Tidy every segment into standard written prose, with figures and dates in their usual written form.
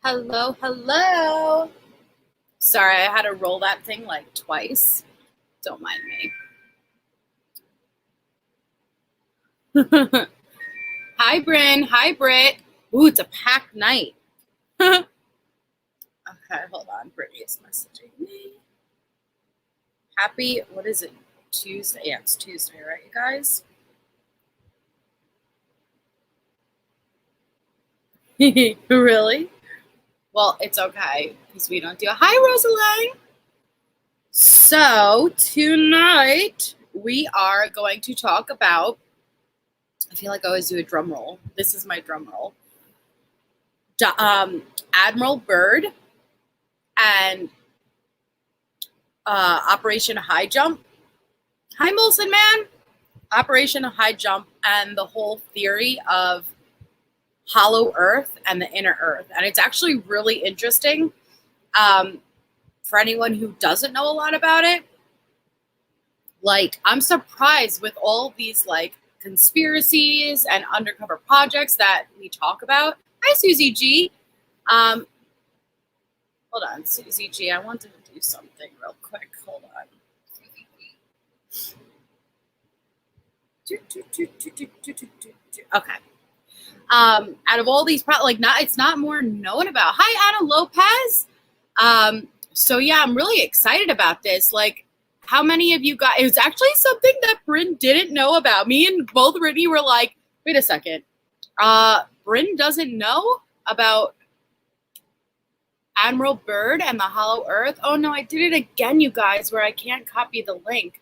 Hello, hello. Sorry, I had to roll that thing like twice. Don't mind me. Hi, Bryn. Hi, Britt. Ooh, it's a packed night. Okay, hold on. Brittany is messaging me. Happy, what is it? Tuesday. Yeah, it's Tuesday, right, you guys? Really? Well, it's okay because we don't do a hi, Rosaline. So tonight we are going to talk about, I feel like I always do a drum roll. This is my drum roll. Admiral Byrd and Operation Highjump. Hi, Molson Man. Operation Highjump and the whole theory of hollow Earth and the inner Earth. And it's actually really interesting for anyone who doesn't know a lot about it. Like, I'm surprised with all these like conspiracies and undercover projects that we talk about. Hi, Susie G. Hold on, Susie G. I wanted to do something real quick. Hold on. Okay. Out of all these, it's not more known about. Hi, Anna Lopez. So yeah, I'm really excited about this. Like, how many of you got? It was actually something that Bryn didn't know about. Me and both Brittany were like, wait a second. Bryn doesn't know about Admiral Byrd and the Hollow Earth. Oh no, I did it again, you guys, where I can't copy the link.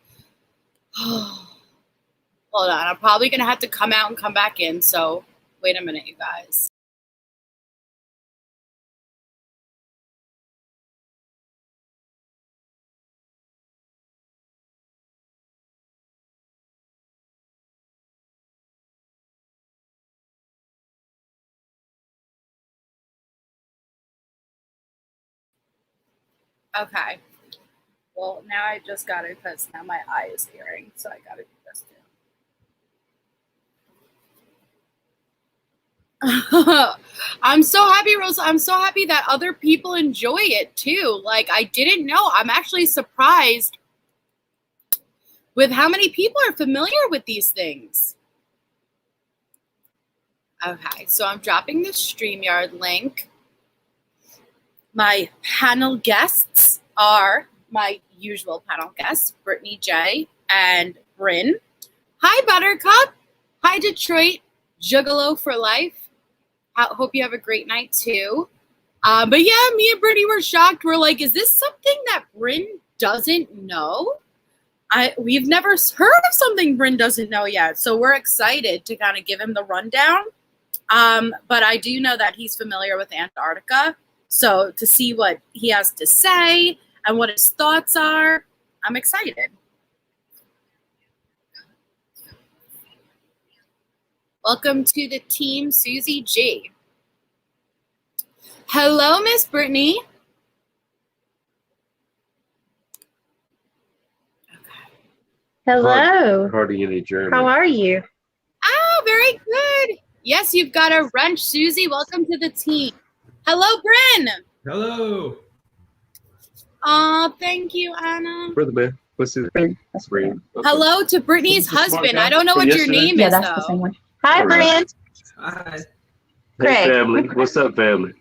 Hold on, I'm probably gonna have to come out and come back in. So wait a minute, you guys. Okay. Well, now I just got it because now my eye is hearing, so I got to do this too. I'm so happy, Rosa. I'm so happy that other people enjoy it too. Like, I didn't know. I'm actually surprised with how many people are familiar with these things. Okay, so I'm dropping the StreamYard link. My panel guests are my usual panel guests, BrittneyJ and Bryn. Hi, Buttercup. Hi, Detroit. Juggalo for life. Hope you have a great night, too. But yeah, me and Brittany were shocked. We're like, is this something that Bryn doesn't know? We've never heard of something Bryn doesn't know yet. So we're excited to kind of give him the rundown. But I do know that he's familiar with Antarctica. So to see what he has to say and what his thoughts are, I'm excited. Welcome to the team, Susie G. Hello, Miss Brittany. Hello. Hardly any German. How are you? Oh, very good. Yes, you've got a wrench, Susie. Welcome to the team. Hello, Bryn. Hello. Oh, thank you, Anna. Brother man, what's his name? Bryn. Okay. Hello to Brittany's husband. I don't know what your name Yeah, is, that's though. the same one. Hi, All Bryn. right. Hi. Hey, Craig. family. What's up, family?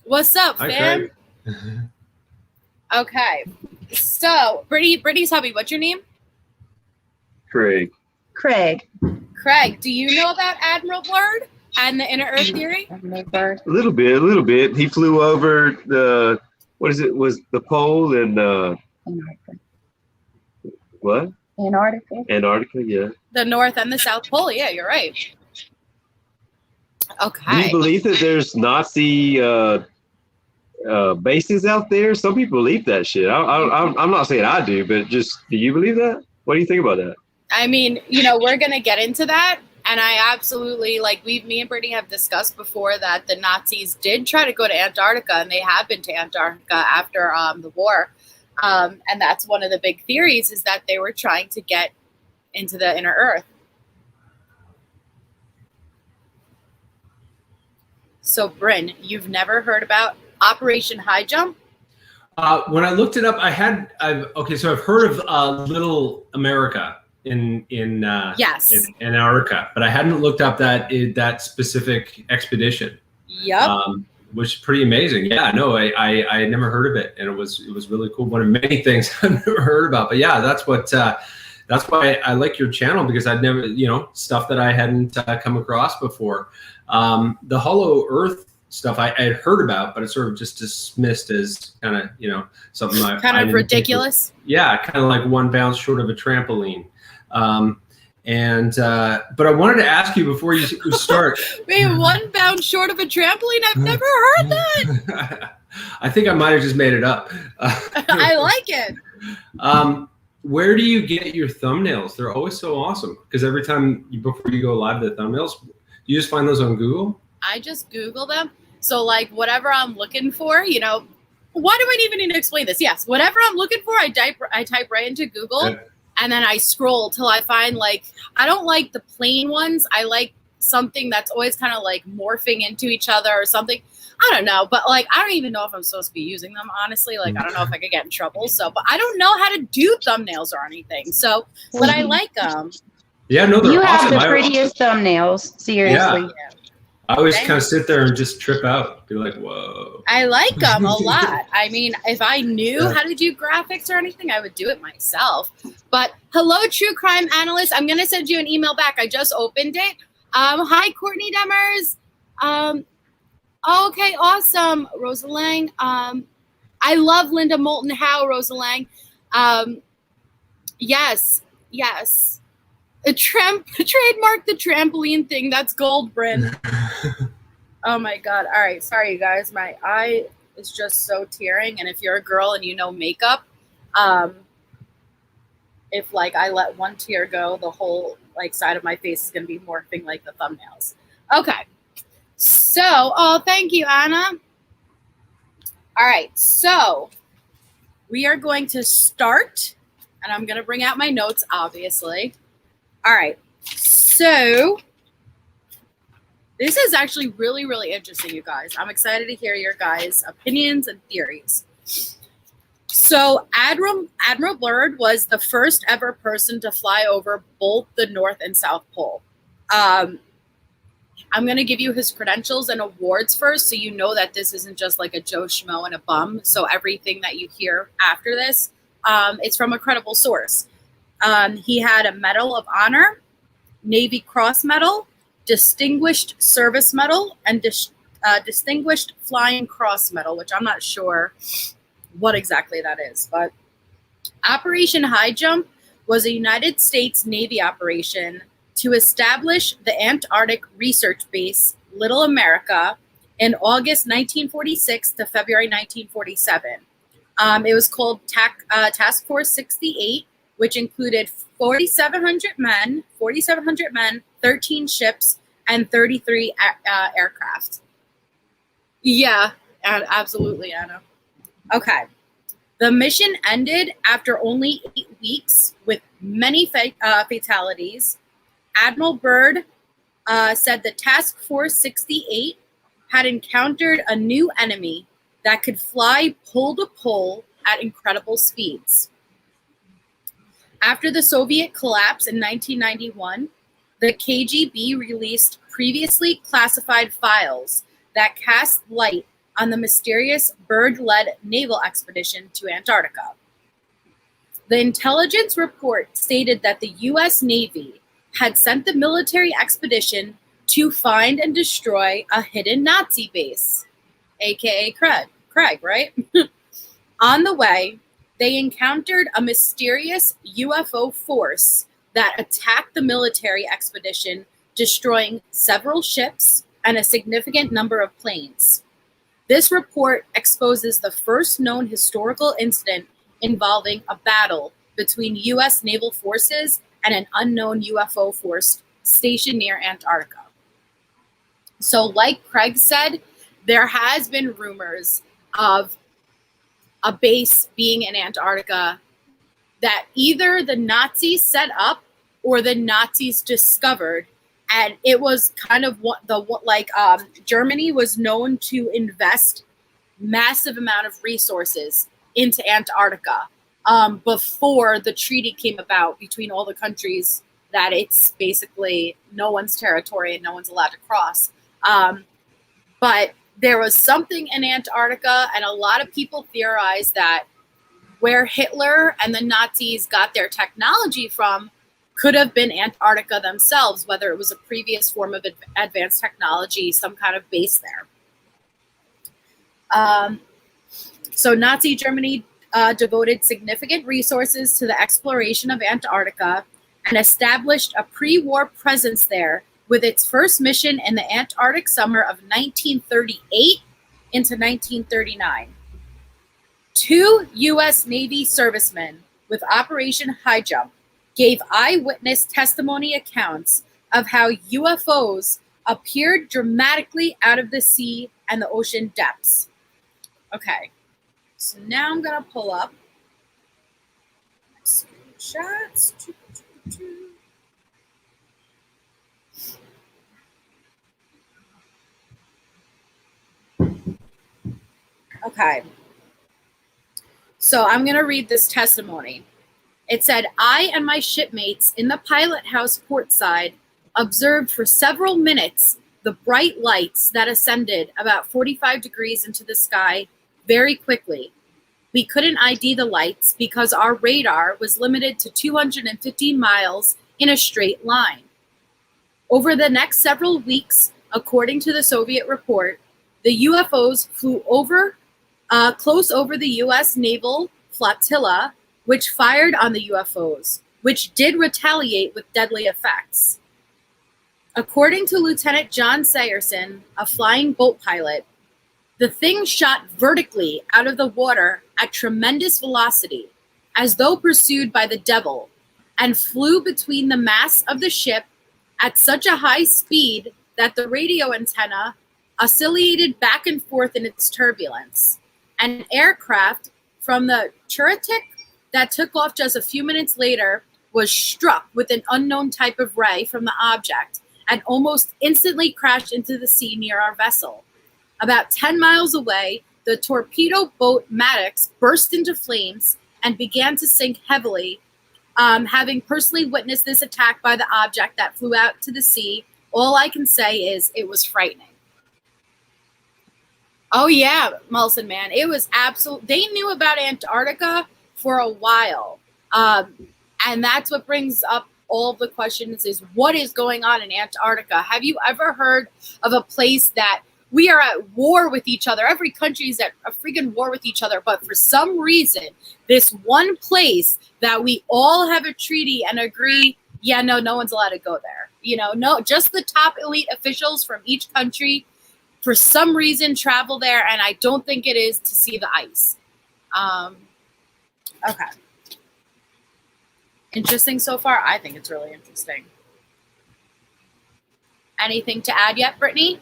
What's up, Hi, fam? Craig. Okay. So, Brittany's hubby, what's your name? Craig. Craig. Craig, do you know about Admiral Byrd and the inner Earth theory? A little bit. He flew over the, was the pole and, Antarctica. what? Antarctica, yeah. The North and the South Pole. Yeah, you're right. Do Okay. you believe that there's Nazi bases out there? Some people believe that shit. I'm not saying I do, but just, do you believe that? What do you think about that? I mean, we're going to get into that. And I absolutely, me and Brittany have discussed before that the Nazis did try to go to Antarctica, and they have been to Antarctica after the war. And that's one of the big theories, is that they were trying to get into the inner Earth. So, Bryn, you've never heard about Operation Highjump? When I looked it up, so I've heard of Little America in Yes. in Antarctica, but I hadn't looked up that specific expedition. Yep. Which is pretty amazing. Yeah, no, I had never heard of it, and it was really cool. One of many things I've never heard about, but yeah, that's why I like your channel, because I'd never, stuff that I hadn't come across before. The Hollow Earth stuff I had heard about, but it's sort of just dismissed as kind of, something kind of ridiculous. Yeah, kind of like one bounce short of a trampoline. But I wanted to ask you before you start. Wait, one bounce short of a trampoline? I've never heard that. I think I might have just made it up. I like it. Where do you get your thumbnails? They're always so awesome, because every time before you go live, the thumbnails, you just find those on Google? I just Google them. So like whatever I'm looking for, why do I even need to explain this? Yes, whatever I'm looking for, I type right into Google, and then I scroll till I find, like, I don't like the plain ones. I like something that's always kind of like morphing into each other or something. I don't know, but like I don't even know if I'm supposed to be using them, honestly. Like I don't know if I could get in trouble. But I don't know how to do thumbnails or anything. So, but I like them. Yeah, no, they're You awesome. have the prettiest thumbnails. Seriously. Yeah. I always kind of sit there and just trip out, be like, whoa. I like them a lot. I mean, if I knew how to do graphics or anything, I would do it myself. But hello, true crime analyst. I'm going to send you an email back. I just opened it. Hi, Courtney Demers. Okay, awesome, Rosa Lang. I love Linda Moulton Howe, Rosa Lang. Yes. Trademark the trampoline thing. That's gold, Bryn. Oh my God. All right. Sorry, you guys. My eye is just so tearing. And if you're a girl and you know makeup, if like I let one tear go, the whole like side of my face is going to be morphing like the thumbnails. Okay. So, thank you, Anna. All right. So we are going to start, and I'm going to bring out my notes, obviously. All right, so this is actually really, really interesting, you guys. I'm excited to hear your guys' opinions and theories. So Admiral Byrd was the first ever person to fly over both the North and South Pole. I'm going to give you his credentials and awards first, so you know that this isn't just like a Joe Schmo and a bum. So everything that you hear after this, it's from a credible source. He had a Medal of Honor, Navy Cross Medal, Distinguished Service Medal, and Distinguished Flying Cross Medal, which I'm not sure what exactly that is. But Operation Highjump was a United States Navy operation to establish the Antarctic Research Base, Little America, in August 1946 to February 1947. It was called Task Force 68. Which included 4,700 men, 13 ships, and 33 aircraft. Yeah, absolutely, Anna. Okay. The mission ended after only 8 weeks with many fatalities. Admiral Byrd said the Task Force 68 had encountered a new enemy that could fly pole to pole at incredible speeds. After the Soviet collapse in 1991, the KGB released previously classified files that cast light on the mysterious Byrd-led naval expedition to Antarctica. The intelligence report stated that the U.S. Navy had sent the military expedition to find and destroy a hidden Nazi base, aka Craig, right? On the way, they encountered a mysterious UFO force that attacked the military expedition, destroying several ships and a significant number of planes. This report exposes the first known historical incident involving a battle between U.S. naval forces and an unknown UFO force stationed near Antarctica. So like Craig said, there has been rumors of a base being in Antarctica that either the Nazis set up or the Nazis discovered. And it was kind of Germany was known to invest massive amount of resources into Antarctica before the treaty came about between all the countries that it's basically no one's territory and no one's allowed to cross. But there was something in Antarctica, and a lot of people theorize that where Hitler and the Nazis got their technology from could have been Antarctica themselves, whether it was a previous form of advanced technology, some kind of base there. So Nazi Germany devoted significant resources to the exploration of Antarctica and established a pre-war presence there with its first mission in the Antarctic summer of 1938 into 1939. 2 U.S. Navy servicemen with Operation Highjump gave eyewitness testimony accounts of how UFOs appeared dramatically out of the sea and the ocean depths. Okay, so now I'm going to pull up screenshots. Okay, so I'm going to read this testimony. It said, I and my shipmates in the pilot house portside observed for several minutes the bright lights that ascended about 45 degrees into the sky very quickly. We couldn't ID the lights because our radar was limited to 250 miles in a straight line. Over the next several weeks, according to the Soviet report, the UFOs flew over close over the U.S. naval flotilla, which fired on the UFOs, which did retaliate with deadly effects. According to Lieutenant John Sayerson, a flying boat pilot, the thing shot vertically out of the water at tremendous velocity, as though pursued by the devil, and flew between the masts of the ship at such a high speed that the radio antenna oscillated back and forth in its turbulence. An aircraft from the Churchill that took off just a few minutes later was struck with an unknown type of ray from the object and almost instantly crashed into the sea near our vessel. About 10 miles away, the torpedo boat Maddox burst into flames and began to sink heavily. Having personally witnessed this attack by the object that flew out to the sea, all I can say is it was frightening. Oh yeah, Mulson, man, it was absolute. They knew about Antarctica for a while, and that's what brings up all of the questions: is what is going on in Antarctica? Have you ever heard of a place that we are at war with each other? Every country is at a freaking war with each other, but for some reason, this one place that we all have a treaty and agree, yeah, no one's allowed to go there. You know, no, just the top elite officials from each country, for some reason, travel there, and I don't think it is to see the ice. Okay. Interesting so far? I think it's really interesting. Anything to add yet, Brittany?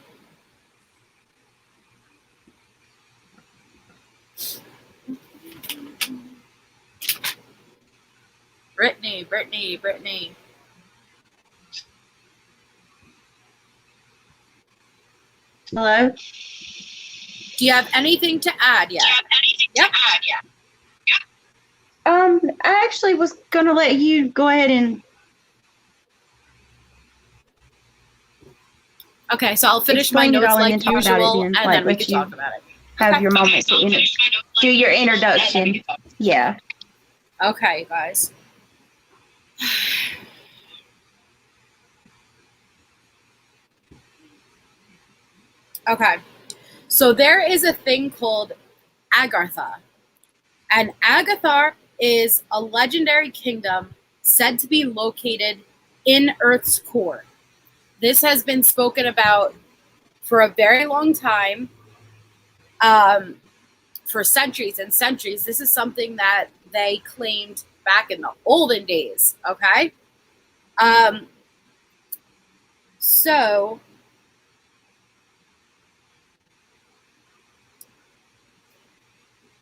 Brittany. Hello? Do you have anything to add yet? Yep. I actually was gonna let you go ahead and Okay, so I'll finish my explain it notes all and like then talk about it usual, then, and like, then we let can you talk about it. have your moment to do your introduction. Yeah. Okay, guys. Okay, so there is a thing called Agartha. And Agartha is a legendary kingdom said to be located in Earth's core. This has been spoken about for a very long time, for centuries and centuries. This is something that they claimed back in the olden days, okay? So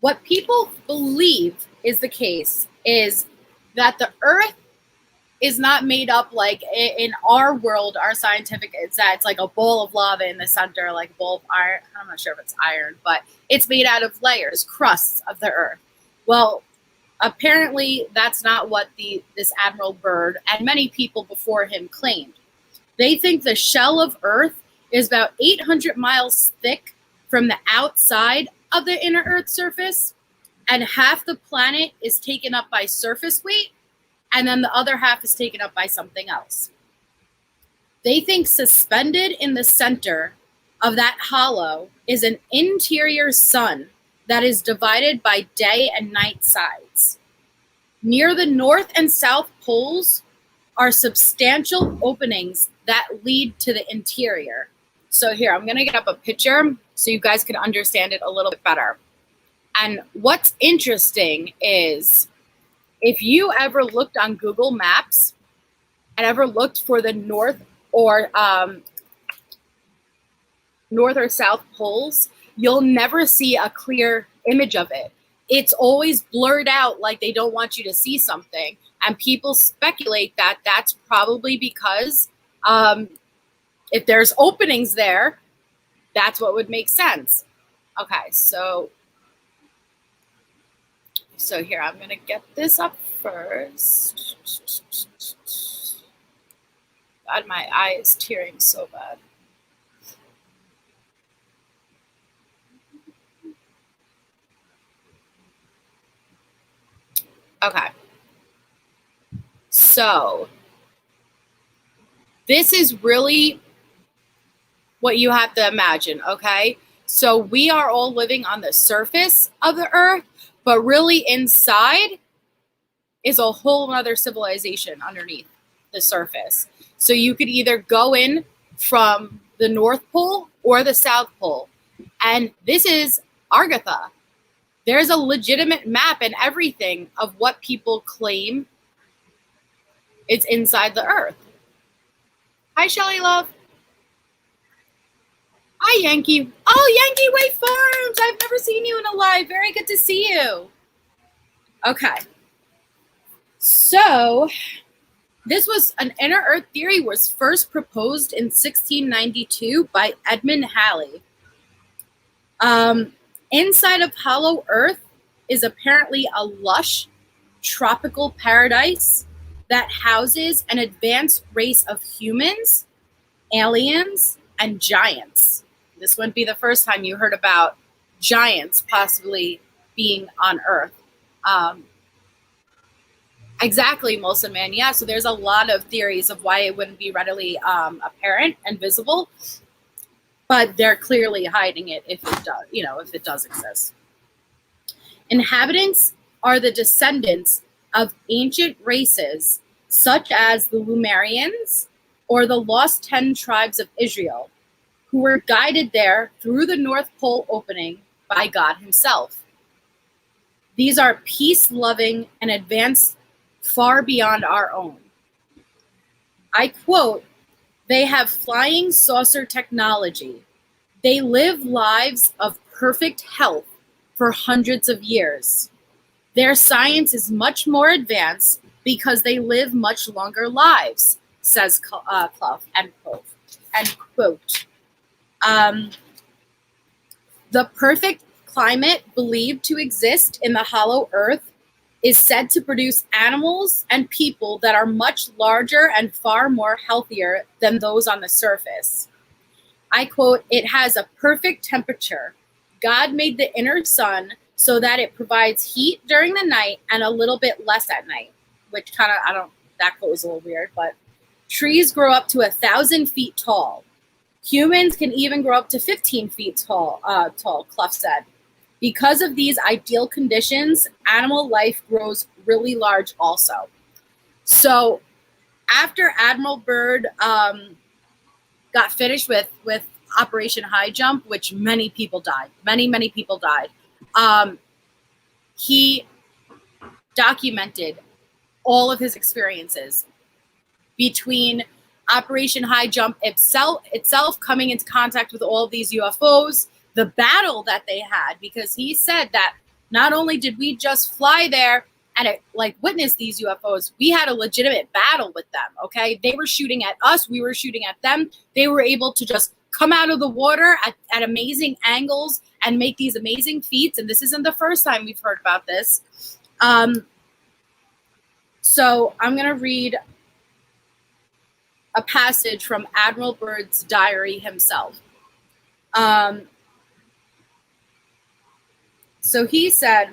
what people believe is the case is that the Earth is not made up like in our world, our scientific, it's that it's like a bowl of lava in the center, like a bowl of iron. I'm not sure if it's iron, but it's made out of layers, crusts of the earth. Well, apparently that's not what this Admiral Byrd and many people before him claimed. They think the shell of Earth is about 800 miles thick from the outside of the inner Earth surface, and half the planet is taken up by surface weight, and then the other half is taken up by something else. They think suspended in the center of that hollow is an interior sun that is divided by day and night sides. Near the north and south poles are substantial openings that lead to the interior. So here, I'm going to get up a picture so you guys can understand it a little bit better. And what's interesting is if you ever looked on Google Maps and ever looked for the north or south poles, you'll never see a clear image of it. It's always blurred out like they don't want you to see something. And people speculate that that's probably because if there's openings there, that's what would make sense. Okay, so here, I'm going to get this up first. God, my eye is tearing so bad. Okay. So this is really what you have to imagine, okay? So we are all living on the surface of the earth, but really inside is a whole other civilization underneath the surface. So you could either go in from the North Pole or the South Pole. And this is Argatha. There's a legitimate map and everything of what people claim it's inside the earth. Hi, Shelly Love. Hi, Yankee. Oh, Yankee Way Farms. I've never seen you in a live. Very good to see you. Okay. So this was an inner earth theory was first proposed in 1692 by Edmund Halley. Inside of hollow earth is apparently a lush tropical paradise that houses an advanced race of humans, aliens, and giants. This wouldn't be the first time you heard about giants possibly being on Earth. Exactly, Molson Man. Yeah, so there's a lot of theories of why it wouldn't be readily apparent and visible, but they're clearly hiding it if it does, if it does exist. Inhabitants are the descendants of ancient races such as the Lemurians or the lost 10 tribes of Israel, who were guided there through the North Pole opening by God himself. These are peace-loving and advanced far beyond our own. I quote, "They have flying saucer technology. They live lives of perfect health for hundreds of years. Their science is much more advanced because they live much longer lives," says Clough, end quote. The perfect climate believed to exist in the hollow earth is said to produce animals and people that are much larger and far more healthier than those on the surface. I quote, "It has a perfect temperature. God made the inner sun so that it provides heat during the night and a little bit less at night," which that quote was a little weird, but trees grow up to 1,000 feet tall. Humans can even grow up to 15 feet tall, Clough said. Because of these ideal conditions, animal life grows really large also. So after Admiral Byrd got finished with Operation Highjump, which many people died, many people died, he documented all of his experiences between Operation Highjump itself coming into contact with all of these UFOs, the battle that they had, because he said that not only did we just fly there and witnessed these UFOs. We had a legitimate battle with them, okay? They were shooting at us. We were shooting at them. They were able to just come out of the water at amazing angles and make these amazing feats. And this isn't the first time we've heard about this. So I'm going to read a passage from Admiral Byrd's diary himself. So he said,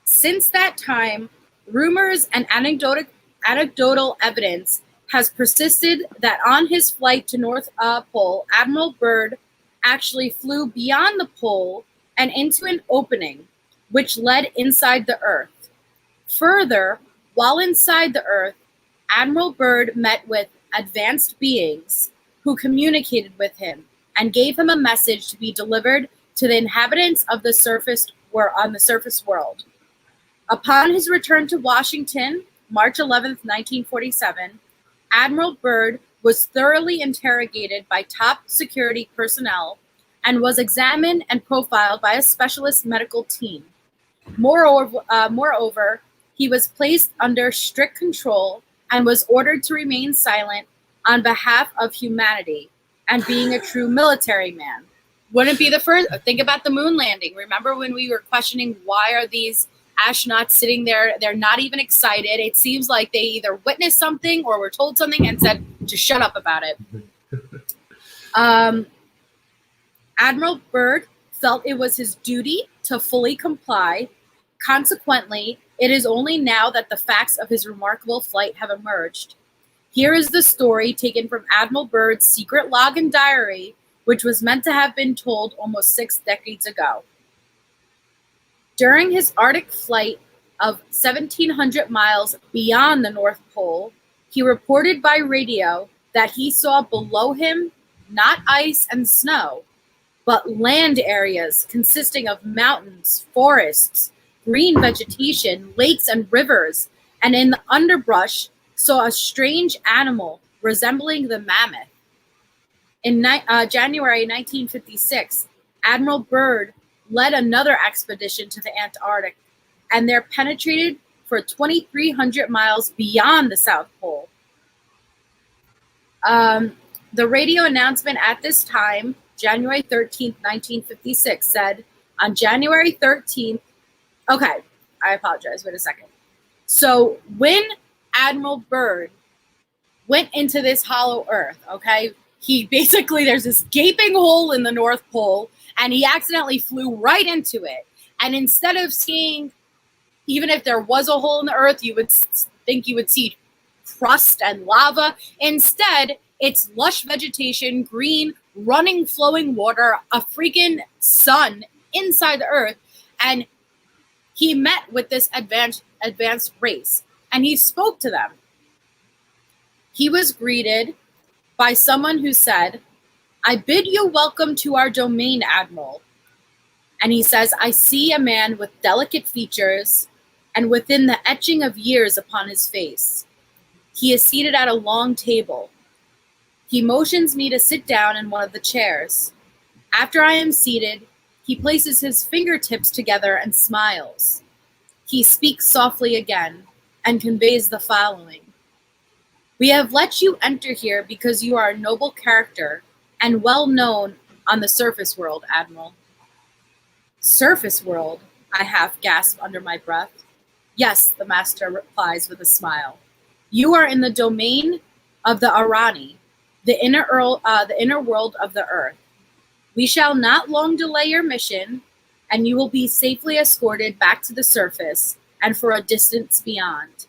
since that time, rumors and anecdotal evidence has persisted that on his flight to North Pole, Admiral Byrd actually flew beyond the pole and into an opening which led inside the Earth. Further, while inside the Earth, Admiral Byrd met with advanced beings who communicated with him and gave him a message to be delivered to the inhabitants of the surface world. Upon his return to Washington, March 11th, 1947, Admiral Byrd was thoroughly interrogated by top security personnel and was examined and profiled by a specialist medical team. Moreover, he was placed under strict control and was ordered to remain silent on behalf of humanity and being a true military man. Wouldn't be the first. Think about the moon landing. Remember when we were questioning why are these astronauts sitting there? They're not even excited. It seems like they either witnessed something or were told something and said to shut up about it. Admiral Byrd felt it was his duty to fully comply. Consequently, it is only now that the facts of his remarkable flight have emerged. Here is the story taken from Admiral Byrd's secret log and diary, which was meant to have been told almost 6 decades ago. During his Arctic flight of 1,700 miles beyond the North Pole, he reported by radio that he saw below him not ice and snow, but land areas consisting of mountains, forests, green vegetation, lakes, and rivers, and in the underbrush saw a strange animal resembling the mammoth. In January 1956, Admiral Byrd led another expedition to the Antarctic, and they penetrated for 2,300 miles beyond the South Pole. The radio announcement at this time, January 13th, 1956, said, on January 13th, okay, I apologize, wait a second. So when Admiral Byrd went into this hollow earth, okay, he basically, there's this gaping hole in the North Pole, and he accidentally flew right into it. And instead of seeing, even if there was a hole in the earth, you would think you would see crust and lava. Instead, it's lush vegetation, green, running, flowing water, a freaking sun inside the earth. And he met with this advanced race, and he spoke to them. He was greeted by someone who said, I bid you welcome to our domain, Admiral. And he says, I see a man with delicate features and within the etching of years upon his face. He is seated at a long table. He motions me to sit down in one of the chairs. After I am seated, he places his fingertips together and smiles. He speaks softly again and conveys the following. We have let you enter here because you are a noble character and well known on the surface world, Admiral. Surface world, I half gasp under my breath. Yes, the master replies with a smile. You are in the domain of the Arani, the inner world of the earth. We shall not long delay your mission, and you will be safely escorted back to the surface and for a distance beyond.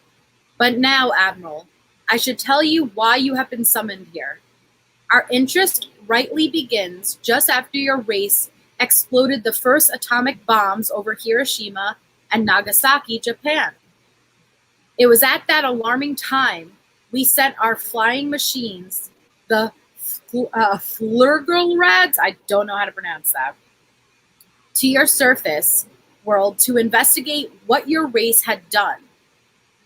But now, Admiral, I should tell you why you have been summoned here. Our interest rightly begins just after your race exploded the first atomic bombs over Hiroshima and Nagasaki, Japan. It was at that alarming time we sent our flying machines, the Flurgelrads, I don't know how to pronounce that, to your surface world to investigate what your race had done.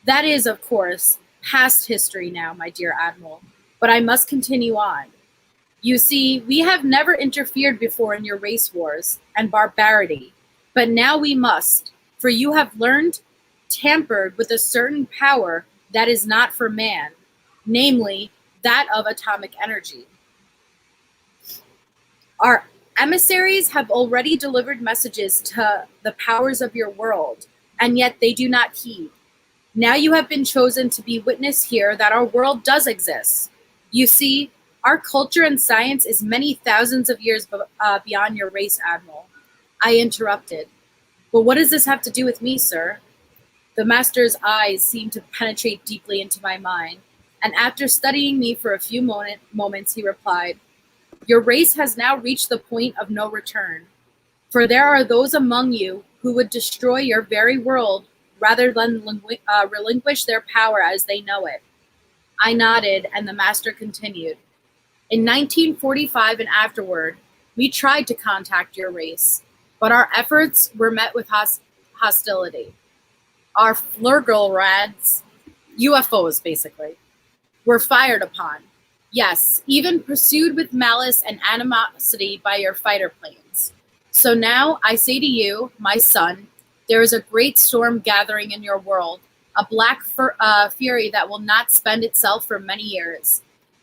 That is, of course, past history now, my dear Admiral, but I must continue on. You see, we have never interfered before in your race wars and barbarity, but now we must, for you have learned tampered with a certain power that is not for man, namely that of atomic energy. Our emissaries have already delivered messages to the powers of your world, and yet they do not heed. Now you have been chosen to be witness here that our world does exist. You see, our culture and science is many thousands of years beyond your race, Admiral. I interrupted. But what does this have to do with me, sir? The master's eyes seemed to penetrate deeply into my mind, and after studying me for a few moments, he replied, your race has now reached the point of no return, for there are those among you who would destroy your very world rather than relinquish their power as they know it. I nodded, and the master continued. In 1945 and afterward, we tried to contact your race, but our efforts were met with hostility. Our flurgelrads, UFOs basically, were fired upon. Yes, even pursued with malice and animosity by your fighter planes. So now I say to you, my son, there is a great storm gathering in your world, a black fury that will not spend itself for many years.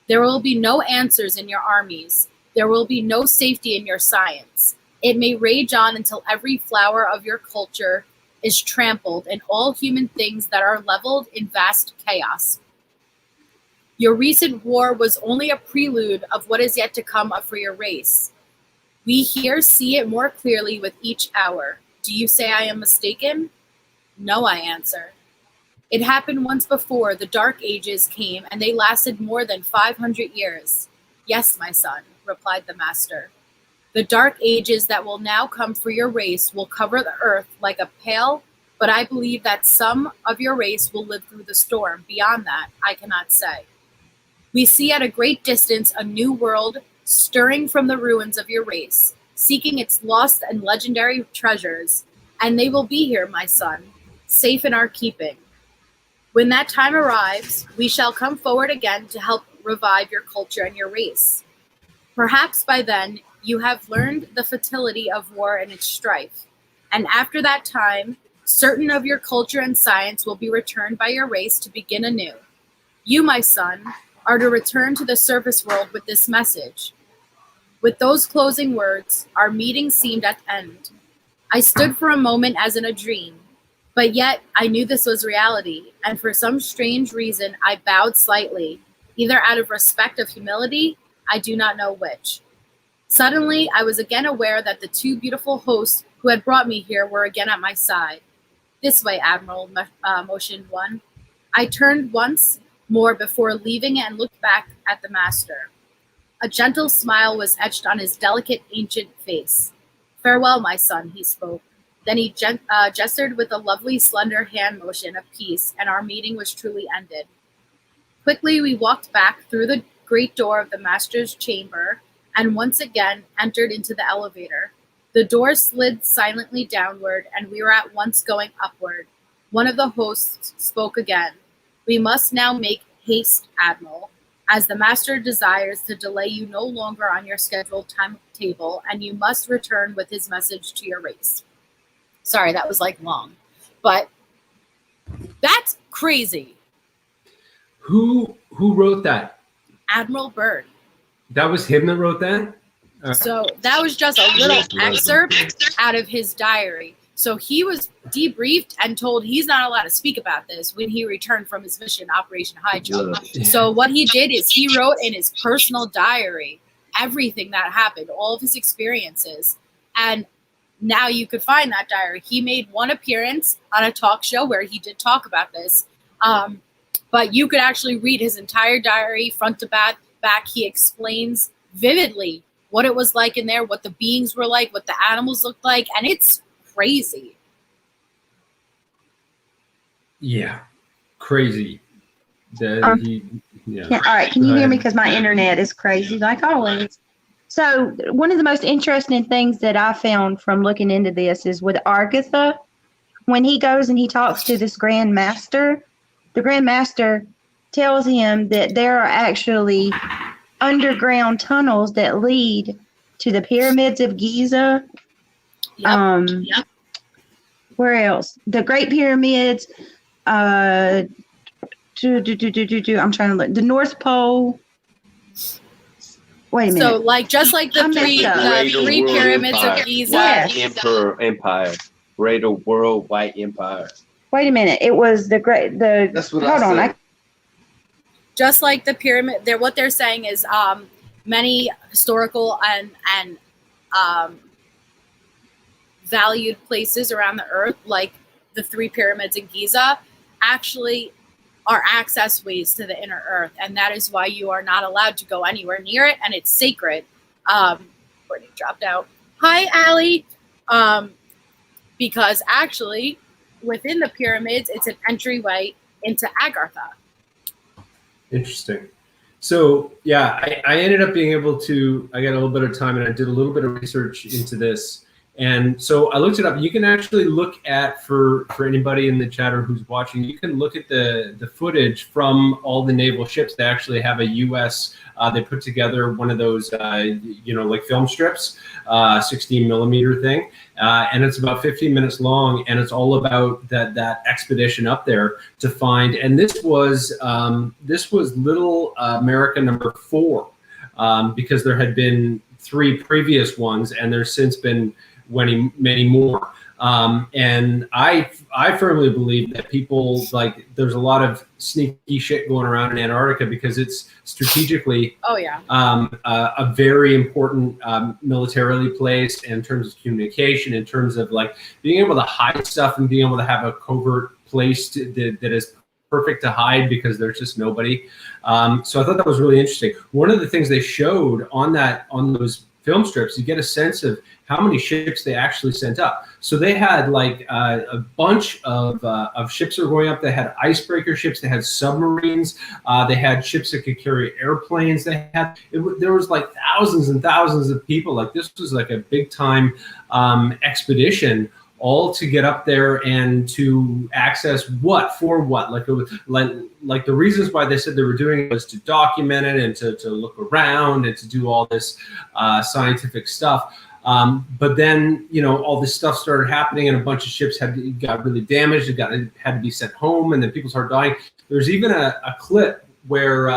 There will be no answers in your armies. There will be no safety in your science. It may rage on until every flower of your culture is trampled and all human things that are leveled in vast chaos. Your recent war was only a prelude of what is yet to come for your race. We here see it more clearly with each hour. Do you say I am mistaken? No, I answer. It happened once before. The Dark Ages came, and they lasted more than 500 years. Yes, my son, replied the master. The Dark Ages that will now come for your race will cover the earth like a pale, but I believe that some of your race will live through the storm. Beyond that, I cannot say. We see at a great distance a new world stirring from the ruins of your race, seeking its lost and legendary treasures, and they will be here, my son, safe in our keeping. When that time arrives, we shall come forward again to help revive your culture and your race. Perhaps by then, you have learned the futility of war and its strife, and after that time, certain of your culture and science will be returned by your race to begin anew. You, my son, are to return to the surface world with this message. With those closing words, our meeting seemed at end. I stood for a moment as in a dream, but yet I knew this was reality, and for some strange reason I bowed slightly, either out of respect of humility, I do not know which. Suddenly, I was again aware that the two beautiful hosts who had brought me here were again at my side. This way, Admiral, motioned one. I turned once more before leaving and looked back at the master. A gentle smile was etched on his delicate, ancient face. Farewell, my son, he spoke. Then he gestured with a lovely, slender hand motion of peace, and our meeting was truly ended. Quickly, we walked back through the great door of the master's chamber and once again entered into the elevator. The door slid silently downward, and we were at once going upward. One of the hosts spoke again. We must now make haste, Admiral, as the master desires to delay you no longer on your scheduled timetable, and you must return with his message to your race. Sorry, that was long, but that's crazy. Who wrote that? Admiral Byrd. That was him that wrote that? So that was just a little excerpt out of his diary. So he was debriefed and told he's not allowed to speak about this when he returned from his mission, Operation Highjump. Yeah. So what he did is he wrote in his personal diary everything that happened, all of his experiences. And now you could find that diary. He made one appearance on a talk show where he did talk about this. But you could actually read his entire diary front to back. He explains vividly what it was like in there, what the beings were like, what the animals looked like, and it's crazy. Yeah, crazy. Yeah. All right, can you hear me? Because my internet is crazy, like always. So one of the most interesting things that I found from looking into this is with Agartha, when he goes and he talks to this Grand Master, the Grand Master tells him that there are actually underground tunnels that lead to the pyramids of Giza. Yep. Where else? The Great Pyramids. I'm trying to look. The North Pole. Wait a minute. So, like, just like the three pyramids of Giza. White Empire. Greater World White Empire. Wait a minute. It was That's what hold I on. said. Just like the pyramid, what they're saying is many historical and valued places around the earth, like the three pyramids in Giza, actually are access ways to the inner earth, and that is why you are not allowed to go anywhere near it, and it's sacred. Brittany dropped out. Hi, Allie. Because actually, within the pyramids, it's an entryway into Agartha. Interesting. So yeah, I ended up being able to, I got a little bit of time and I did a little bit of research into this. And so I looked it up. You can actually look at, for anybody in the chat or who's watching, you can look at the footage from all the naval ships. They actually have a U.S., they put together one of those, like film strips, 16 millimeter thing. And it's about 15 minutes long. And it's all about that expedition up there to find. And this was Little America number 4, because there had been 3 previous ones, and there's since been many more. And I firmly believe that people, like, there's a lot of sneaky shit going around in Antarctica because it's strategically a very important militarily placed in terms of communication, in terms of like being able to hide stuff and being able to have a covert place that is perfect to hide because there's just nobody. So I thought that was really interesting. One of the things they showed on those film strips, you get a sense of how many ships they actually sent up. So they had like a bunch of ships that were going up. They had icebreaker ships. They had submarines. They had ships that could carry airplanes. There was like thousands and thousands of people. Like, this was like a big time expedition, all to get up there and to access what for what. Like, it was like the reasons why they said they were doing it was to document it and to look around and to do all this scientific stuff. But then, all this stuff started happening, and a bunch of ships got really damaged. It had to be sent home, and then people started dying. There's even a clip where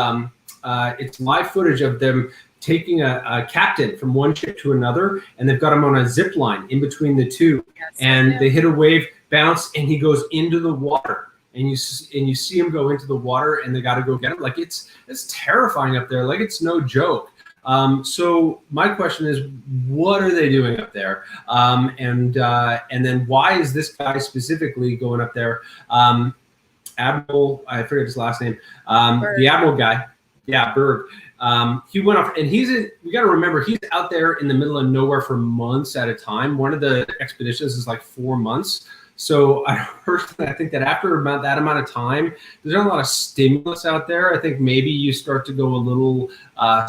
it's live footage of them taking a captain from one ship to another, and they've got him on a zip line in between the two. Yes, and they hit a wave, bounce, and he goes into the water. And you see him go into the water, and they got to go get him. Like, it's terrifying up there. Like, it's no joke. So my question is, what are they doing up there? And then why is this guy specifically going up there? Admiral, I forget his last name. The Admiral guy. Yeah, Byrd. He went off, and we got to remember, he's out there in the middle of nowhere for months at a time. One of the expeditions is like 4 months. So I personally, I think that after that amount of time, there's not a lot of stimulus out there. I think maybe you start to go a little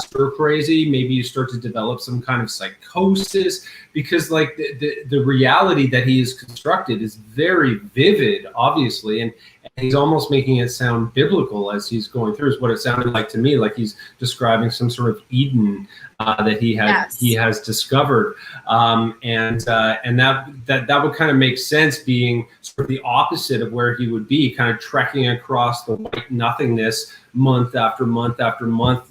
stir crazy. Maybe you start to develop some kind of psychosis, because like the reality that he has constructed is very vivid, obviously, and he's almost making it sound biblical as he's going through. Is what it sounded like to me, like he's describing some sort of Eden that he has discovered, and that would kind of make sense, being sort of the opposite of where he would be, kind of trekking across the white nothingness month after month after month,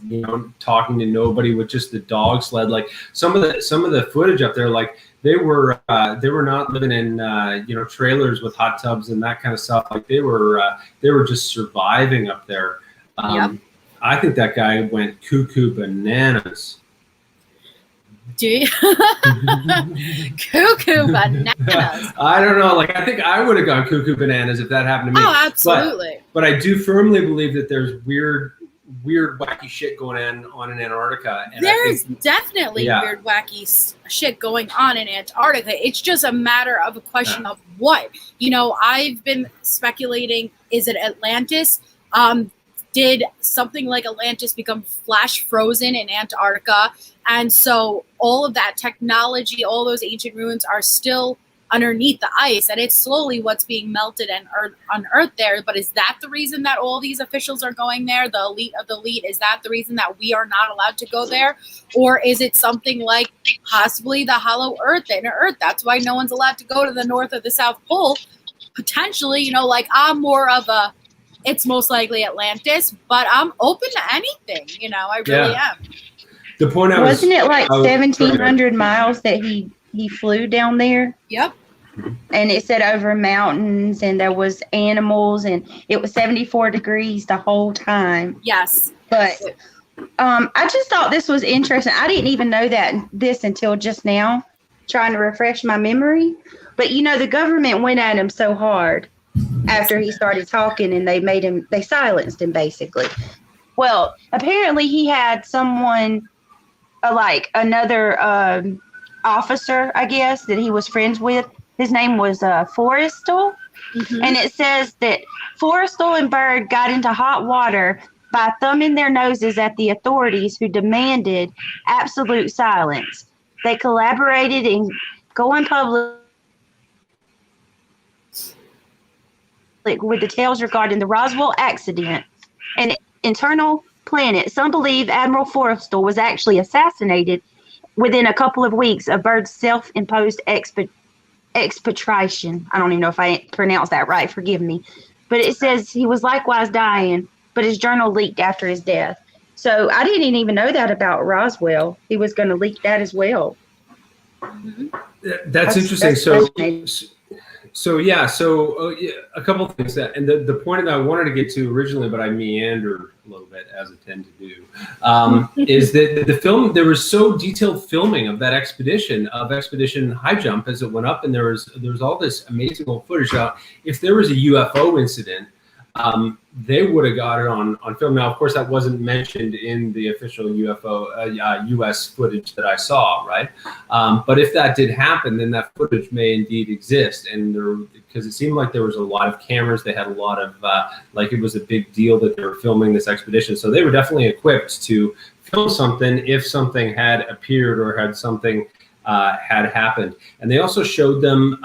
talking to nobody with just the dog sled. Like some of the footage up there, like they were not living in trailers with hot tubs and that kind of stuff. Like they were just surviving up there. I think that guy went cuckoo bananas. Do you? Cuckoo bananas. I don't know. Like, I think I would have gone cuckoo bananas if that happened to me. Oh, absolutely. But I do firmly believe that there's weird, wacky shit going on in Antarctica. And there's definitely weird, wacky shit going on in Antarctica. It's just a matter of a question of what. I've been speculating, is it Atlantis? Did something like Atlantis become flash frozen in Antarctica? And so all of that technology, all those ancient ruins are still underneath the ice, and it's slowly what's being melted and unearthed there. But is that the reason that all these officials are going there? The elite of the elite, is that the reason that we are not allowed to go there? Or is it something like possibly the hollow earth, the inner earth? That's why no one's allowed to go to the North or the South Pole. Potentially, you know, like I'm more of a, it's most likely Atlantis, but I'm open to anything, you know, I really am. The point wasn't it like 1,700 miles that he flew down there? Yep. And it said over mountains, and there was animals, and it was 74 degrees the whole time. Yes. But I just thought this was interesting. I didn't even know this until just now, trying to refresh my memory. But, you know, the government went at him so hard after he started talking, and they silenced him, basically. Well, apparently he had someone, like another officer, I guess, that he was friends with. His name was Forrestal. Mm-hmm. And it says that Forrestal and Byrd got into hot water by thumbing their noses at the authorities, who demanded absolute silence. They collaborated in going public with details regarding the Roswell accident and internal planet. Some believe Admiral Forrestal was actually assassinated within a couple of weeks of Byrd's self-imposed expatriation. I don't even know if I pronounced that right. Forgive me. But it says he was likewise dying, but his journal leaked after his death. So I didn't even know that about Roswell. He was going to leak that as well. Mm-hmm. That's interesting. So a couple of things and the point that I wanted to get to originally, but I meandered a little bit, as I tend to do, is that the film, there was so detailed filming of that expedition Highjump as it went up, and there was all this amazing old footage. If there was a UFO incident, they would have got it on film. Now, of course, that wasn't mentioned in the official UFO U.S. footage that I saw, right? But if that did happen, then that footage may indeed exist, and because it seemed like there was a lot of cameras, they had a lot of like it was a big deal that they were filming this expedition, so they were definitely equipped to film something if something had appeared or had something had happened. And they also showed them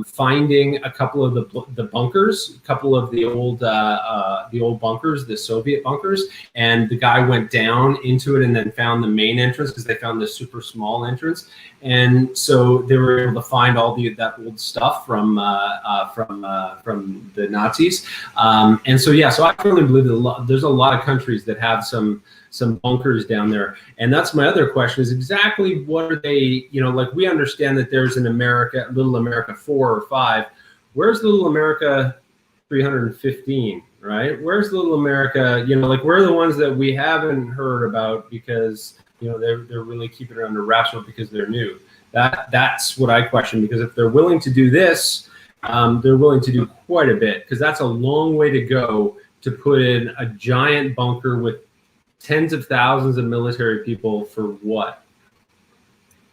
finding a couple of the bunkers, a couple of the old bunkers, the Soviet bunkers, and the guy went down into it and then found the main entrance, because they found this super small entrance. And so they were able to find all that old stuff from the Nazis. And so so I firmly believe that there's a lot of countries that have some bunkers down there. And that's my other question, is exactly what are they, like we understand that there's an Little America 4 or 5. Where's Little America 315, right? Where's Little America, like where are the ones that we haven't heard about because, they're really keeping it under wraps because they're new. That's what I question, because if they're willing to do this, they're willing to do quite a bit, because that's a long way to go to put in a giant bunker with tens of thousands of military people for what?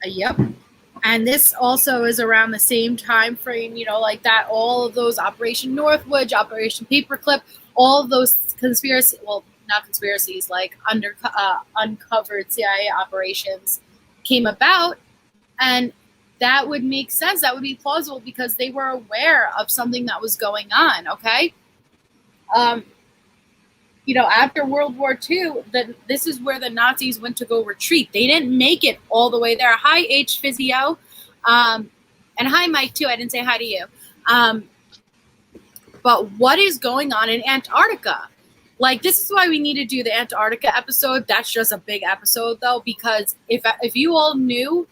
Yep. And this also is around the same time frame, like that, all of those Operation Northwood, Operation Paperclip, all of those not conspiracies, like uncovered CIA operations came about. And that would make sense. That would be plausible because they were aware of something that was going on, okay? After World War II, this is where the Nazis went to go retreat. They didn't make it all the way there. Hi, H Physio. And hi, Mike, too. I didn't say hi to you. But what is going on in Antarctica? Like, this is why we need to do the Antarctica episode. That's just a big episode, though, because if you all knew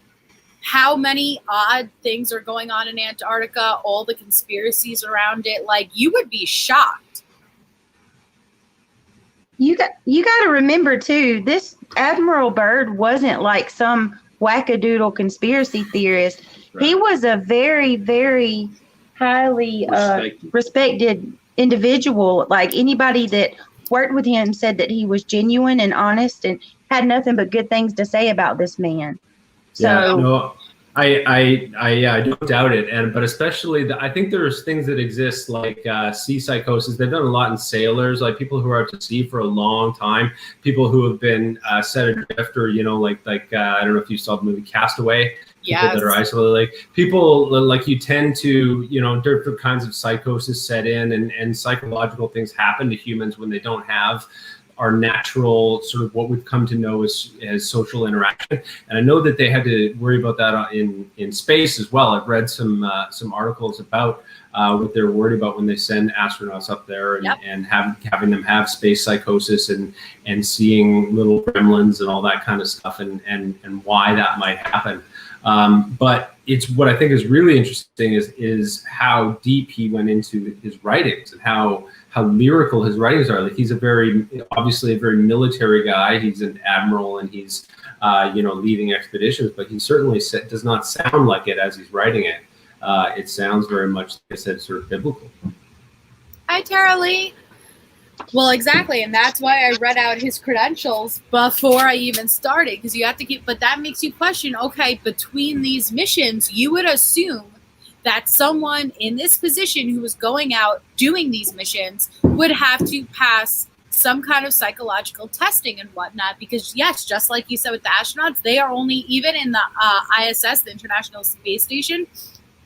how many odd things are going on in Antarctica, all the conspiracies around it, like, you would be shocked. You got to remember, too, this Admiral Byrd wasn't like some wackadoodle conspiracy theorist. Right. He was a very, very highly respected individual. Like, anybody that worked with him said that he was genuine and honest and had nothing but good things to say about this man. I don't doubt it, but especially I think there's things that exist like sea psychosis. They've done a lot in sailors, like people who are out to sea for a long time, people who have been set adrift, or like I don't know if you saw the movie Castaway. people that are isolated. Like people like you tend to, you know, different kinds of psychosis set in, and psychological things happen to humans when they don't have our natural sort of what we've come to know as social interaction. And I know that they had to worry about that in space as well. I've read some articles about what they're worried about when they send astronauts up there, and having them have space psychosis and seeing little gremlins and all that kind of stuff, and why that might happen. But it's what I think is really interesting is how deep he went into his writings and how lyrical his writings are. Like he's obviously a very military guy. He's an admiral, and he's leading expeditions, but he certainly does not sound like it as he's writing it. It sounds very much, like I said, sort of biblical. Hi, Tara Lee. Well, exactly, and that's why I read out his credentials before I even started, because you have to but that makes you question, okay, between these missions, you would assume that someone in this position who was going out doing these missions would have to pass some kind of psychological testing and whatnot, because yes, just like you said with the astronauts, they are only, even in the ISS, the International Space Station,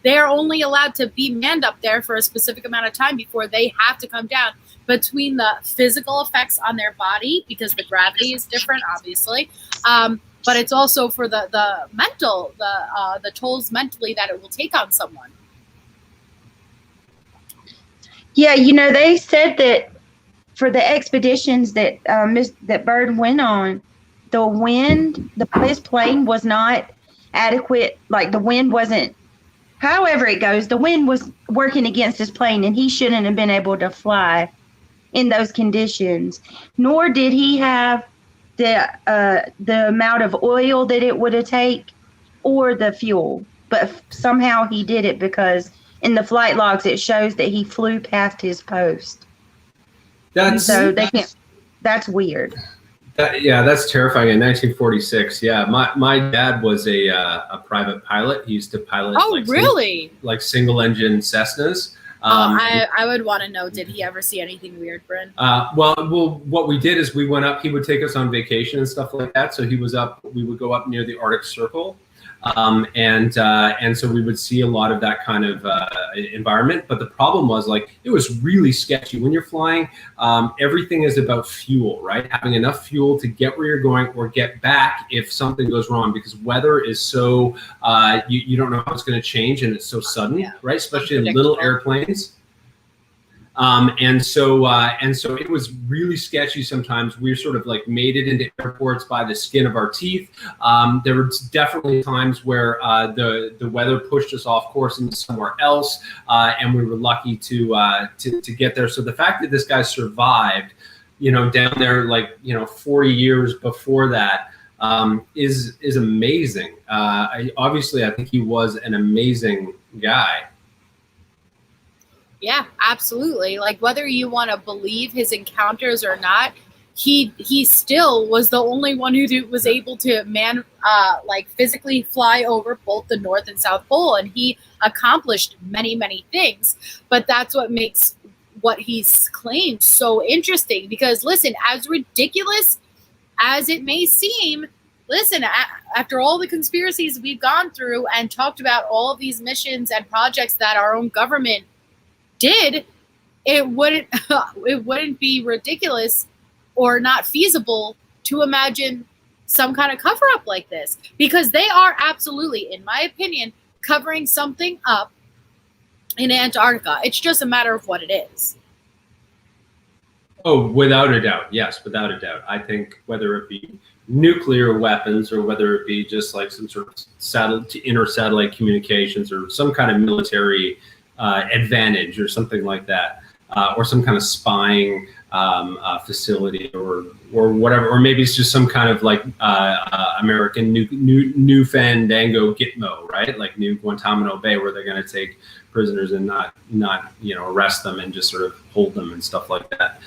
they are only allowed to be manned up there for a specific amount of time before they have to come down. Between the physical effects on their body, because the gravity is different, obviously, but it's also for the mental, the tolls mentally that it will take on someone. Yeah, they said that for the expeditions that that Byrd went on, the wind, his plane was not adequate. Like the wind wasn't. However it goes, the wind was working against his plane, and he shouldn't have been able to fly in those conditions. Nor did he have the amount of oil that it would have taken, or the fuel. But somehow he did it, because in the flight logs it shows that he flew past his post. That's weird. That's terrifying. In 1946, my dad was a private pilot. He used to pilot. Oh, really? Like single engine Cessnas. I would want to know, did he ever see anything weird, Bryn? Well, what we did is we went up. He would take us on vacation and stuff like that. So he was up. We would go up near the Arctic Circle, and so we would see a lot of that kind of environment. But the problem was, like, it was really sketchy when you're flying. Everything is about fuel, right? Having enough fuel to get where you're going or get back if something goes wrong, because weather is so you don't know how it's going to change, and it's so sudden, right? Especially in little airplanes. And so it was really sketchy sometimes. We sort of like made it into airports by the skin of our teeth. There were definitely times where the weather pushed us off course into somewhere else, and we were lucky to get there. So the fact that this guy survived, down there, 40 years before that, is amazing. Obviously, I think he was an amazing guy. Yeah, absolutely. Like, whether you want to believe his encounters or not, he still was the only one who was able to physically fly over both the North and South Pole, and he accomplished many, many things. But that's what makes what he's claimed so interesting, because listen, as ridiculous as it may seem, listen, after all the conspiracies we've gone through and talked about all of these missions and projects that our own government did, it wouldn't be ridiculous or not feasible to imagine some kind of cover up like this, because they are absolutely, in my opinion, covering something up in Antarctica. It's just a matter of what it is. Oh, without a doubt. Yes, without a doubt. I think whether it be nuclear weapons or whether it be just like some sort of inter-satellite communications or some kind of military advantage or something like that, or some kind of spying facility or whatever, or maybe it's just some kind of like American new Fandango Gitmo, right? Like new Guantanamo Bay, where they're going to take prisoners and not arrest them and just sort of hold them and stuff like that.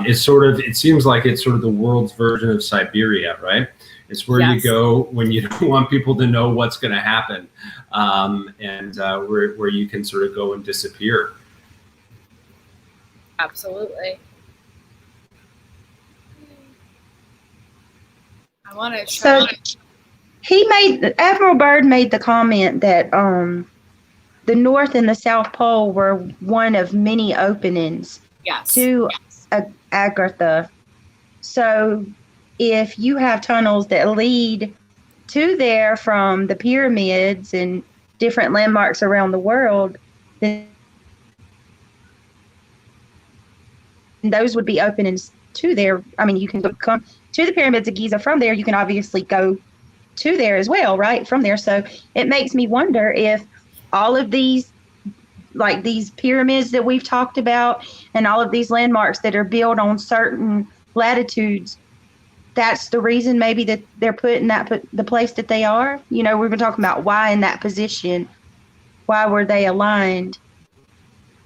It seems like it's sort of the world's version of Siberia, right? It's where you go when you don't want people to know what's going to happen, and where you can sort of go and disappear. Absolutely. I want to show. Admiral Byrd made the comment that the North and the South Pole were one of many openings to Agartha. So if you have tunnels that lead to there from the pyramids and different landmarks around the world, then those would be openings to there. I mean, you can come to the pyramids of Giza from there. You can obviously go to there as well, right? From there. So it makes me wonder if all of these, like these pyramids that we've talked about and all of these landmarks that are built on certain latitudes, that's the reason maybe that they're put in the place that they are. You know, we've been talking about why in that position, why were they aligned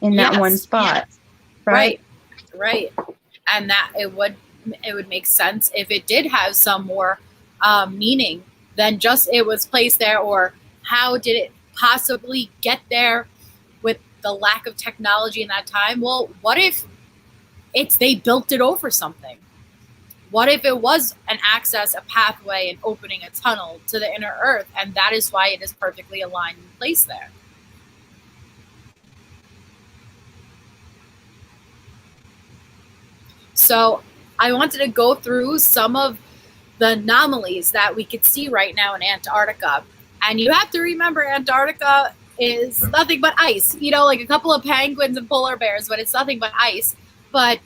in that one spot, right? Right. And that it would make sense if it did have some more meaning than just it was placed there, or how did it possibly get there with the lack of technology in that time. Well, what if they built it over something? What if it was an access, a pathway, and opening a tunnel to the inner earth, and that is why it is perfectly aligned and placed there? So I wanted to go through some of the anomalies that we could see right now in Antarctica. And you have to remember, Antarctica is nothing but ice, you know, like a couple of penguins and polar bears, but it's nothing but ice. But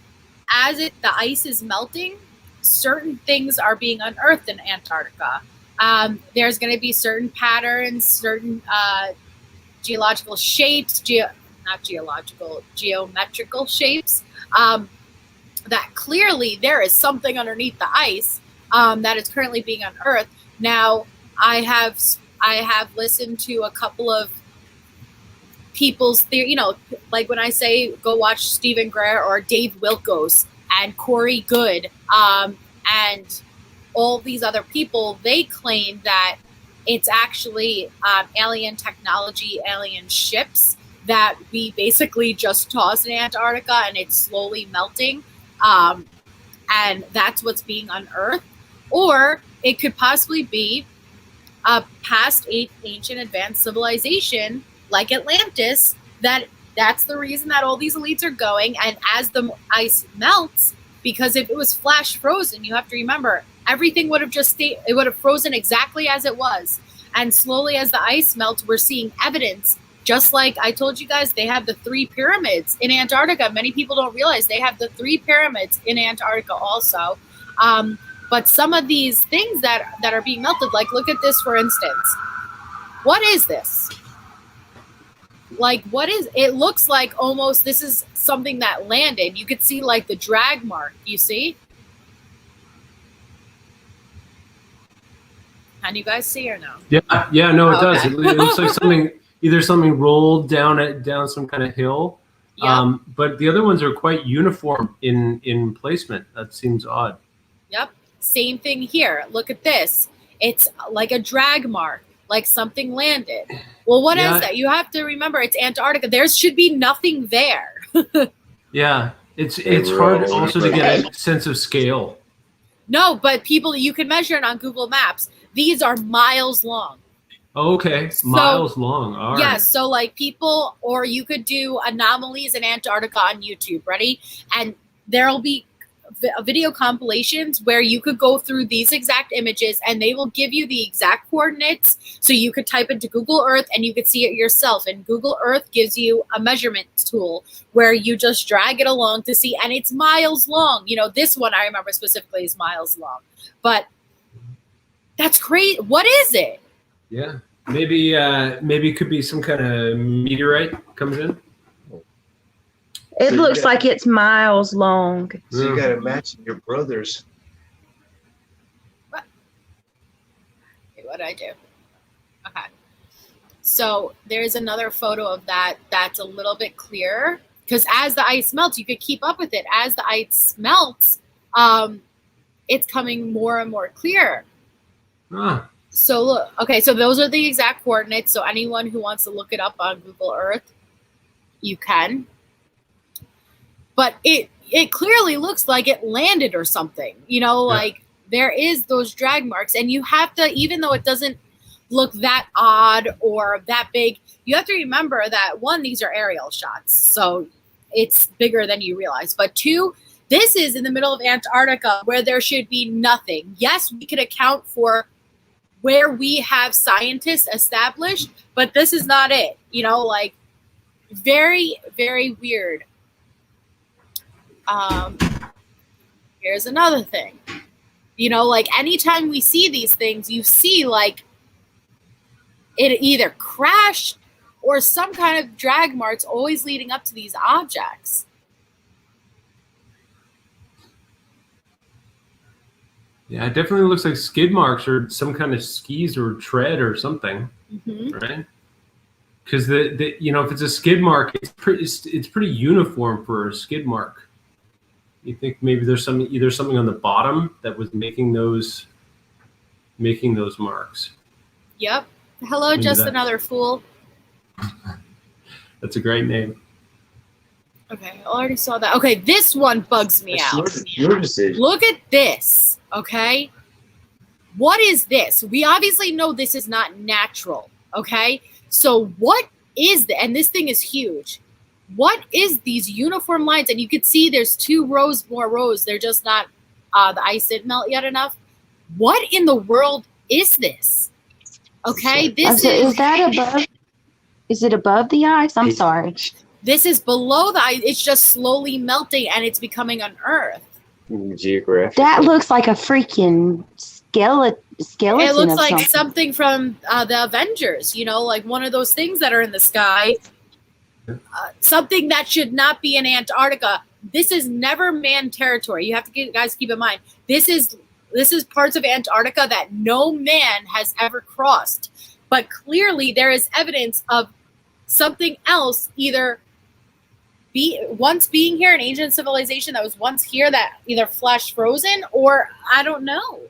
as the ice is melting, certain things are being unearthed in Antarctica. There's going to be certain patterns, certain geological shapes, geometrical shapes, that clearly there is something underneath the ice that is currently being unearthed. Now, I have listened to a couple of people's theory, you know, like when I say go watch Stephen Greer or Dave Wilkos and Corey Good, and all these other people, they claim that it's actually alien technology, alien ships that we basically just toss in Antarctica and it's slowly melting. And that's what's being unearthed. Or it could possibly be a past ancient advanced civilization like Atlantis, that's the reason that all these elites are going. And as the ice melts, because if it was flash frozen, you have to remember, everything would have it would have frozen exactly as it was. And slowly as the ice melts, we're seeing evidence. Just like I told you guys, they have the 3 pyramids in Antarctica. Many people don't realize they have the 3 pyramids in Antarctica also. But some of these things that are being melted, like look at this, for instance. What is this? Like, it looks like almost this is something that landed. You could see like the drag mark, you see? Can you guys see or no? Yeah, no, it does. It looks like something rolled down some kind of hill. Yep. But the other ones are quite uniform in placement. That seems odd. Yep. Same thing here. Look at this. It's like a drag mark, like something landed. Well, what is that? You have to remember it's Antarctica. There should be nothing there. Yeah. It's hard also to get a sense of scale. No, but you can measure it on Google Maps. These are miles long. Okay, miles long. All right. Yeah, so like people, or you could do anomalies in Antarctica on YouTube. Ready? And there'll be video compilations where you could go through these exact images and they will give you the exact coordinates. So you could type into Google Earth and you could see it yourself. And Google Earth gives you a measurement tool where you just drag it along to see, and it's miles long. You know, this one I remember specifically is miles long. But that's great. What is it? Yeah. Maybe it could be some kind of meteorite comes in. It looks like it's miles long. So you got to imagine your brothers. What did I do? Okay. So there's another photo of that that's a little bit clearer, because as the ice melts, you could keep up with it. As the ice melts, it's coming more and more clear. Ah. So look, okay, so those are the exact coordinates. So anyone who wants to look it up on Google Earth, you can. But it clearly looks like it landed or something, you know, like there is those drag marks, and you have to, even though it doesn't look that odd or that big, you have to remember that, one, these are aerial shots, so it's bigger than you realize. But two, this is in the middle of Antarctica where there should be nothing. Yes, we could account for where we have scientists established, but this is not it. You know, like, very, very weird. Here's another thing. You know, like, anytime we see these things, you see, like, it either crashed or some kind of drag marks always leading up to these objects. Yeah, it definitely looks like skid marks or some kind of skis or tread or something, right? Because the you know, if it's a skid mark, it's pretty uniform for a skid mark. You think maybe there's either something on the bottom that was making those marks. Yep. Hello, maybe just another fool. That's a great name. Okay, I already saw that. Okay, this one bugs me out. Your decision. Look at this, okay? What is this? We obviously know this is not natural, okay? So what is the, and this thing is huge. What is these uniform lines? And you could see there's more rows. They're just not, the ice didn't melt yet enough. What in the world is this? Okay, this is that above? Is it above the ice? I'm sorry. This is below the ice. It's just slowly melting, and it's becoming an Earth. Geographic. That looks like a freaking skeleton. It looks like something from the Avengers. You know, like one of those things that are in the sky. Something that should not be in Antarctica. This is never manned territory. You have to guys keep in mind. This is parts of Antarctica that no man has ever crossed. But clearly there is evidence of something else either once being here, an ancient civilization that was once here that either flash frozen or I don't know.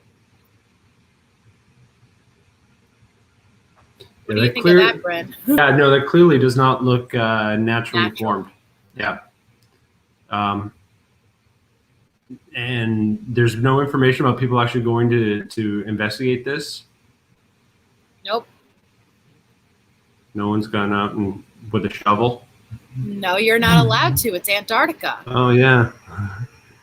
What do you think of that, Bryn? Yeah, no, that clearly does not look naturally formed. Yeah. And there's no information about people actually going to investigate this? Nope. No one's gone out and with a shovel? No, you're not allowed to. It's Antarctica. Oh, yeah.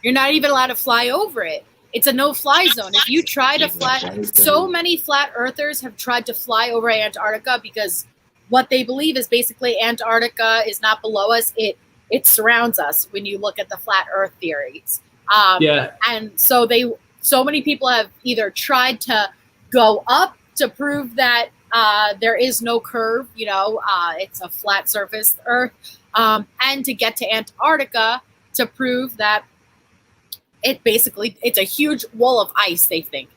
You're not even allowed to fly over it. It's a no-fly zone. If you try to fly, so many flat earthers have tried to fly over Antarctica because what they believe is basically Antarctica is not below us. It surrounds us when you look at the flat earth theories. Yeah. And so many people have either tried to go up to prove that there is no curve, you know, it's a flat surface Earth, and to get to Antarctica to prove that it's a huge wall of ice, they think.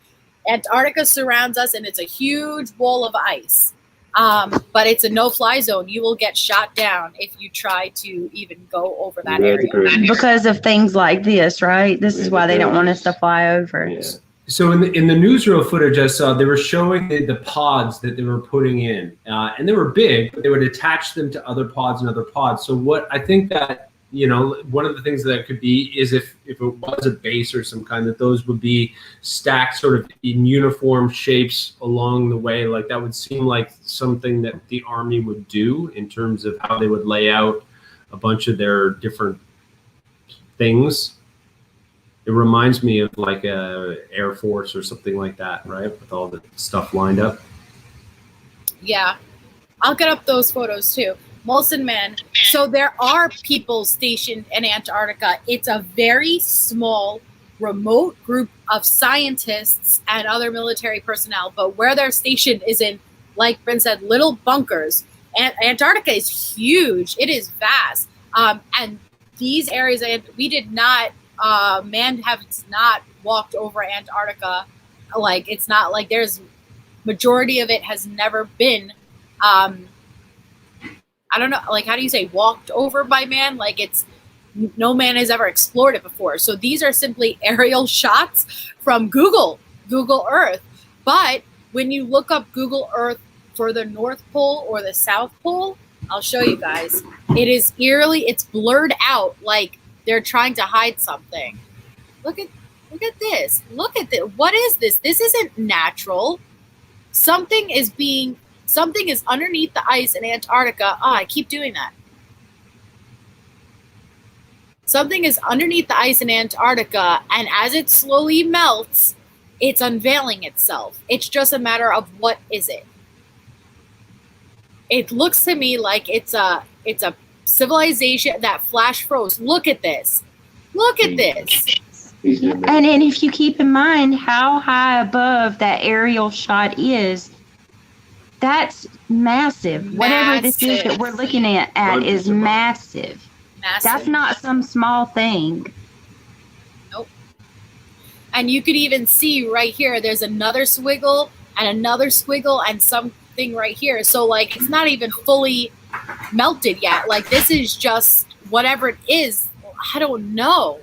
Antarctica surrounds us, and it's a huge wall of ice. But it's a no-fly zone. You will get shot down if you try to even go over that area. Because of things like this, right? This is why they don't want us to fly over. Yeah. So in the newsreel footage I saw, they were showing the pods that they were putting in, and they were big, but they would attach them to other pods and other pods. So what I think that, you know, one of the things that could be is if it was a base or some kind, that those would be stacked sort of in uniform shapes along the way. Like that would seem like something that the Army would do in terms of how they would lay out a bunch of their different things. It reminds me of like a Air Force or something like that, right? With all the stuff lined up. Yeah, I'll get up those photos too. Molson Man. So there are people stationed in Antarctica. It's a very small, remote group of scientists and other military personnel. But where they're stationed is in, like Bryn said, little bunkers. And Antarctica is huge. It is vast. And these areas, we did not, man has not walked over Antarctica. Like, it's not like there's, majority of it has never been, I don't know, like, how do you say walked over by man? Like, it's, no man has ever explored it before. So these are simply aerial shots from Google Earth. But when you look up Google Earth for the North Pole or the South Pole, I'll show you guys. It is eerily, it's blurred out like they're trying to hide something. Look at, Look at this. Look at this. What is this? This isn't natural. Something is underneath the ice in Antarctica. Oh, I keep doing that. Something is underneath the ice in Antarctica, and as it slowly melts, it's unveiling itself. It's just a matter of what is it. It looks to me like it's a civilization that flash froze. Look at this. Look at this. And if you keep in mind how high above that aerial shot is, that's massive. Whatever this is that we're looking at is massive. That's not some small thing. Nope. And you could even see right here, there's another swiggle and something right here. So like, it's not even fully melted yet. Like, this is just whatever it is. I don't know.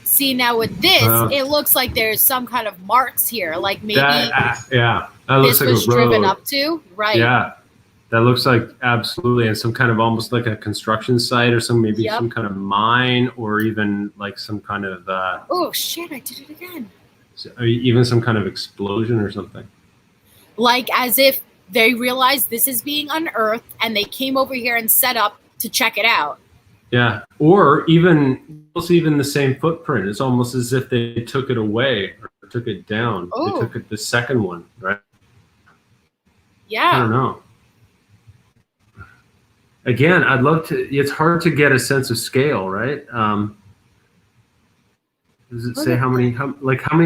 See, now with this, it looks like there's some kind of marks here. Like maybe that looks like was a road. driven up to, right? Yeah, that looks like absolutely, and some kind of almost like a construction site or some kind of mine, or even like some kind of oh shit! I did it again. Even some kind of explosion or something. Like as if they realized this is being unearthed and they came over here and set up to check it out. Yeah, or even the same footprint. It's almost as if they took it away or took it down. Oh. They took it the second one, right? Yeah. I don't know. Again, I'd love to. It's hard to get a sense of scale, right? Does it say how many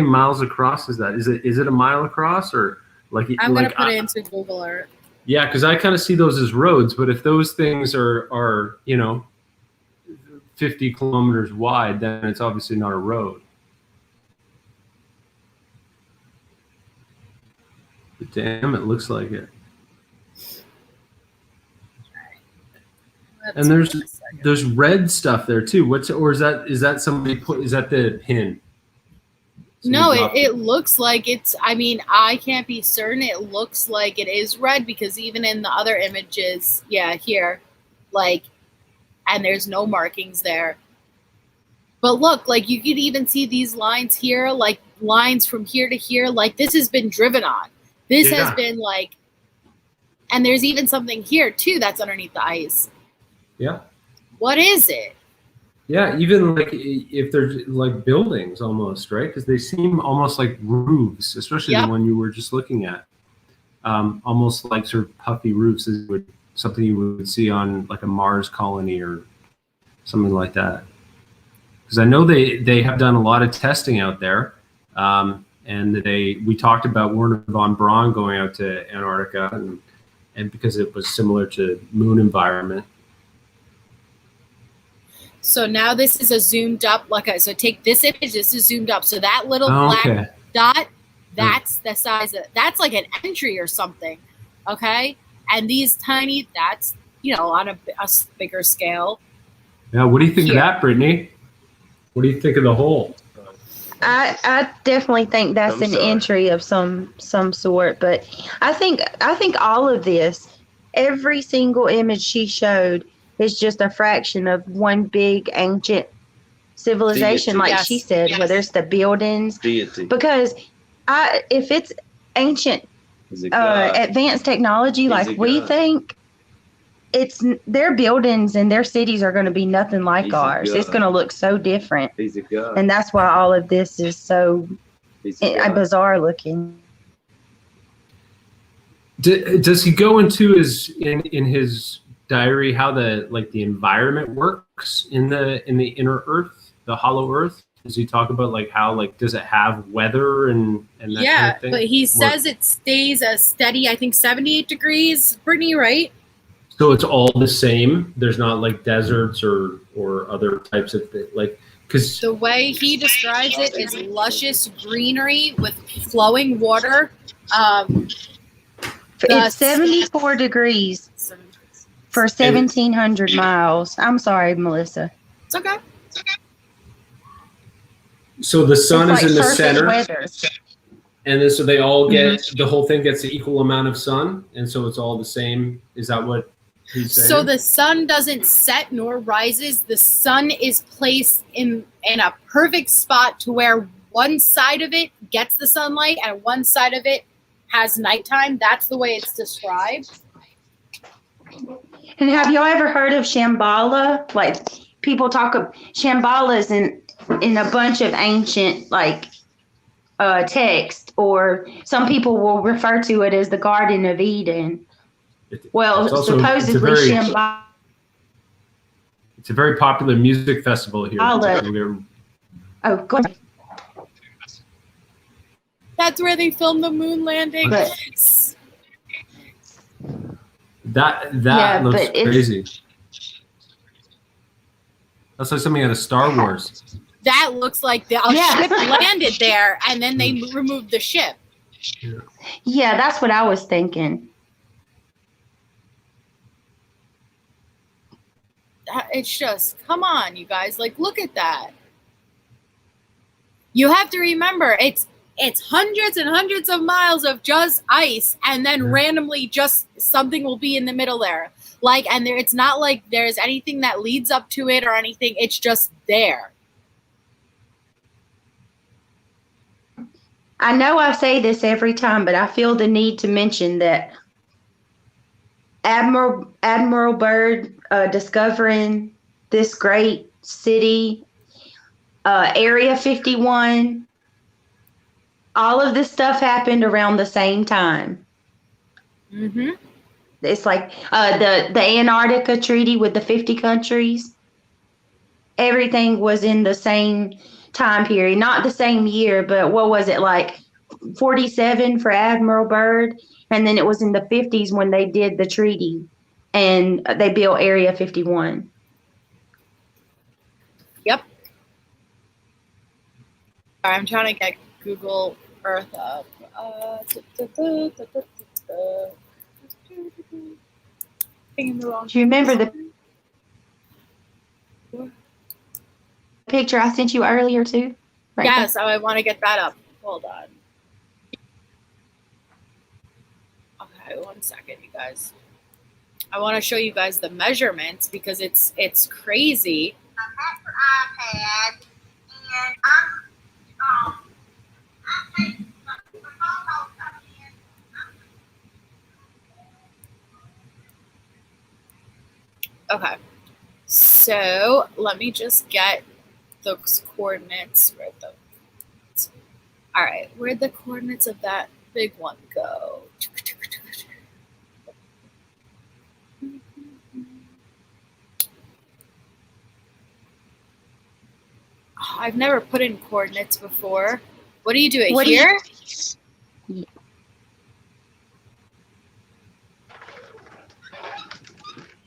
miles across is that? Is it a mile across, or like? I'm gonna put it into Google Earth. Yeah, because I kind of see those as roads, but if those things are 50 kilometers wide, then it's obviously not a road. But damn, it looks like it. And there's red stuff there too. Is that somebody put? Is that the pin? No, it looks like it's. I mean, I can't be certain. It looks like it is red because even in the other images, here, like, and there's no markings there. But look, like you could even see these lines here, like lines from here to here. Like this has been driven on. This has been like, and there's even something here too that's underneath the ice. Yeah. What is it? Yeah, even like if there's like buildings almost, right? Because they seem almost like roofs, especially the one you were just looking at. Almost like sort of puffy roofs is something you would see on like a Mars colony or something like that. Because I know they have done a lot of testing out there, and we talked about Werner von Braun going out to Antarctica, and because it was similar to moon environment. So now this is a zoomed up, so take this image, this is zoomed up. So that little black dot, that's the size of, that's like an entry or something, okay? And these tiny, that's, on a bigger scale. Yeah, what do you think of that, Brittany? What do you think of the whole? I definitely think that's an entry of some sort, but I think all of this, every single image she showed, is just a fraction of one big ancient civilization, like she said, whether it's the buildings. Because if it's ancient, advanced technology like we think, it's their buildings and their cities are going to be nothing like ours. It's going to look so different, and that's why all of this is so bizarre looking. Does he go into in his diary how the environment works in the inner Earth, the hollow Earth? Does he talk about how does it have weather and that kind of thing? But he says it stays a steady, I think 78 degrees, Brittany, right? So it's all the same. There's not like deserts or other types of because the way he describes it is luscious greenery with flowing water. It's 74 degrees for 1,700 miles. I'm sorry, Melissa. It's okay. So the sun is in the center, And then so they all get the whole thing gets the equal amount of sun, and so it's all the same. Is that what he's saying? So the sun doesn't set nor rises. The sun is placed in a perfect spot to where one side of it gets the sunlight and one side of it has nighttime. That's the way it's described. And have y'all ever heard of Shambhala? Like people talk of Shambhala's in a bunch of ancient text, or some people will refer to it as the Garden of Eden. Well, supposedly Shambhala. It's a very popular music festival here. Oh, go ahead. That's where they filmed the moon landing. But, that looks crazy. That's like something out of Star Wars. That looks like the ship landed there, and then they removed the ship. Yeah, that's what I was thinking. It's just, come on, you guys. Like, look at that. You have to remember, it's hundreds and hundreds of miles of just ice, and then randomly just something will be in the middle there. And it's not like there's anything that leads up to it or anything. It's just there. I know I say this every time, but I feel the need to mention that Admiral Byrd discovering this great city, Area 51, all of this stuff happened around the same time. Mm-hmm. It's like the Antarctica Treaty with the 50 countries. Everything was in the same time period, not the same year, but what was it, like 47 for Admiral Byrd? And then it was in the 50s when they did the treaty and they built Area 51. Yep. I'm trying to get Google Earth up. Do you remember the picture I sent you earlier too? Right, yes, I want to get that up. Hold on. Okay, 1 second, you guys. I want to show you guys the measurements because it's crazy. I have your iPad, and Okay, so let me just get those coordinates. All right, where'd the coordinates of that big one go? I've never put in coordinates before. What do you do it here?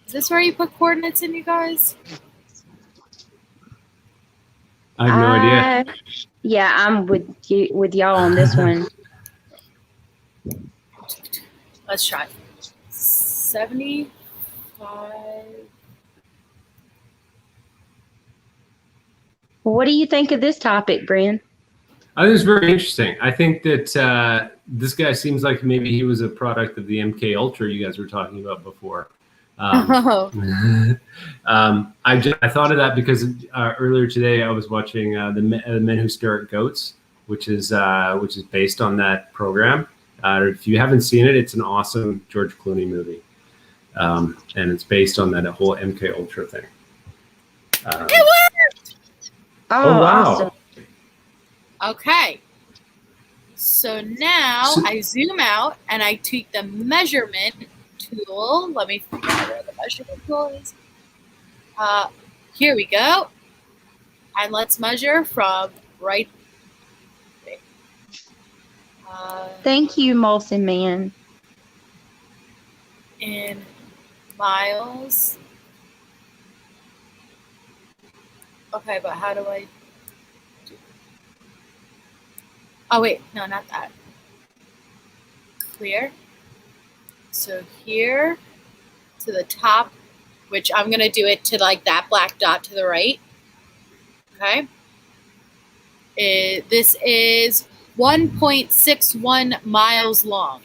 Is this where you put coordinates in, you guys? I have no idea. Yeah, I'm with y'all on this one. Let's try. 75. What do you think of this topic, Bryn? I think it's very interesting. I think that this guy seems like maybe he was a product of the MK Ultra you guys were talking about before. I thought of that because earlier today I was watching the Men Who Stare at Goats, which is based on that program. If you haven't seen it, it's an awesome George Clooney movie, and it's based on that whole MK Ultra thing. It worked! Oh wow! Awesome. Okay, so now I zoom out and I tweak the measurement tool. Let me figure out where the measurement tool is. Here we go. And let's measure from right there. Thank you, Molson Man. In miles. Okay, but how do I do? Oh, wait. No, not that. Clear. So here to the top, which I'm going to do it to like that black dot to the right. Okay. This is 1.61 miles long.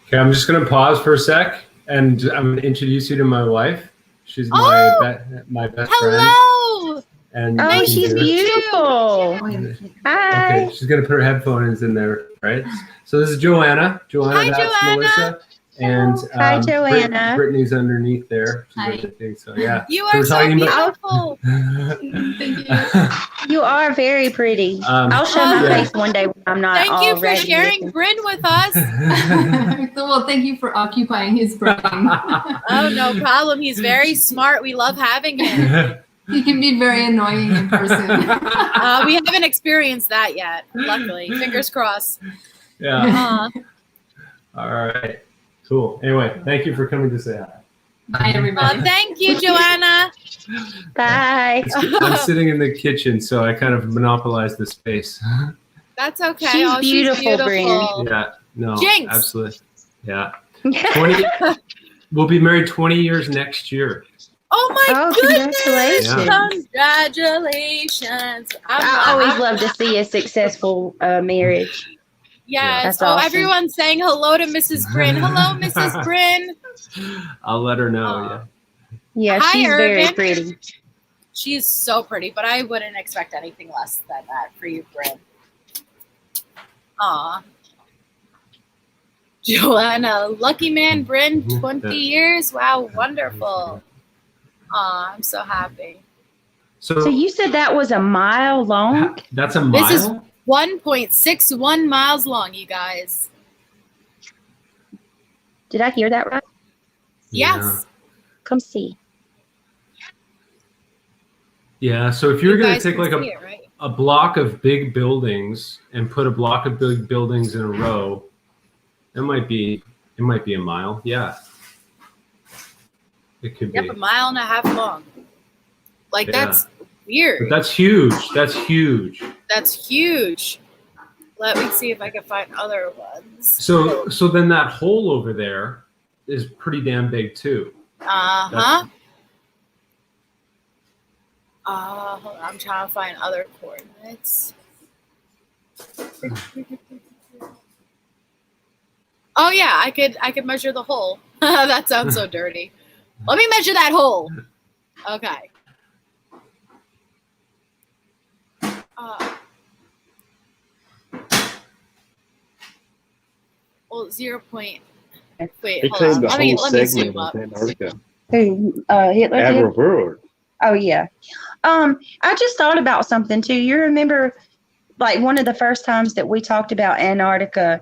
Okay, I'm just gonna pause for a sec, and I'm gonna introduce you to my wife. She's my best friend. Hello. And Oh, she's beautiful. Hi. Okay, she's gonna put her headphones in there, right? So this is Joanna. Hi, That's Joanna. Melissa. And Hi, Joanna. Brittany's underneath there. Hi. So yeah. You So are we're so talking beautiful. Thank you. You are very pretty. I'll show my face one day when I'm not Thank you for already sharing looking. Bryn with us. Well, thank you for occupying his brain. Oh, no problem. He's very smart. We love having him. He can be very annoying in person. We haven't experienced that yet, luckily. Fingers crossed. Yeah. All right. Cool. Anyway, thank you for coming to say hi. Bye, everybody. Thank you, Joanna. Bye. I'm sitting in the kitchen, so I kind of monopolized the space. That's okay. She's beautiful, Bryn. Yeah. No. Jinx. Absolutely. Yeah. 20. We'll be married 20 years next year. Oh my goodness! Congratulations. Congratulations! I always love to see a successful marriage. Yes. That's Oh, awesome. everyone's saying hello to Mrs. Bryn. Hello, Mrs. Bryn. I'll let her know. Yeah, Hi, she's very Irvin. pretty. She's so pretty, but I wouldn't expect anything less than that for you, Bryn. Aw. Joanna, lucky man, Bryn, 20 years. Wow, wonderful. Aw, I'm so happy. So you said that was a mile long? That's a mile? This is 1.61 miles long, you guys. Did I hear that right? Yes. Come see. Yeah, so if you're You going to guys take can like see it, right? a block of big buildings and put a block of big buildings in a row, it might be a mile. Yeah. It could Yep, be. a mile and a half long. Like, Yeah. that's weird. But that's huge. That's huge. That's huge. Let me see if I can find other ones. So then that hole over there is pretty damn big too. Uh-huh. Hold on, I'm trying to find other coordinates. Oh yeah, I could measure the hole. That sounds so dirty. Let me measure that hole. Okay. Well, 0. Wait, He hold claimed on. the Let me whole zoom segment up. of Antarctica. Who, Hitler did? Admiral Byrd. Oh, yeah. I just thought about something, too. You remember, like, one of the first times that we talked about Antarctica,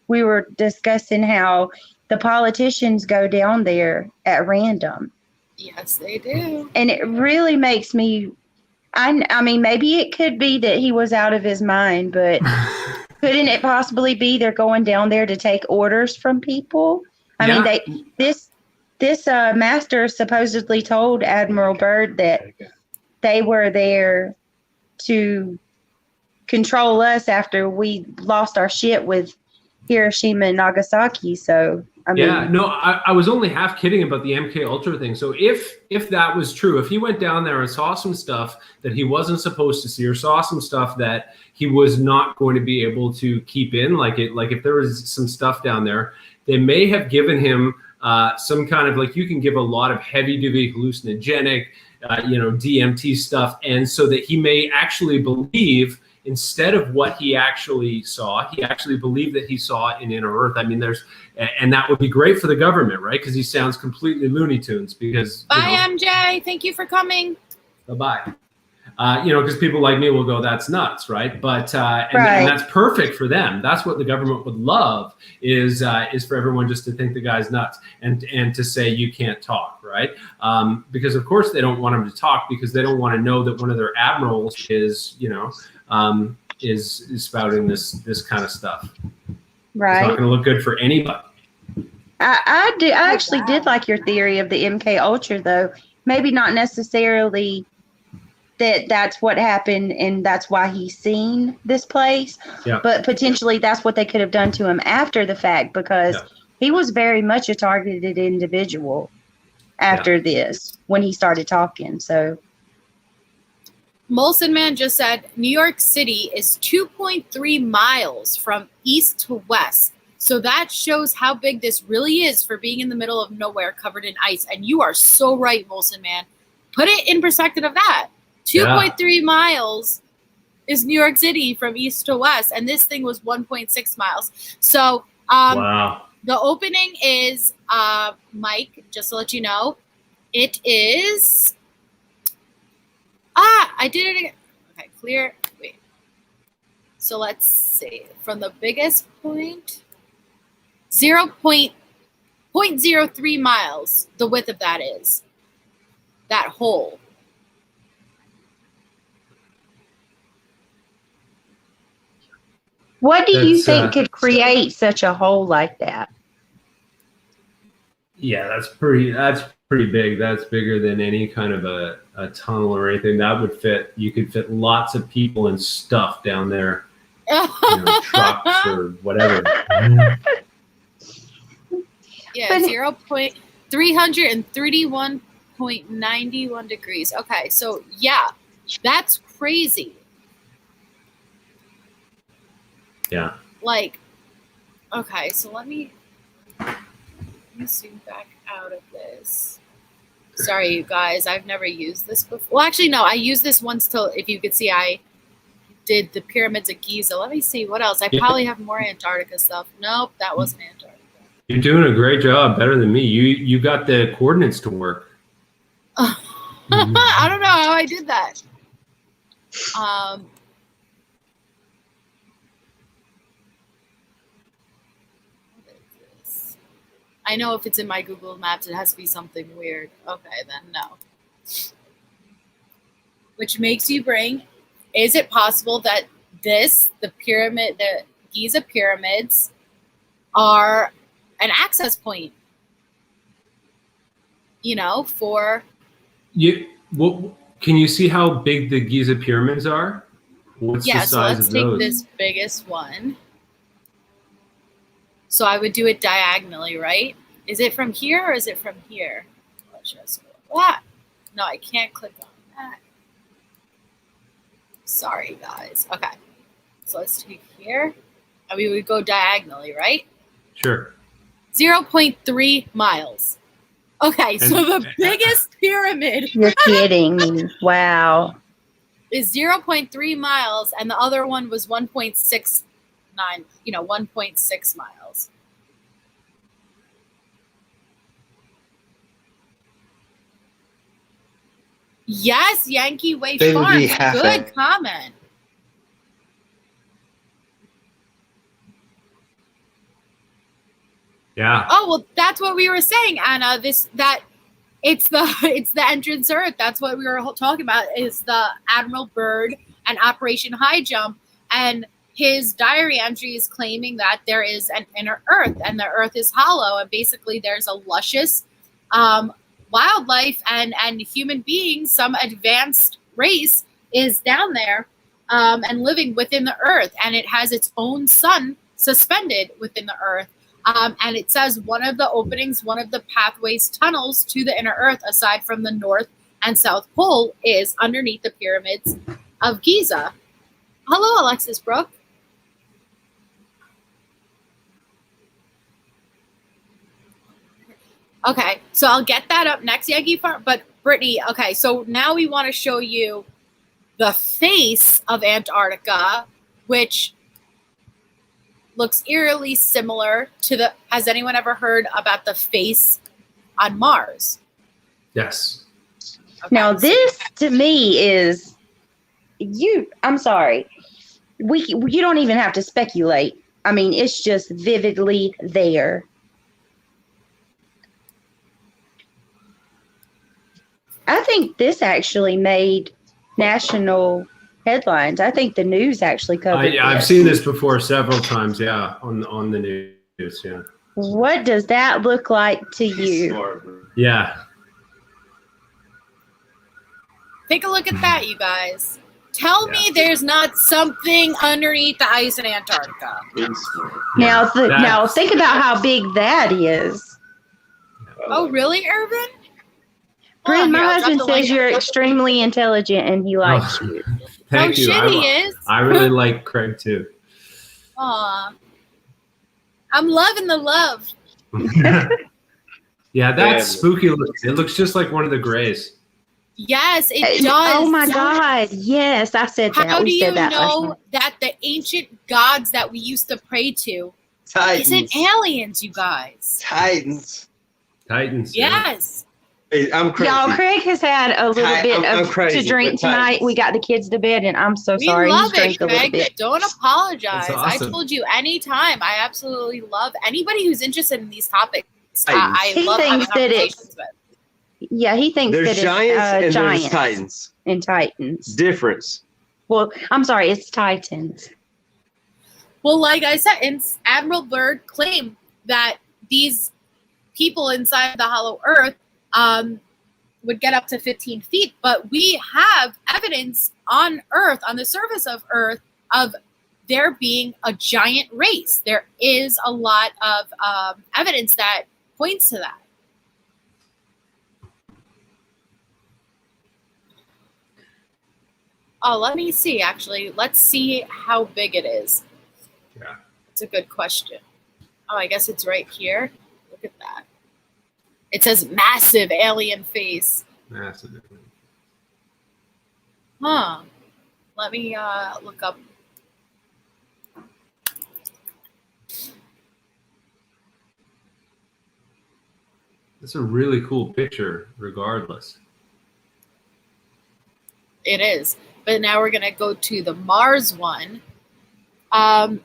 we were discussing how the politicians go down there at random. Yes, they do. And it really makes me, I mean, maybe it could be that he was out of his mind, but couldn't it possibly be they're going down there to take orders from people? I mean, this master supposedly told Admiral Byrd that they were there to control us after we lost our shit with Hiroshima and Nagasaki. So, I mean, I was only half kidding about the MK Ultra thing. So if that was true, if he went down there and saw some stuff that he wasn't supposed to see, or saw some stuff that he was not going to be able to keep in, like if there was some stuff down there, they may have given him some kind of, like, you can give a lot of heavy duty hallucinogenic, DMT stuff, and so that he may actually believe, instead of what he actually saw, he actually believed that he saw in Inner Earth. I mean, and that would be great for the government, right? Because he sounds completely Looney Tunes. Because Bye, MJ. Thank you for coming. Bye. Because people like me will go, that's nuts, right? But Right. And that's perfect for them. That's what the government would love, is for everyone just to think the guy's nuts and to say you can't talk, right? Because of course they don't want him to talk, because they don't want to know that one of their admirals is spouting this kind of stuff. right. It's not going to look good for anybody. I actually did like your theory of the MK Ultra, though. Maybe not necessarily that's what happened and that's why he's seen this place. Yeah. But potentially that's what they could have done to him after the fact, because he was very much a targeted individual. after this when he started talking. So Molson Man just said New York City is 2.3 miles from east to west. So that shows how big this really is for being in the middle of nowhere covered in ice. And you are so right, Molson Man. Put it in perspective of that. 2.3 miles is New York City from east to west. And this thing was 1.6 miles. So Wow. the opening is, Mike, just to let you know, it is... I did it again. Okay, clear. Wait. So let's see. From the biggest point, 0.03 miles, the width of that is. That hole. what do you That's, think could create such a hole like that? Yeah, that's pretty big. That's bigger than any kind of a tunnel or anything. That would fit. You could fit lots of people and stuff down there. Trucks or whatever. Yeah, 331.91 degrees. Okay, so yeah, that's crazy. Yeah. Like, okay, so let me zoom back out of this. Sorry, you guys, I've never used this before. Well, actually, no, I used this once till, if you could see, I did the pyramids of Giza. Let me see, what else? I probably have more Antarctica stuff. Nope, that wasn't Antarctica. You're doing a great job, better than me. You got the coordinates to work. I don't know how I did that. I know if it's in my Google Maps, it has to be something weird. Okay, then no. Which makes you bring, is it possible that the Giza pyramids are an access point? For... Can you see how big the Giza pyramids are? What's the size so let's of take those? this biggest one. So I would do it diagonally, right? Is it from here or is it from here? Let's just go. No, I can't click on that. Sorry, guys. Okay. So let's take here. And we would go diagonally, right? Sure. 0.3 miles. Okay, so the biggest pyramid... You're kidding me. Wow. ...is 0.3 miles, and the other one was 1.69, 1.6 miles. Yes, Yankee Way They would be Farms. Good comment. Yeah. Oh, well, that's what we were saying, Anna. It's the entrance Earth. That's what we were talking about, is the Admiral Byrd and Operation Highjump. And his diary entry is claiming that there is an inner Earth and the Earth is hollow. And basically there's a luscious wildlife and human beings, some advanced race is down there and living within the Earth. And it has its own sun suspended within the Earth. And it says one of the openings, one of the pathways, tunnels to the inner Earth, aside from the North and South Pole, is underneath the pyramids of Giza. Hello, Alexis Brooke. Okay, so I'll get that up next, Yankee Farm. But Brittany, okay, so now we want to show you the face of Antarctica, which looks eerily similar to the... Has anyone ever heard about the face on Mars? Yes. Okay. Now this to me is... I'm sorry. You don't even have to speculate. I mean, it's just vividly there. I think this actually made national headlines. I think the news actually covered it. I've seen this before several times, yeah, on the news, yeah. What does that look like to you? Yeah. Take a look at that, you guys. Tell me there's not something underneath the ice in Antarctica. Now think about how big that is. Oh, really, Irvin? Bryn, my here, I'll drop husband the says link. you're extremely intelligent and he likes you. Thank you. shit, he is. I really like Craig too. Aw. I'm loving the love. Yeah, Yeah. that's spooky looking. It looks just like one of the Greys. Yes, it does. Oh my God. Yes, I said that. How do We you said that last know night. that the ancient gods that we used to pray to Titans. isn't aliens, you guys? Titans. Titans. yeah. Yes. Hey, I'm crazy. Y'all, Craig has had a little bit I'm of crazy, to drink but tonight. Titans. We got the kids to bed, and I'm so We sorry. love He's drank it, a little Craig. bit. Don't apologize. That's awesome. I told you anytime. I absolutely love anybody who's interested in these topics. Titans. I He love having thinks that it's- conversations with. Yeah, he thinks There's that giants it's and giants there's titans. and titans. Difference. Well, I'm sorry, it's titans. Well, like I said, Admiral Byrd claimed that these people inside the hollow earth would get up to 15 feet, but we have evidence on Earth, on the surface of Earth, of there being a giant race. There is a lot of evidence that points to that. Oh, let me see, actually. Let's see how big it is. Yeah. It's a good question. Oh, I guess it's right here. Look at that. It says massive alien face. Massive. Huh. Let me look up. It's a really cool picture, regardless. It is. But now we're going to go to the Mars one. Okay.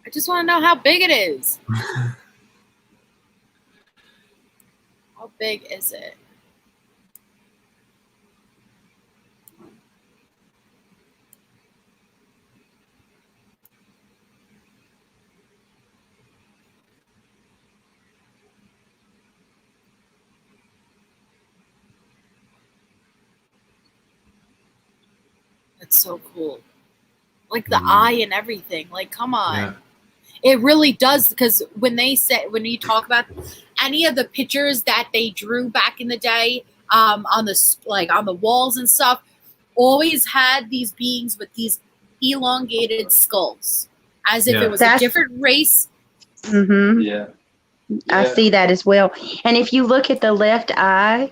I just want to know how big it is. How big is it? That's so cool. Like the eye and everything. Like, come on. Yeah. It really does, because when you talk about any of the pictures that they drew back in the day, on the walls and stuff, always had these beings with these elongated skulls, as if it was a different race. Mm-hmm. Yeah. I see that as well. And if you look at the left eye,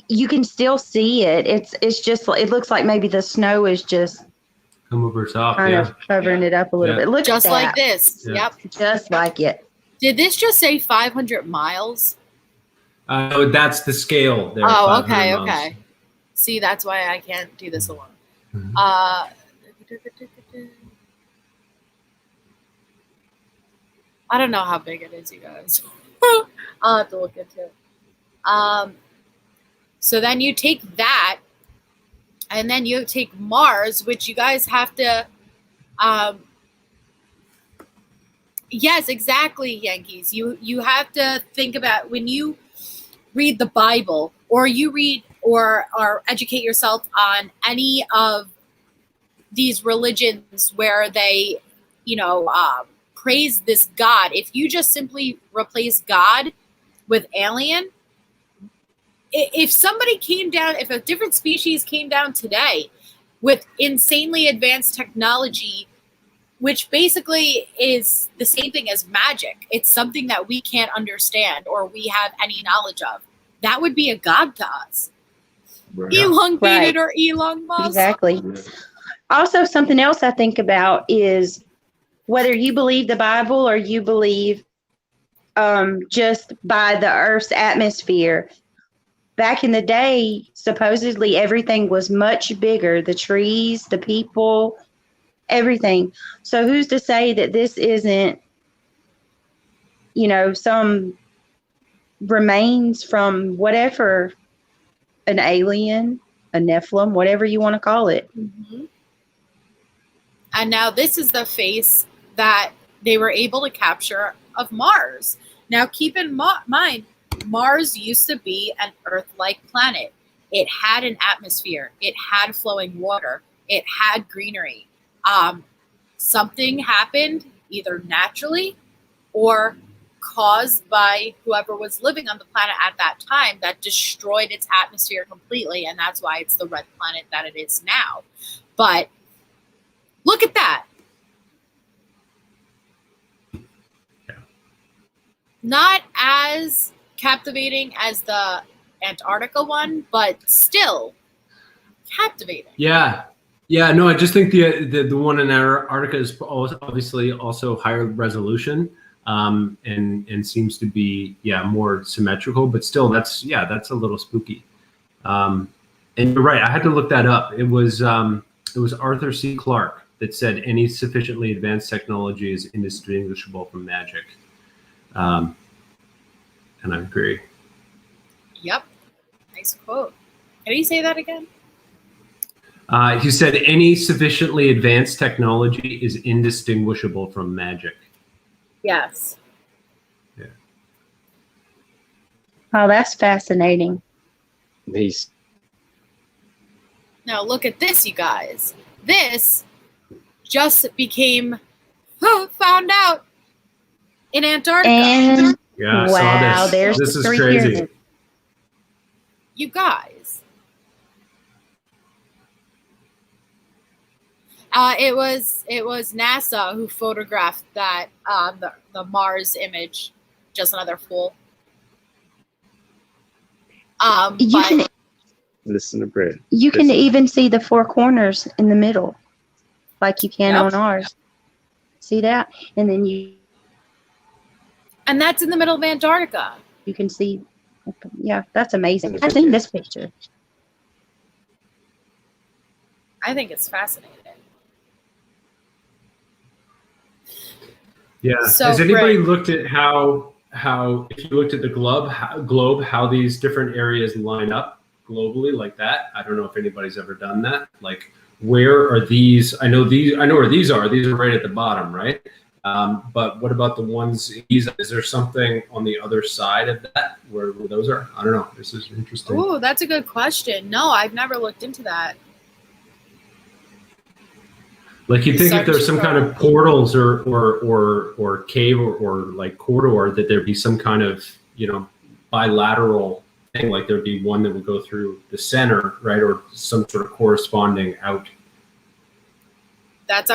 you can still see it. It's just, it looks like maybe the snow is just Come over top. kind Yeah. of covering it up a little Yeah. bit. Look Just at like that. this. Yeah. Yep. Just like it. Did this just say 500 miles? That's the scale there. Oh, 500 okay, miles. okay. See, that's why I can't do this alone. Mhm. I don't know how big it is, you guys. I'll have to look into it. So then you take that, and then you take Mars, which you guys have to. Yes, exactly, Yankees. You have to think about when you read the Bible, or you read or educate yourself on any of these religions where they, praise this God. If you just simply replace God with alien, if somebody came down, if a different species came down today with insanely advanced technology, which basically is the same thing as magic, it's something that we can't understand or we have any knowledge of, that would be a god to us. Right. Elongated or Elon Musk. Exactly. Also, something else I think about is whether you believe the Bible or you believe just by the Earth's atmosphere. Back in the day, supposedly everything was much bigger. The trees, the people, everything. So who's to say that this isn't, some remains from whatever, an alien, a Nephilim, whatever you want to call it. Mm-hmm. And now this is the face that they were able to capture of Mars. Now keep in mind, Mars used to be an Earth-like planet. It had an atmosphere. It had flowing water. It had greenery. something happened either naturally or caused by whoever was living on the planet at that time that destroyed its atmosphere completely, and that's why it's the red planet that it is now. But look at that. Not as captivating as the Antarctica one, but still captivating. Yeah. No, I just think the one in Antarctica is obviously also higher resolution, and seems to be more symmetrical. But still, that's a little spooky. And you're right. I had to look that up. It was Arthur C. Clarke that said any sufficiently advanced technology is indistinguishable from magic. And I agree. Yep. Nice quote. Can you say that again? He said any sufficiently advanced technology is indistinguishable from magic. Yes. Yeah. Oh, that's fascinating. Now look at this, you guys. This just became found out in Antarctica. And Yeah, I wow, saw this. there's This the is three crazy. pyramids. You guys. It was NASA who photographed that the Mars image. Just another fool. You can Listen to Bryn. you can even see the four corners in the middle, like you can Yep. on ours. See that? And then and that's in the middle of Antarctica. you can see. Yeah, that's amazing. I've seen this picture. I think it's fascinating. Yeah. So Has anybody great. looked at how if you looked at the globe, how these different areas line up globally like that? I don't know if anybody's ever done that. Like, where are these? I know where these are. These are right at the bottom, right? But what about the ones? Is there something on the other side of that where those are? I don't know. This is interesting. Oh, that's a good question. No, I've never looked into that. Like you think if there's Such some kind of portals or cave or like corridor, that there'd be some kind of, bilateral thing, like there'd be one that would go through the center, right? Or some sort of corresponding out. That's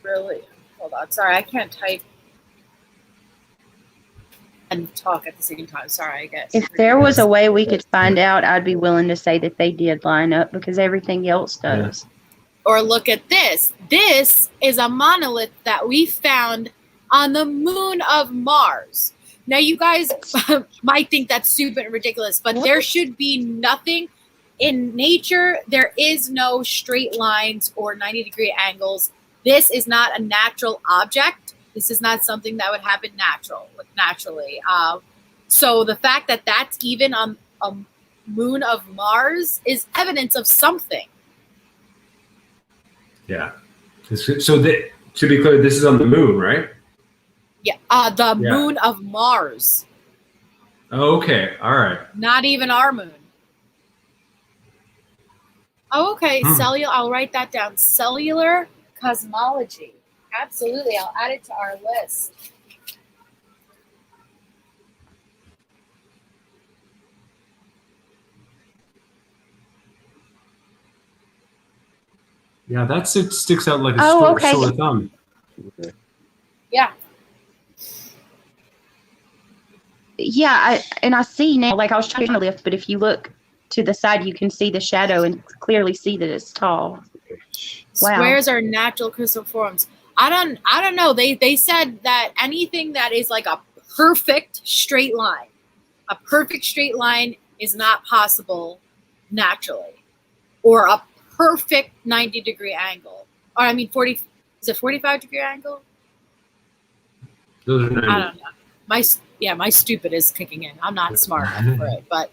really, hold on. Sorry, I can't type and talk at the same time. Sorry, I guess. If there was a way we could find out, I'd be willing to say that they did line up because everything else does. Or look at this. This is a monolith that we found on the moon of Mars. Now, you guys might think that's stupid and ridiculous, but there should be nothing in nature. There is no straight lines or 90-degree angles. This is not a natural object. This is not something that would happen naturally. So the fact that that's even on a moon of Mars is evidence of something. Yeah. So to be clear, this is on the moon, right? Yeah, the moon of Mars. Okay. All right. Not even our moon. Oh, okay. Cellular. I'll write that down. Cellular cosmology. Absolutely. I'll add it to our list. Yeah, that sticks out like a sore thumb. Yeah. Yeah, I see now, like I was trying to lift, but if you look to the side, you can see the shadow and clearly see that it's tall. Wow. Squares are natural crystal forms. I don't know. They said that anything that is like a perfect straight line is not possible naturally, or a perfect 90-degree angle. Or I mean 40. Is it 45-degree angle? Those are 90. I don't know. My stupid is kicking in. I'm not smart enough for it, but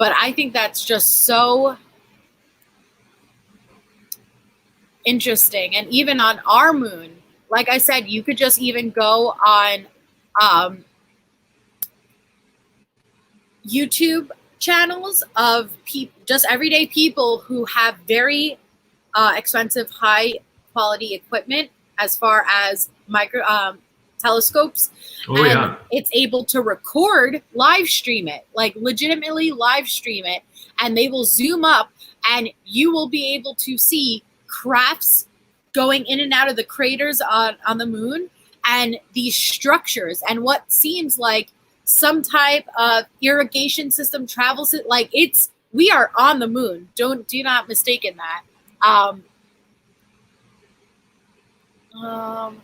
I think that's just so interesting. And even on our moon, like I said, you could just even go on YouTube channels of just everyday people who have very expensive, high quality equipment as far as telescopes. Oh, yeah. It's able to record, live stream it, like legitimately live stream it, and they will zoom up and you will be able to see crafts going in and out of the craters on the moon, and these structures and what seems like some type of irrigation system travels it. Like we are on the moon. Do not mistake in that. Hold on.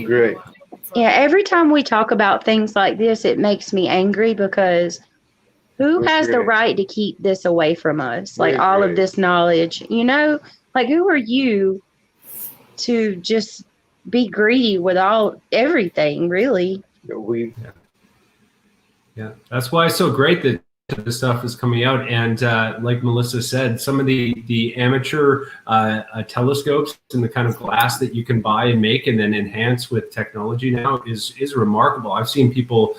Great. Yeah, every time we talk about things like this, it makes me angry because who has the right to keep this away from us? Like all of this knowledge, like who are you to just be greedy with everything, really? Yeah, that's why it's so great that this stuff is coming out. And like Melissa said, some of the amateur telescopes and the kind of glass that you can buy and make and then enhance with technology now is remarkable. I've seen people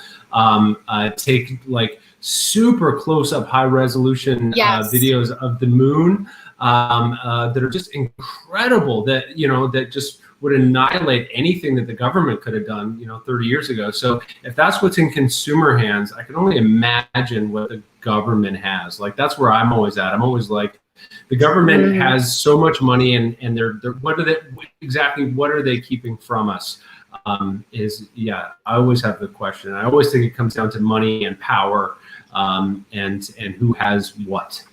take like super close-up, high-resolution videos of the moon that are just incredible. That just would annihilate anything that the government could have done, 30 years ago. So if that's what's in consumer hands, I can only imagine what the government has. Like that's where I'm always at. I'm always like, the government has so much money, and they're what are they keeping from us? I always have the question. I always think it comes down to money and power, and who has what.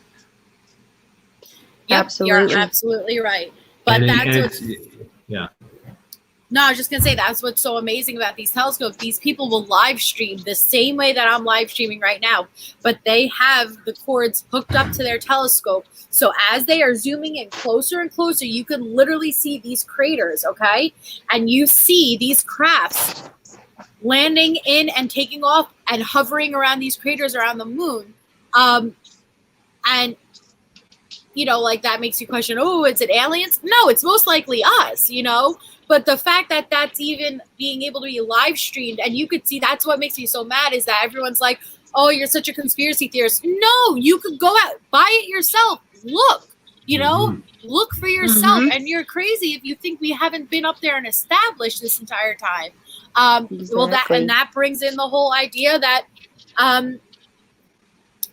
Yep, Absolutely. you're absolutely right. But No, I was just going to say that's what's so amazing about these telescopes. These people will live stream the same way that I'm live streaming right now, but they have the cords hooked up to their telescope. So as they are zooming in closer and closer, you can literally see these craters, okay? And you see these crafts landing in and taking off and hovering around these craters around the moon. And like that makes you question, oh, is it aliens? No, it's most likely us, But the fact that that's even being able to be live streamed, and you could see, that's what makes me so mad, is that everyone's like, oh, you're such a conspiracy theorist. No, you could go out, buy it yourself. Look, look for yourself. And you're crazy if you think we haven't been up there and established this entire time. Exactly. Well, that brings in the whole idea that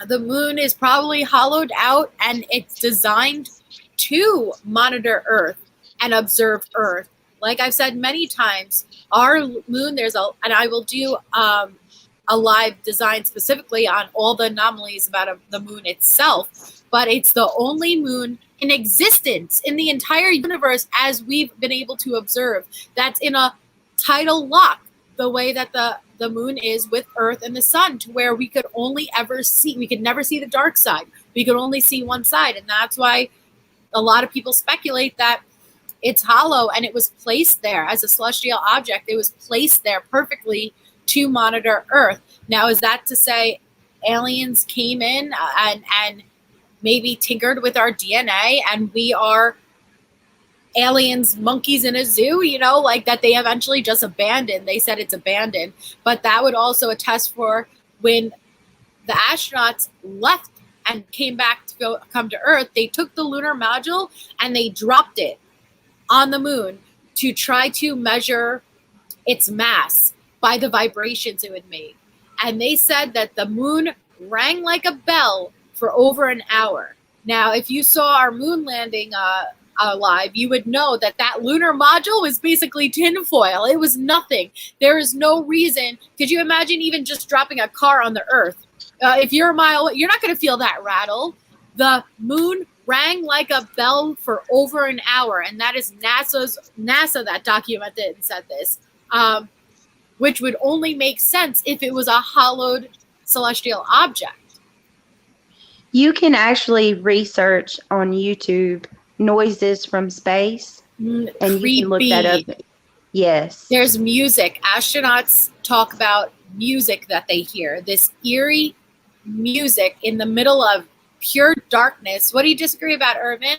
the moon is probably hollowed out and it's designed to monitor Earth and observe Earth. Like I've said many times, our moon, and I will do a live design specifically on all the anomalies about the moon itself, but it's the only moon in existence in the entire universe as we've been able to observe that's in a tidal lock, the way that the moon is with Earth and the sun, to where we could never see the dark side. We could only see one side. And that's why a lot of people speculate that it's hollow and it was placed there as a celestial object. It was placed there perfectly to monitor Earth. Now, is that to say aliens came in and maybe tinkered with our DNA and we are aliens, monkeys in a zoo, like that they eventually just abandoned. They said it's abandoned. But that would also attest for when the astronauts left and came back to come to Earth, they took the lunar module and they dropped it on the moon to try to measure its mass by the vibrations it would make. And they said that the moon rang like a bell for over an hour. Now, if you saw our moon landing live, you would know that lunar module was basically tinfoil. It was nothing. There is no reason. Could you imagine even just dropping a car on the Earth? If you're a mile away, you're not going to feel that rattle. The moon rang like a bell for over an hour, and that is NASA that documented and said this, which would only make sense if it was a hollowed celestial object. You can actually research on YouTube noises from space, and you can look that up. Yes. There's music. Astronauts talk about music that they hear, this eerie music in the middle of pure darkness. What do you disagree about, Irvin?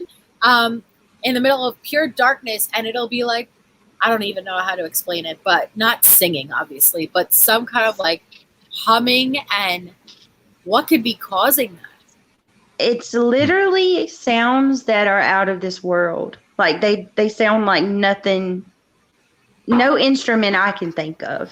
in the middle of pure darkness, and it'll be like, I don't even know how to explain it, but not singing, obviously, but some kind of like humming. And what could be causing that? It's literally sounds that are out of this world. Like they sound like nothing, no instrument I can think of.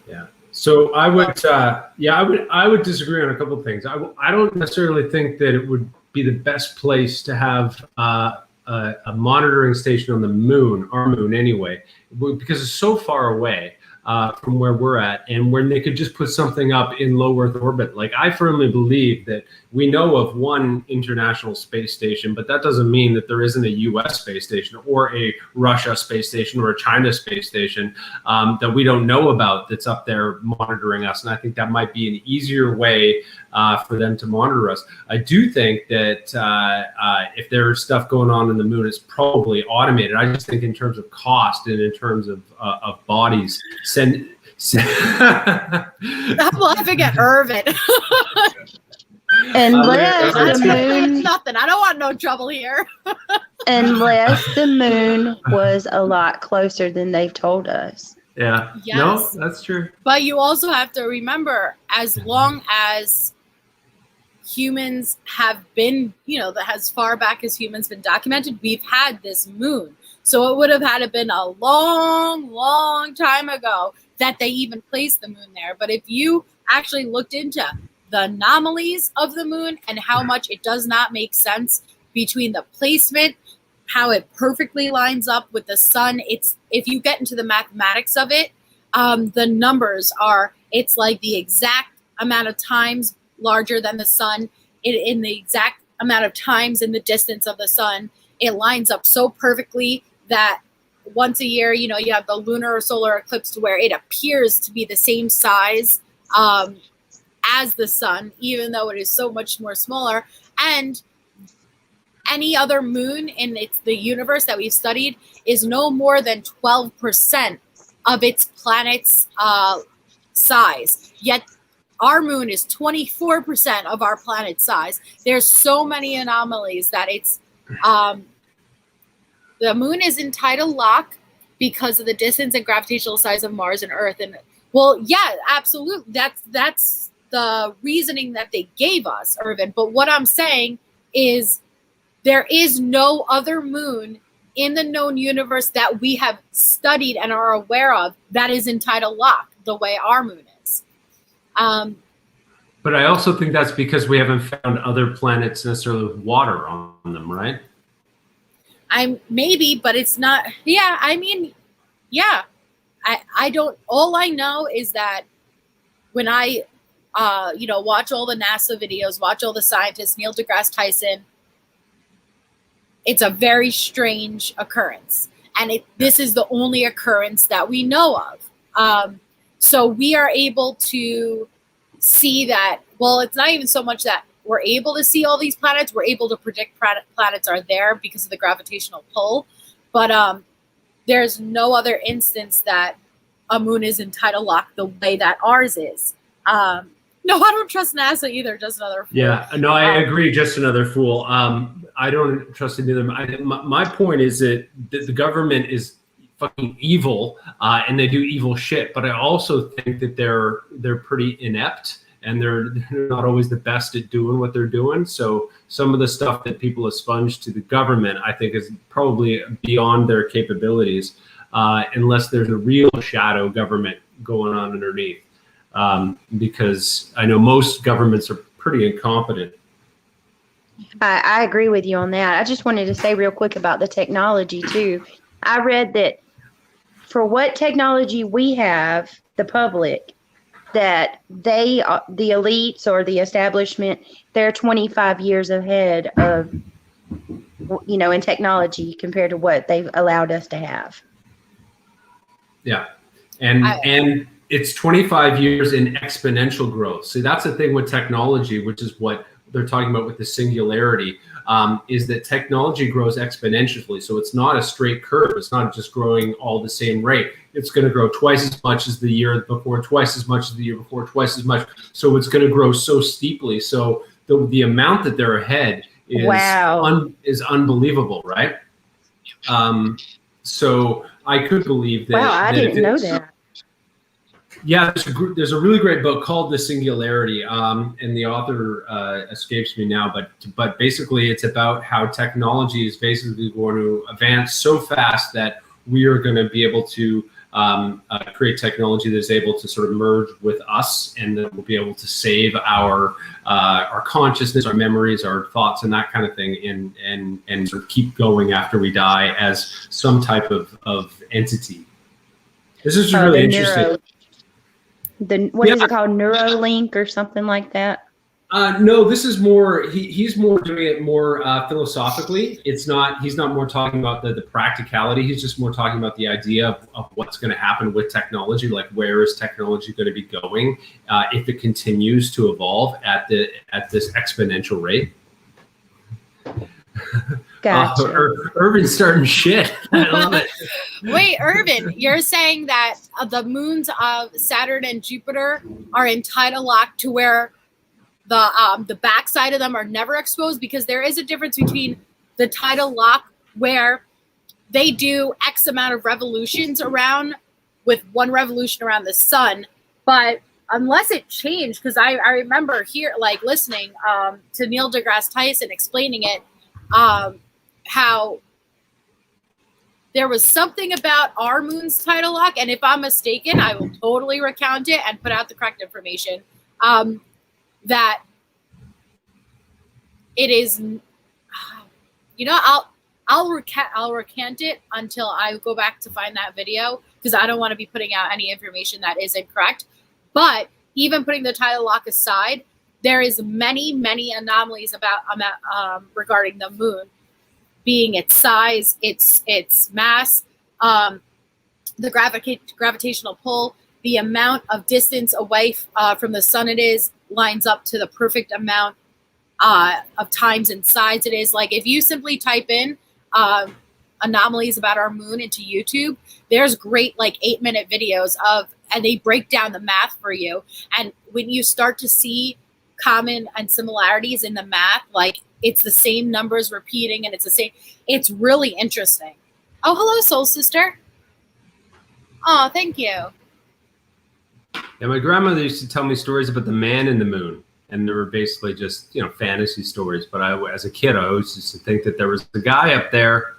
Yeah. So I would, I would disagree on a couple of things. I don't necessarily think that it would be the best place to have a monitoring station on the moon, our moon anyway, because it's so far away from where we're at, and when they could just put something up in low Earth orbit. Like, I firmly believe that we know of one international space station, but that doesn't mean that there isn't a US space station or a Russia space station or a China space station that we don't know about that's up there monitoring us. And I think that might be an easier way for them to monitor us. I do think that if there's stuff going on in the moon, it's probably automated. I just think in terms of cost and in terms of bodies, I'm laughing at Irvin. Unless the moon, nothing. I don't want no trouble here. Unless the moon was a lot closer than they've told us. Yeah. Yes. No, that's true. But you also have to remember, as long as humans have been, as far back as humans been documented, we've had this moon. So it would have had to been a long, long time ago that they even placed the moon there. But if you actually looked into the anomalies of the moon and how much it does not make sense between the placement, how it perfectly lines up with the sun, if you get into the mathematics of it, the numbers it's like the exact amount of times larger than the sun, in the exact amount of times in the distance of the sun. It lines up so perfectly that once a year, you have the lunar or solar eclipse to where it appears to be the same size as the sun, even though it is so much more smaller. And any other moon in the universe that we've studied is no more than 12% of its planet's size. Yet our moon is 24% of our planet's size. There's so many anomalies that it's the moon is in tidal lock because of the distance and gravitational size of Mars and Earth. And well, yeah, absolutely. That's the reasoning that they gave us, Irvin. But what I'm saying is there is no other moon in the known universe that we have studied and are aware of that is in tidal lock the way our moon is. But I also think that's because we haven't found other planets necessarily with water on them, right? Maybe, but it's not. Yeah, I mean, yeah. I don't. All I know is that when I, watch all the NASA videos, watch all the scientists, Neil deGrasse Tyson, it's a very strange occurrence, and this is the only occurrence that we know of. So we are able to see that. Well, it's not even so much that we're able to see all these planets. We're able to predict planets are there because of the gravitational pull. But there's no other instance that a moon is in tidal lock the way that ours is. No, I don't trust NASA either. Just another fool. Yeah, no, I agree. Just another fool. I don't trust it either. My point is that the government is fucking evil, and they do evil shit. But I also think that they're pretty inept, and they're not always the best at doing what they're doing. So some of the stuff that people expunge to the government, I think, is probably beyond their capabilities, unless there's a real shadow government going on underneath. Because I know most governments are pretty incompetent. I agree with you on that. I just wanted to say real quick about the technology too. I read that for what technology we have, the public, that the elites or the establishment, they're 25 years ahead of, in technology compared to what they've allowed us to have. Yeah. And it's 25 years in exponential growth. See, that's the thing with technology, which is what they're talking about with the singularity, is that technology grows exponentially. So it's not a straight curve. It's not just growing all the same rate. It's going to grow twice as much as the year before, twice as much as the year before, twice as much. So it's going to grow so steeply. So the amount that they're ahead is unbelievable, right? So I could believe that. Wow, I didn't know that. Yeah, there's a really great book called The Singularity, and the author escapes me now, but basically it's about how technology is basically going to advance so fast that we are going to be able to create technology that's able to sort of merge with us, and then we'll be able to save our consciousness, our memories, our thoughts, and that kind of thing, and sort of keep going after we die as some type of entity. This is really interesting. What is it called? Neuralink or something like that? No, this is more. He's more doing it more philosophically. He's not more talking about the practicality. He's just more talking about the idea of what's going to happen with technology. Like, where is technology going to be going if it continues to evolve at this exponential rate? Gotcha. Irvin's starting shit. I love it. Wait, Irvin, you're saying that the moons of Saturn and Jupiter are in tidal lock to where the backside of them are never exposed? Because there is a difference between the tidal lock, where they do X amount of revolutions around, with one revolution around the sun, but unless it changed, because I remember here, like, listening to Neil deGrasse Tyson explaining it, how there was something about our moon's tidal lock, and if I'm mistaken, I will totally recount it and put out the correct information, that it is, I'll recant it until I go back to find that video, because I don't want to be putting out any information that is incorrect. But even putting the tidal lock aside, there is many anomalies about regarding the moon, being its size, its mass, the gravitational pull, the amount of distance away from the sun it is lines up to the perfect amount of times and size it is. Like, if you simply type in anomalies about our moon into YouTube, there's great 8-minute videos and they break down the math for you. And when you start to see common and similarities in the math, like it's the same numbers repeating, and it's really interesting. Oh, hello, soul sister. Oh, thank you. Yeah, my grandmother used to tell me stories about the man in the moon, and they were basically just fantasy stories. But as a kid, I always used to think that there was a guy up there.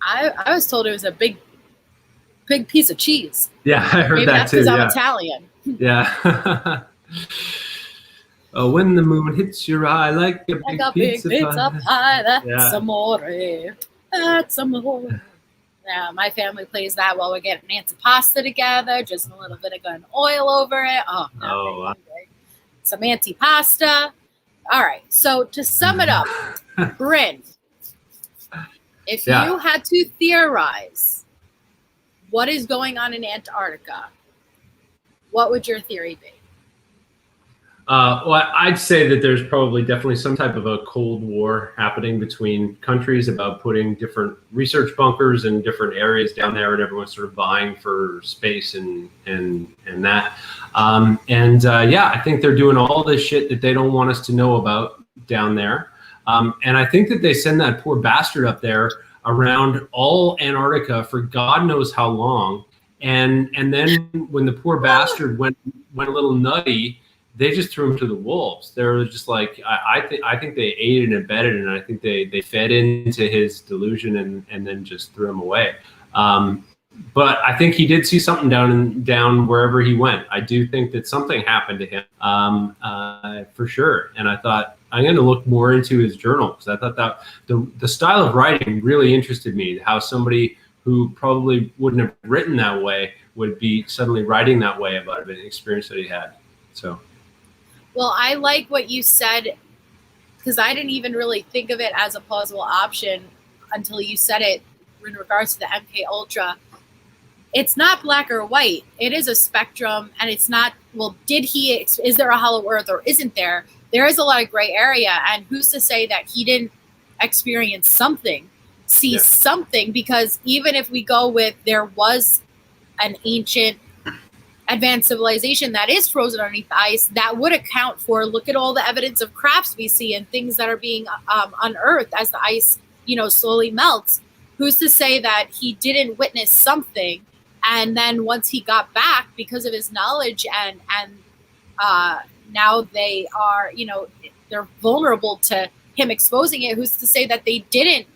I was told it was a big piece of cheese. Yeah, I heard Maybe that that's too. because Yeah. I'm Italian. Yeah. Oh, when the moon hits your eye like a Like big a big pizza pie. That's amore. That's amore. Yeah, my family plays that while we're getting antipasta together. Just a little vinegar and oil over it. Oh, wow. Some antipasta. All right. So to sum it up, Bryn, if you had to theorize what is going on in Antarctica, what would your theory be? Well, I'd say that there's definitely some type of a Cold War happening between countries about putting different research bunkers in different areas down there, and everyone's sort of vying for space and that. I think they're doing all this shit that they don't want us to know about down there. And I think that they send that poor bastard up there around all Antarctica for God knows how long. And then when the poor bastard went a little nutty, they just threw him to the wolves. They were just like, I think they aided and abetted, and I think they fed into his delusion and then just threw him away. But I think he did see something down wherever he went. I do think that something happened to him for sure. And I thought, I'm going to look more into his journal, because I thought that the style of writing really interested me, how somebody who probably wouldn't have written that way would be suddenly writing that way about an experience that he had. So. Well, I like what you said, because I didn't even really think of it as a plausible option until you said it in regards to the MK Ultra. It's not black or white. It is a spectrum, and it's not, well, is there a hollow earth or isn't there? There is a lot of gray area, and who's to say that he didn't experience something, see something? Because even if we go with there was an ancient advanced civilization that is frozen underneath the ice, that would account for, look at all the evidence of crafts we see and things that are being unearthed as the ice, slowly melts. Who's to say that he didn't witness something, and then once he got back, because of his knowledge and now they are, they're vulnerable to him exposing it. Who's to say that they didn't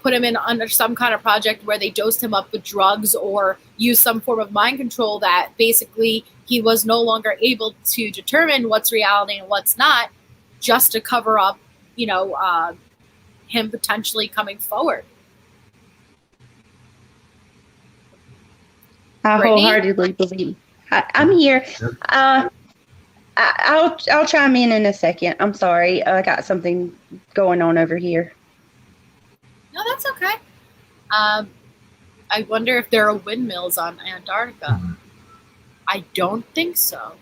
put him in under some kind of project where they dosed him up with drugs or use some form of mind control that basically he was no longer able to determine what's reality and what's not, just to cover up, him potentially coming forward. I wholeheartedly believe. I'm here. I'll chime in a second. I'm sorry. I got something going on over here. No, that's okay. I wonder if there are windmills on Antarctica. I don't think so.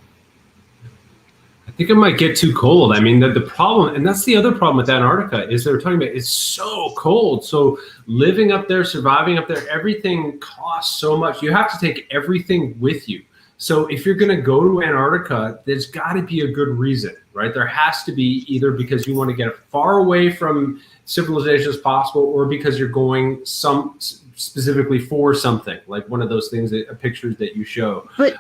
I think it might get too cold. I mean, the problem, and that's the other problem with Antarctica, is they're talking about it's so cold. So living up there, surviving up there, everything costs so much. You have to take everything with you. So if you're going to go to Antarctica, there's got to be a good reason, right? There has to be, either because you want to get as far away from civilization as possible, or because you're going specifically for something, like one of those things, pictures that you show. But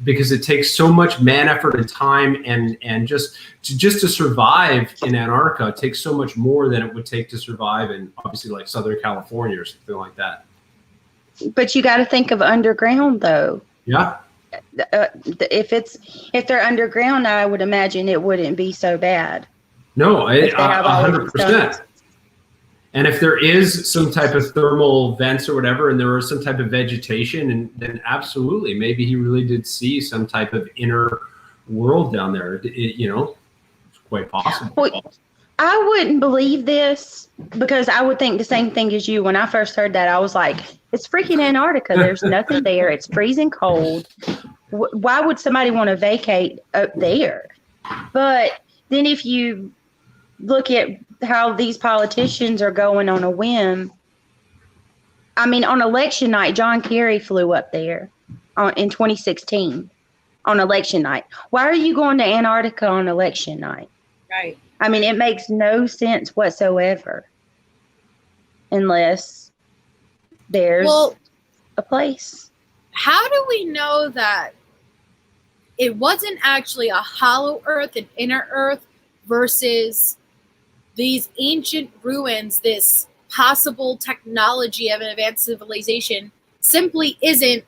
because it takes so much man effort and time, and just to survive in Antarctica, it takes so much more than it would take to survive in, obviously, like Southern California or something like that. But you got to think of underground, though. Yeah. If they're underground, I would imagine it wouldn't be so bad. No, 100%. And if there is some type of thermal vents or whatever, and there was some type of vegetation, and then absolutely, maybe he really did see some type of inner world down there. It's quite possible. Well, I wouldn't believe this, because I would think the same thing as you. When I first heard that, I was like, it's freaking Antarctica. There's nothing there. It's freezing cold. Why would somebody want to vacate up there? But then if you look at how these politicians are going on a whim, I mean, on election night, John Kerry flew up there in 2016 on election night. Why are you going to Antarctica on election night? Right. I mean, it makes no sense whatsoever, unless there's a place. How do we know that it wasn't actually a hollow earth, an inner earth, versus these ancient ruins, this possible technology of an advanced civilization simply isn't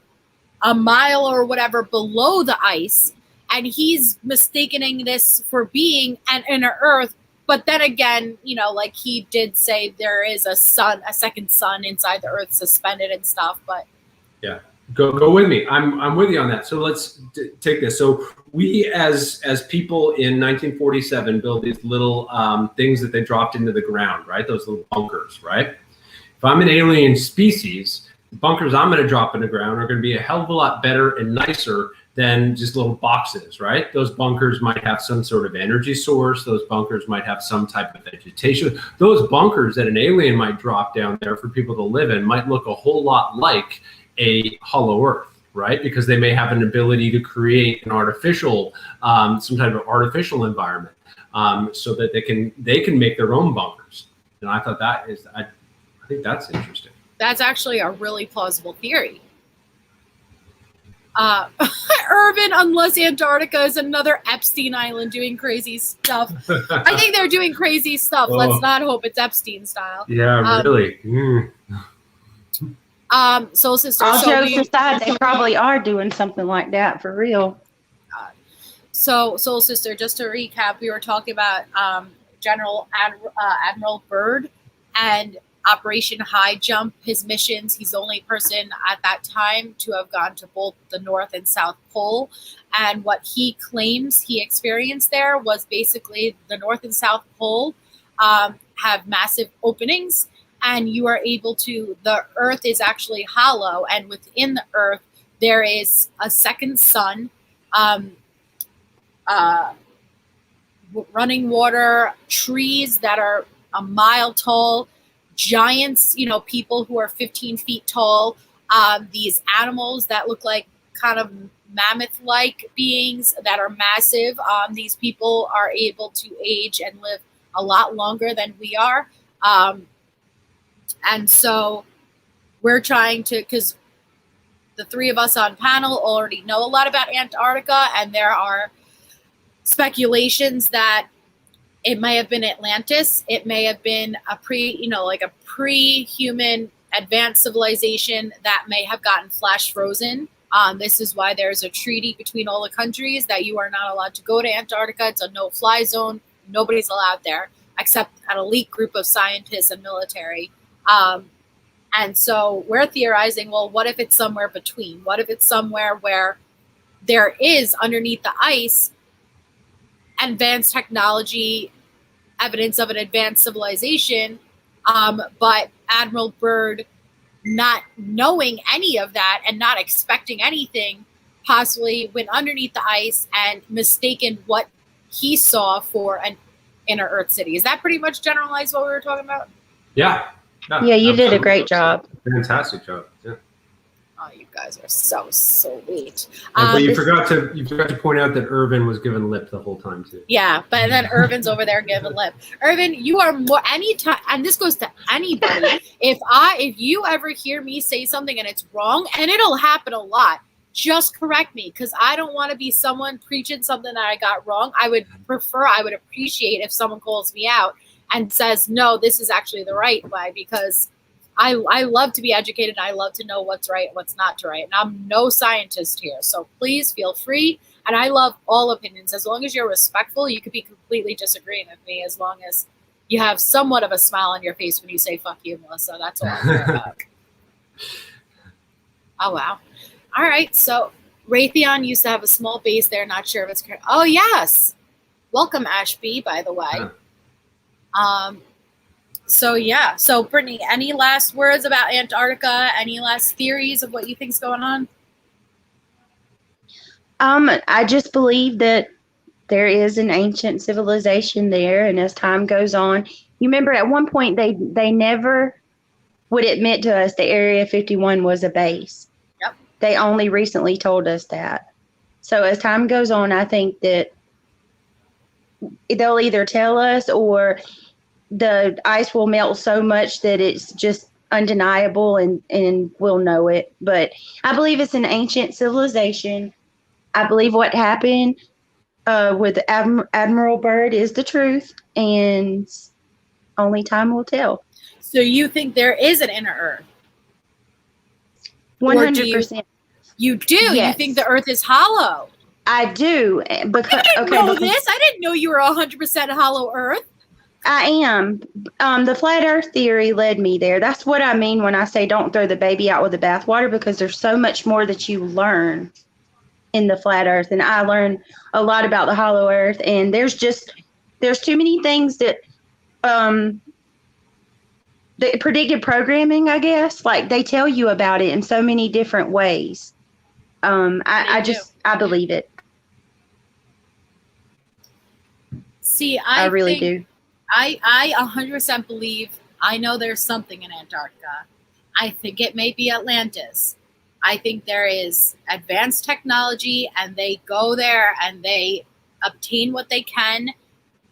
a mile or whatever below the ice, and he's mistaking this for being an inner earth? But then again, like he did say, there is a second sun inside the earth suspended and stuff. But yeah, go with me. I'm with you on that. So let's take this. So we, as people in 1947, built these little things that they dropped into the ground, right? Those little bunkers, right? If I'm an alien species, the bunkers I'm going to drop in the ground are going to be a hell of a lot better and nicer than just little boxes, right? Those bunkers might have some sort of energy source. Those bunkers might have some type of vegetation. Those bunkers that an alien might drop down there for people to live in might look a whole lot like a hollow earth, right? Because they may have an ability to create an artificial, some type of artificial environment, so that they can make their own bunkers. And I thought I think that's interesting. That's actually a really plausible theory. Urban, unless Antarctica is another Epstein Island doing crazy stuff. I think they're doing crazy stuff. Oh. Let's not hope it's Epstein style. Yeah, really. Soul Sister. All jokes aside, they probably are doing something like that for real. So, Soul Sister, just to recap, we were talking about Admiral Byrd and Operation Highjump, his missions. He's the only person at that time to have gone to both the North and South Pole. And what he claims he experienced there was basically the North and South Pole have massive openings, and you are able to, the Earth is actually hollow, and within the Earth there is a second sun, running water, trees that are a mile tall, giants, people who are 15 feet tall, these animals that look like kind of mammoth-like beings that are massive. These people are able to age and live a lot longer than we are. And so we're trying to, because the three of us on panel already know a lot about Antarctica, and there are speculations that it may have been Atlantis. It may have been a pre-human advanced civilization that may have gotten flash frozen. This is why there's a treaty between all the countries that you are not allowed to go to Antarctica. It's a no-fly zone. Nobody's allowed there except an elite group of scientists and military. And so we're theorizing, well, what if it's somewhere between? What if it's somewhere where there is underneath the ice advanced technology, evidence of an advanced civilization, but Admiral Byrd, not knowing any of that and not expecting anything, possibly went underneath the ice and mistaken what he saw for an inner Earth city. Is that pretty much generalized what we were talking about? Yeah. Yeah, you did a great job. Fantastic job. Yeah. Oh, you guys are so sweet. But you forgot to point out that Irvin was giving lip the whole time too. Yeah, but then Irvin's over there giving lip. Irvin, you are more anytime, and this goes to anybody. If you ever hear me say something and it's wrong, and it'll happen a lot, just correct me, because I don't want to be someone preaching something that I got wrong. I would appreciate if someone calls me out and says, no, this is actually the right way, because I love to be educated. And I love to know what's right and what's not right. And I'm no scientist here. So please feel free. And I love all opinions. As long as you're respectful, you could be completely disagreeing with me, as long as you have somewhat of a smile on your face when you say, fuck you, Melissa. That's all I care about. Oh, wow. All right. So Raytheon used to have a small base there. Not sure if it's correct. Oh, yes. Welcome, Ashby, by the way. So yeah. So Brittany, any last words about Antarctica? Any last theories of what you think's going on? I just believe that there is an ancient civilization there, and as time goes on, you remember at one point they never would admit to us that Area 51 was a base. Yep. They only recently told us that. So as time goes on, I think that they'll either tell us, or the ice will melt so much that it's just undeniable, and we'll know it. But I believe it's an ancient civilization. I believe what happened with Admiral Byrd is the truth, and only time will tell. So you think there is an inner Earth? 100%. You do? Yes. You think the Earth is hollow? I do. Because, I didn't know this. I didn't know you were 100% hollow Earth. I am. The flat Earth theory led me there. That's what I mean when I say don't throw the baby out with the bathwater, because there's so much more that you learn in the flat Earth. And I learned a lot about the hollow Earth. And there's too many things that the predictive programming, I guess, like they tell you about it in so many different ways. I believe it. See, I really do. I 100% believe, I know there's something in Antarctica. I think it may be Atlantis. I think there is advanced technology, and they go there and they obtain what they can,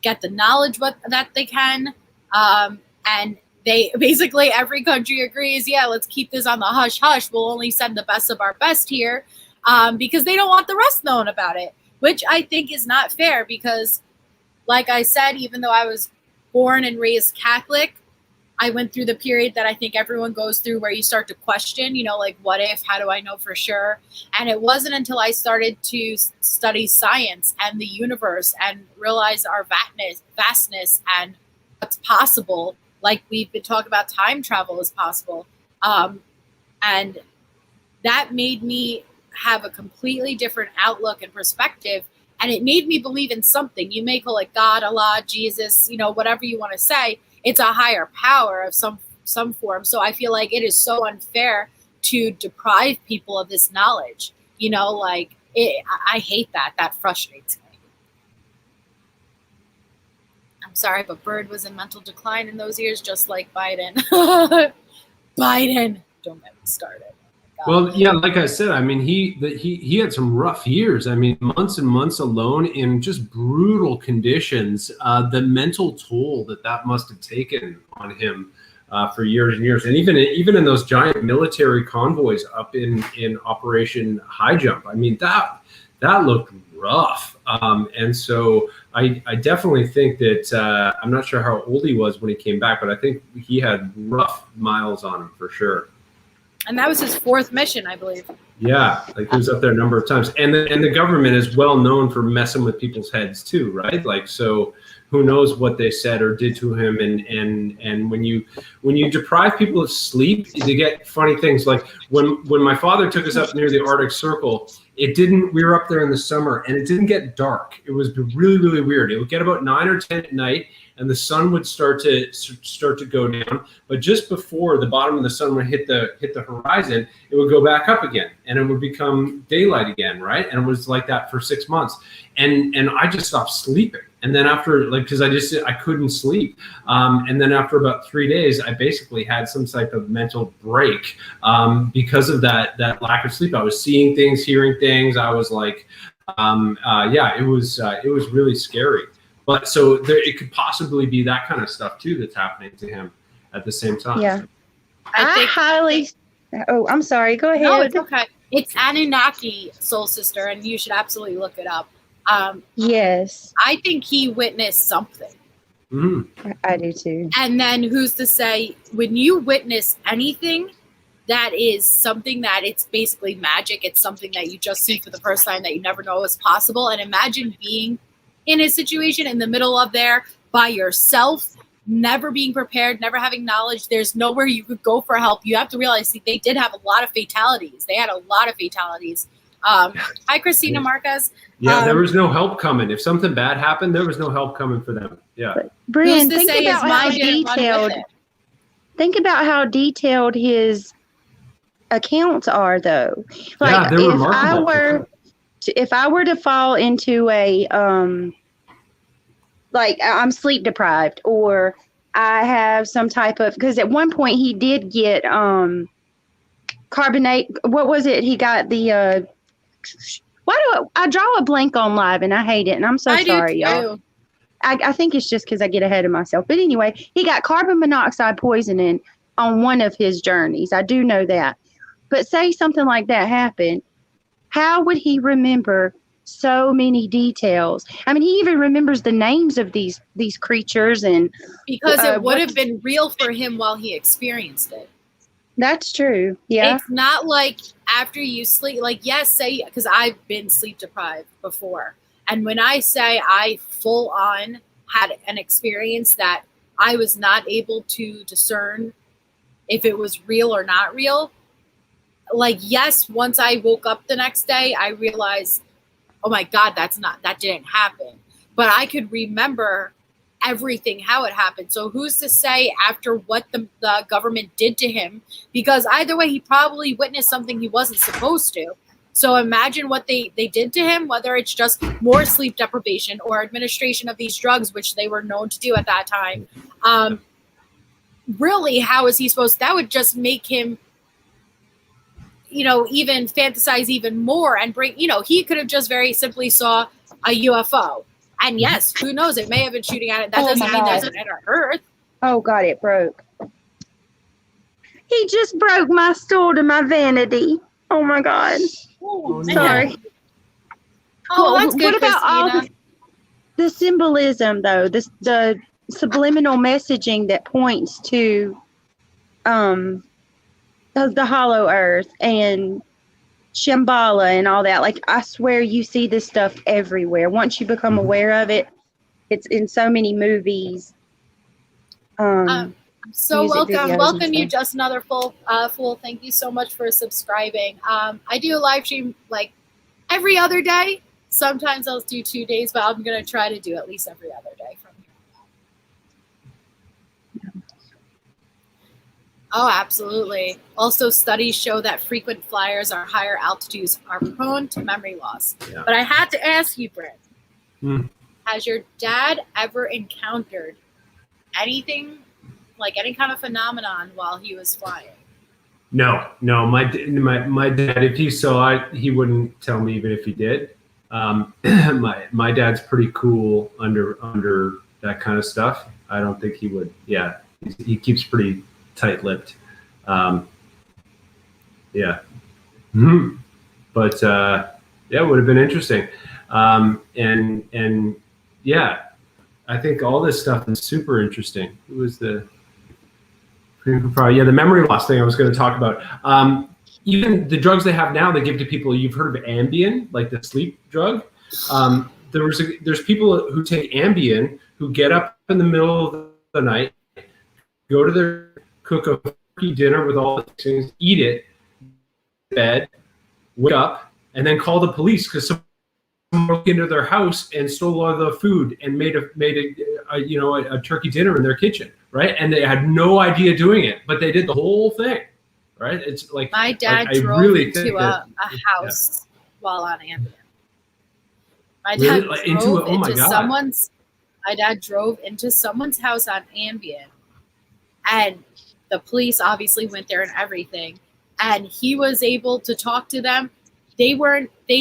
get the knowledge that they can, and they basically, every country agrees, yeah, let's keep this on the hush hush. We'll only send the best of our best here, because they don't want the rest knowing about it, which I think is not fair, because like I said, even though I was born and raised Catholic, I went through the period that I think everyone goes through where you start to question, like, what if, how do I know for sure? And it wasn't until I started to study science and the universe and realize our vastness and what's possible. Like we've been talking about, time travel is possible. And that made me have a completely different outlook and perspective. And it made me believe in something. You may call it God, Allah, Jesus, whatever you want to say. It's a higher power of some form. So I feel like it is so unfair to deprive people of this knowledge. I hate that. That frustrates me. I'm sorry, but Byrd was in mental decline in those years, just like Biden. Biden. Don't get me started. God. Well, yeah, like I said, I mean, he had some rough years. I mean, months and months alone in just brutal conditions. The mental toll that must have taken on him for years and years, and even in those giant military convoys up in Operation Highjump. I mean, that looked rough. And so I definitely think that I'm not sure how old he was when he came back, but I think he had rough miles on him for sure. And that was his 4th mission, I believe. Yeah, like he was up there a number of times, and the government is well known for messing with people's heads too, right? Like, so who knows what they said or did to him, and when you deprive people of sleep, you get funny things. Like when my father took us up near the Arctic Circle, we were up there in the summer, and it didn't get dark. It was really, really weird. It would get about 9 or 10 at night, and the sun would start to go down. But just before the bottom of the sun would hit the horizon, it would go back up again, and it would become daylight again, right? And it was like that for 6 months. And I just stopped sleeping. And then after, like, because I couldn't sleep. And then after about 3 days, I basically had some type of mental break because of that lack of sleep. I was seeing things, hearing things. I was like, it was really scary. But so it could possibly be that kind of stuff too that's happening to him at the same time. Yeah. I think Oh, I'm sorry. Go ahead. No, it's okay. It's Anunnaki, soul sister, and you should absolutely look it up. Yes. I think he witnessed something. I do too. And then who's to say, when you witness anything that is something that it's basically magic, it's something that you just see for the first time that you never know is possible. And imagine being in a situation in the middle of there by yourself, never being prepared, never having knowledge. There's nowhere you could go for help. You have to realize they did have a lot of fatalities. They had a lot of fatalities. Hi, Christina Marquez. Yeah, there was no help coming. If something bad happened, there was no help coming for them. Yeah. Bryn, think about how detailed his accounts are, though. Like, yeah, they're remarkable. If I were to fall into a like I'm sleep deprived, or I have some type of, because at one point he did get carbonate. What was it? He got the why do I draw a blank on live, and I hate it, and I'm so sorry, y'all. I think it's just because I get ahead of myself. But anyway, he got carbon monoxide poisoning on one of his journeys. I do know that. But say something like that happened, how would he remember so many details? I mean, he even remembers the names of these creatures, and because it would have been real for him while he experienced it. That's true. Yeah. It's not like after you sleep, like, yes, say, because I've been sleep deprived before. And when I say I full on had an experience that I was not able to discern if it was real or not real, like, yes, once I woke up the next day, I realized, oh my God, that didn't happen. But I could remember everything, how it happened. So who's to say after what the government did to him? Because either way, he probably witnessed something he wasn't supposed to. So imagine what they did to him, whether it's just more sleep deprivation or administration of these drugs, which they were known to do at that time. Really, how is he supposed to? That would just make him, even fantasize even more and bring, he could have just very simply saw a UFO. And yes, who knows? It may have been shooting at it. That doesn't mean there's an inner Earth. Oh God, it broke. He just broke my stool to my vanity. Oh my God. Oh, sorry. Oh, that's good. What about all the symbolism, though? The subliminal messaging that points to the hollow earth and Shambhala and all that. Like, I swear you see this stuff everywhere. Once you become aware of it, it's in so many movies. So welcome you, just another fool. Thank you so much for subscribing. I do a live stream like every other day. Sometimes I'll do 2 days, but I'm gonna try to do at least every other day from here. Oh, absolutely. Also, studies show that frequent flyers or higher altitudes are prone to memory loss. Yeah. But I had to ask you, Bryn, has your dad ever encountered anything, like any kind of phenomenon while he was flying? No. My dad, if he saw it, he wouldn't tell me even if he did. My dad's pretty cool under that kind of stuff. I don't think he would. Yeah, he keeps pretty tight-lipped. Yeah. Mm-hmm. But yeah, it would have been interesting. And yeah, I think all this stuff is super interesting. It was the memory loss thing I was going to talk about. Even the drugs they have now, they give to people. You've heard of Ambien, like the sleep drug. There's people who take Ambien who get up in the middle of the night, go to their cook a turkey dinner with all the things, eat it, bed, wake up, and then call the police because someone broke into their house and stole all the food and made a turkey dinner in their kitchen, right? And they had no idea doing it, but they did the whole thing, right? It's like my dad drove really into a house while on Ambien. My Really? dad Like, drove oh my into God. someone's. My dad drove into someone's house on Ambien, and the police obviously went there and everything. And he was able to talk to them. They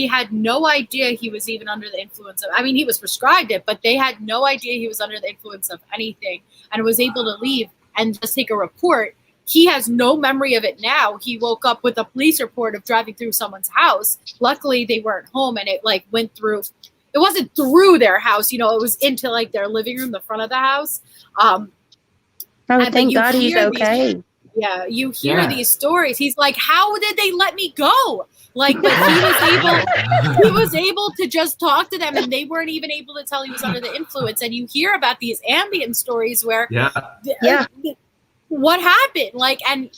had no idea he was even under the influence of, I mean, he was prescribed it, but they had no idea he was under the influence of anything and was able to leave and just take a report. He has no memory of it now. He woke up with a police report of driving through someone's house. Luckily, they weren't home, and it like went through. It wasn't through their house, it was into like their living room, the front of the house. Thank God he's okay. You hear these stories. He's like, how did they let me go? Like, but he was able to just talk to them, and they weren't even able to tell he was under the influence. And you hear about these Ambien stories where, what happened? Like, and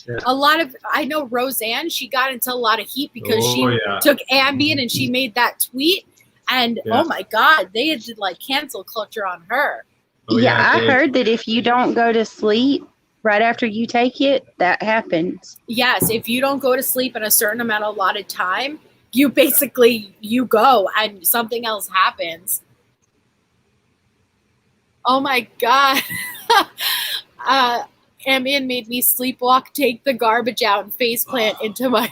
I know Roseanne, she got into a lot of heat because she took Ambien and she made that tweet. And oh my God, they had to like cancel culture on her. I heard that if you don't go to sleep right after you take it, that happens. Yes, if you don't go to sleep in a certain amount of allotted time, you go and something else happens. Oh my God. Ambien made me sleepwalk, take the garbage out, and faceplant into my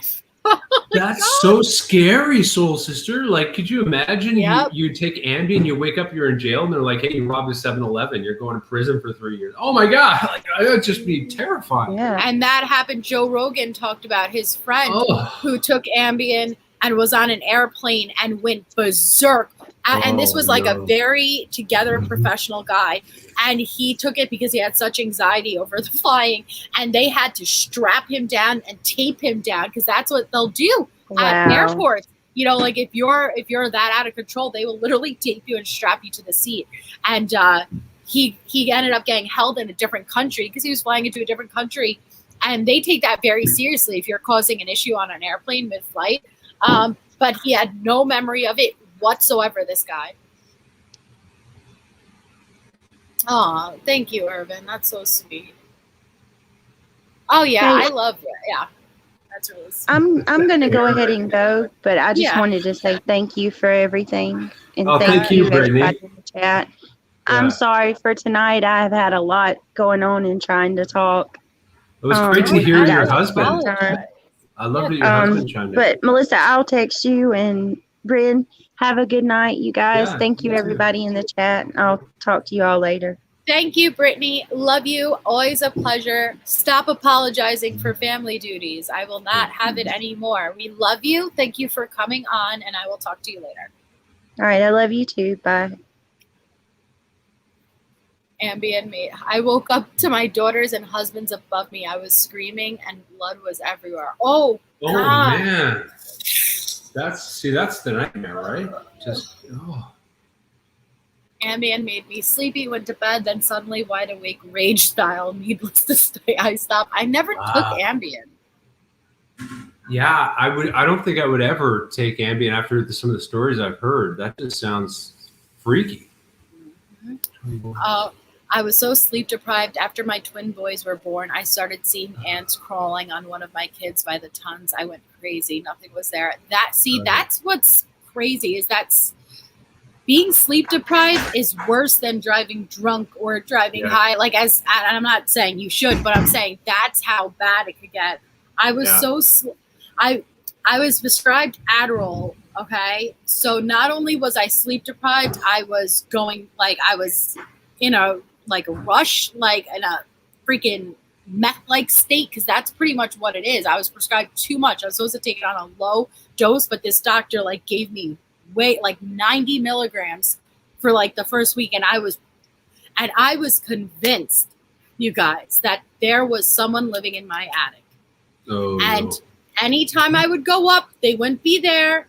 That's so scary, soul sister. Like, could you imagine you take Ambien, you wake up, you're in jail, and they're like, hey, you robbed a 7-Eleven, you're going to prison for 3 years. Oh my God, like, that would just be terrifying. Yeah. And that happened. Joe Rogan talked about his friend who took Ambien and was on an airplane and went berserk. And this was like a very together professional guy. And he took it because he had such anxiety over the flying. And they had to strap him down and tape him down because that's what they'll do at airports. Like if you're that out of control, they will literally tape you and strap you to the seat. And he ended up getting held in a different country because he was flying into a different country. And they take that very seriously if you're causing an issue on an airplane mid-flight. But he had no memory of it whatsoever, this guy. Oh, thank you, Irvin. That's so sweet. Oh yeah, I love it. Yeah, that's really sweet. I'm gonna go ahead and go, but I just wanted to say thank you for everything, and thank you, everybody in the chat. I'm sorry for tonight. I've had a lot going on and trying to talk. It was great to hear your husband. I love that your husband chimed in. But Melissa, I'll text you, and Bryn, have a good night, you guys. Thank you, everybody in the chat. I'll talk to you all later. Thank you, Brittany. Love you. Always a pleasure. Stop apologizing for family duties. I will not have it anymore. We love you. Thank you for coming on, and I will talk to you later. All right. I love you too. Bye. Ambien mate. I woke up to my daughters and husbands above me. I was screaming and blood was everywhere. Oh God. Man. That's the nightmare, right? Ambien made me sleepy, went to bed, then suddenly wide awake, rage style. Needless to say, I stopped. I never took Ambien. Yeah, I don't think I would ever take Ambien after some of the stories I've heard. That just sounds freaky. I was so sleep deprived after my twin boys were born. I started seeing ants crawling on one of my kids by the tons. I went crazy. Nothing was there. That's what's crazy is being sleep deprived is worse than driving drunk or driving high. Like and I'm not saying you should, but I'm saying that's how bad it could get. I was I was prescribed Adderall. Okay. So not only was I sleep deprived, I was going I was in a rush, in a freaking meth-like state, because that's pretty much what it is. I was prescribed too much. I was supposed to take it on a low dose, but this doctor gave me 90 milligrams for the first week, and I was convinced, you guys, that there was someone living in my attic. Oh, and anytime I would go up, they wouldn't be there,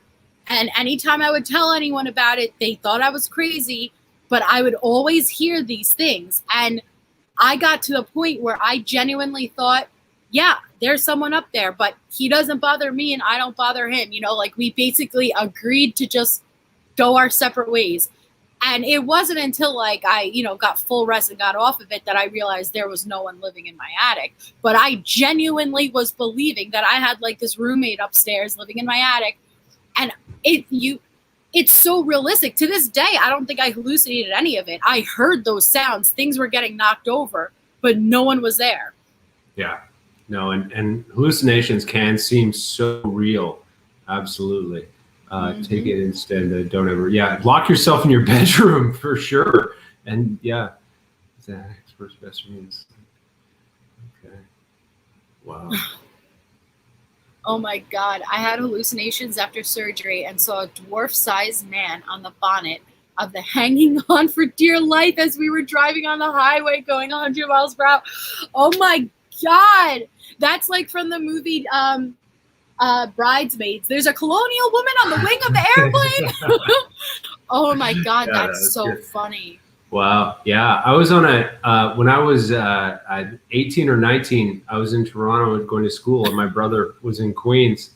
and anytime I would tell anyone about it, they thought I was crazy, but I would always hear these things. And I got to the point where I genuinely thought, yeah, there's someone up there, but he doesn't bother me and I don't bother him. We basically agreed to just go our separate ways. And it wasn't until I, got full rest and got off of it that I realized there was no one living in my attic. But I genuinely was believing that I had this roommate upstairs living in my attic. And it's so realistic. To this day, I don't think I hallucinated any of it. I heard those sounds. Things were getting knocked over, but no one was there. Yeah. No, and hallucinations can seem so real. Absolutely. Take it instead. Don't ever. Yeah. Lock yourself in your bedroom for sure. And yeah, Zach's first best friends. Okay. Wow. Oh my God. I had hallucinations after surgery and saw a dwarf-sized man on the bonnet of the Hanging On for Dear Life as we were driving on the highway going 100 miles per hour. Oh my God. That's from the movie Bridesmaids. There's a colonial woman on the wing of the airplane. Oh my God. Yeah, that's so good. Funny. Wow. Yeah. I was on when I was 18 or 19, I was in Toronto going to school, and my brother was in Queens.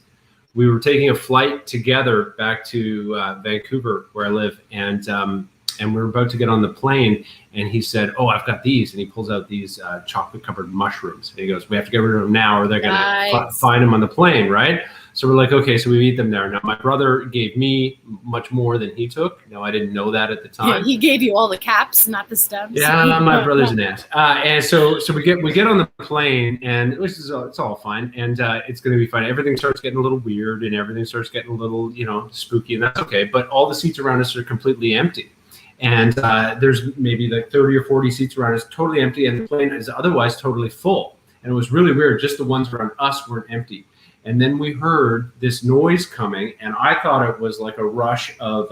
We were taking a flight together back to Vancouver, where I live. And we were about to get on the plane, and he said, "Oh, I've got these." And he pulls out these chocolate covered mushrooms. And he goes, "We have to get rid of them now, or they're going to find them on the plane." Right. So we're like, okay, so we eat them there. Now, my brother gave me much more than he took. No, I didn't know that at the time. Yeah, he gave you all the caps, not the stems. Yeah, my brother's an ass. And so we get on the plane, and it's all fine, and it's going to be fine. Everything starts getting a little weird, and everything starts getting a little, spooky, and that's okay. But all the seats around us are completely empty. And there's maybe 30 or 40 seats around us totally empty, and the plane is otherwise totally full. And it was really weird. Just the ones around us weren't empty. And then we heard this noise coming, and I thought it was a rush of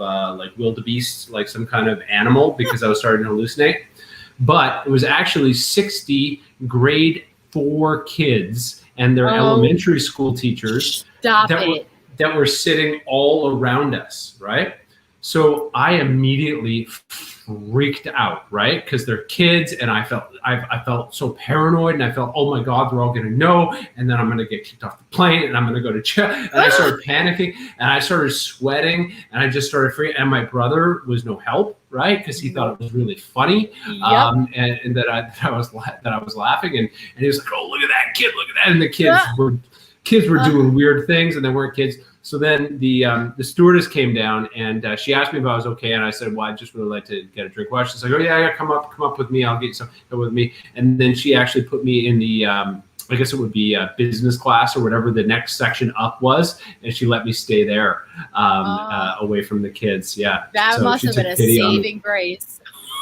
wildebeest, some kind of animal, because I was starting to hallucinate. But it was actually 60 grade 4 kids and their elementary school teachers that were sitting all around us, right? So I immediately freaked out, right? Because they're kids, and I felt so paranoid, and I felt, oh my God, they're all gonna know, and then I'm gonna get kicked off the plane, and I'm gonna go to jail. And I started panicking, and I started sweating, and I just started freaking. And my brother was no help, right? Because he thought it was really funny, and that I was laughing, and he was like, oh, look at that kid, look at that, and the kids were doing weird things, and they weren't kids. So then the stewardess came down, and she asked me if I was okay, and I said, "Well, I'd just really like to get a drink." Well, she's like, "Oh yeah, come up with me. I'll get you some. Come with me." And then she actually put me in the I guess it would be business class or whatever the next section up was, and she let me stay there away from the kids. Yeah, that must have been a saving grace.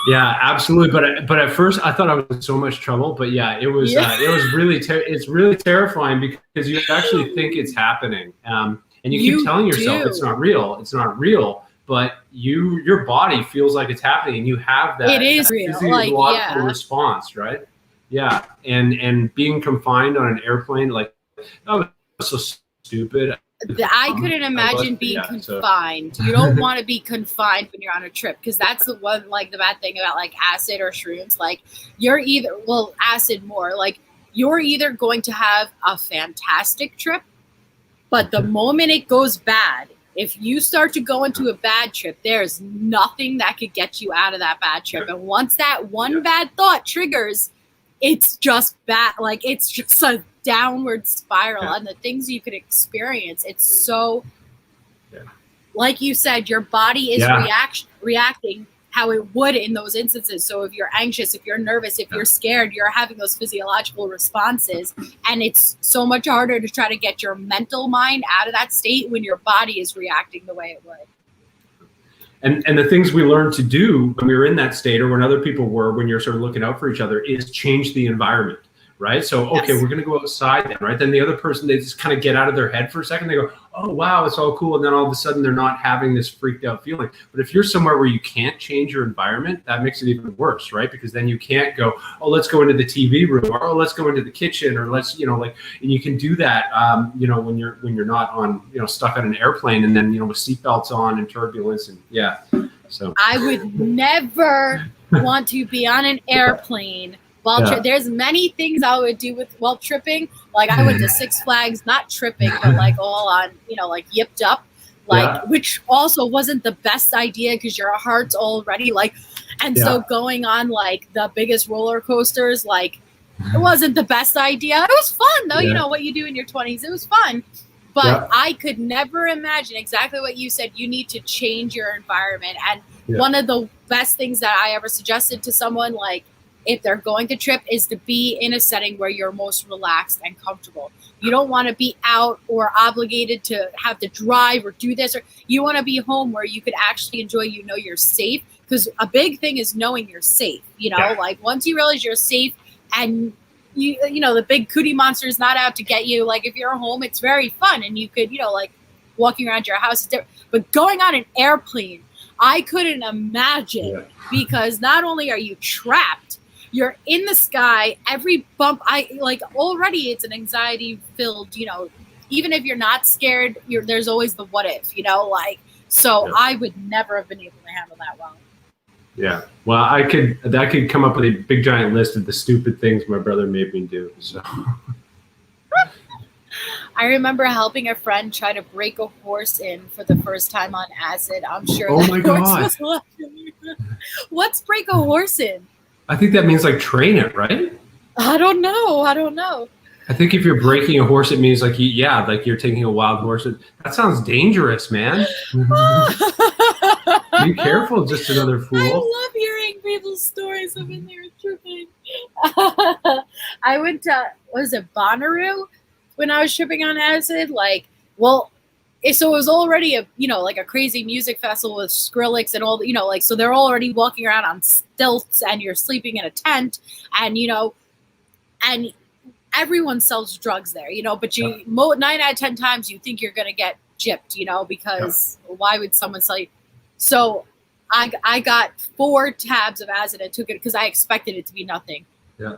Yeah, absolutely. But at first I thought I was in so much trouble. But yeah, it was really it's really terrifying because you actually think it's happening. And you keep telling yourself it's not real, but your body feels like it's happening, and you have that physiological response, right? Yeah, and being confined on an airplane, oh, that's so stupid. I couldn't imagine being confined. You don't want to be confined when you're on a trip, because that's the one, the bad thing about acid or shrooms. You're either, acid more, you're either going to have a fantastic trip, but the moment it goes bad, if you start to go into a bad trip, there's nothing that could get you out of that bad trip. And once that one bad thought triggers, it's just bad. It's just a downward spiral. And the things you could experience, it's so, like you said, your body is reacting how it would in those instances. So if you're anxious, if you're nervous, if you're scared, you're having those physiological responses. And it's so much harder to try to get your mental mind out of that state when your body is reacting the way it would. And the things we learned to do when we were in that state, or when other people were, when you're sort of looking out for each other, is change the environment, right? So, okay, we're going to go outside then, right? Then the other person, they just kind of get out of their head for a second. They go, oh, wow, it's all cool. And then all of a sudden they're not having this freaked out feeling. But if you're somewhere where you can't change your environment, that makes it even worse, right? Because then you can't go, oh, let's go into the TV room, or oh, let's go into the kitchen, or let's, you know, like, and you can do that, you know, when you're not on, you know, stuck on an airplane, and then, you know, with seatbelts on and turbulence, and yeah. So I would never want to be on an airplane while there's many things I would do while tripping. Like I went to Six Flags, not tripping, but like all on, you know, like yipped up, like, which also wasn't the best idea because your heart's already like, and so going on like the biggest roller coasters, like it wasn't the best idea. It was fun though, you know, what you do in your 20s, it was fun. But I could never imagine exactly what you said. You need to change your environment. And one of the best things that I ever suggested to someone, like if they're going to trip, is to be in a setting where you're most relaxed and comfortable. You don't want to be out or obligated to have to drive or do this, or you want to be home where you could actually enjoy, you know, you're safe. Because a big thing is knowing you're safe. You know, like once you realize you're safe and you know, the big cootie monster is not out to get you. Like if you're home, it's very fun and you could, you know, like walking around your house. But going on an airplane, I couldn't imagine because not only are you trapped, you're in the sky, every bump, already it's an anxiety filled, you know, even if you're not scared, there's always the what if, you know, like, so I would never have been able to handle that well. Yeah, well, I could come up with a big giant list of the stupid things my brother made me do. So, I remember helping a friend try to break a horse in for the first time on acid. I'm sure. Oh my God! What's break a horse in? I think that means like train it, right? I don't know. I think if you're breaking a horse, it means like like you're taking a wild horse. That sounds dangerous, man. Be careful, just another fool. I love hearing people's stories of when they were tripping. I went to, was it Bonnaroo when I was tripping on acid? Like, well, so it was already a, you know, like a crazy music festival with Skrillex and all, you know, like, so they're already walking around on stilts and you're sleeping in a tent and, you know, and everyone sells drugs there, you know, but 9 out of 10 times you think you're going to get gypped, you know, because why would someone sell you? So I got 4 tabs of acid and took it because I expected it to be nothing. Yeah.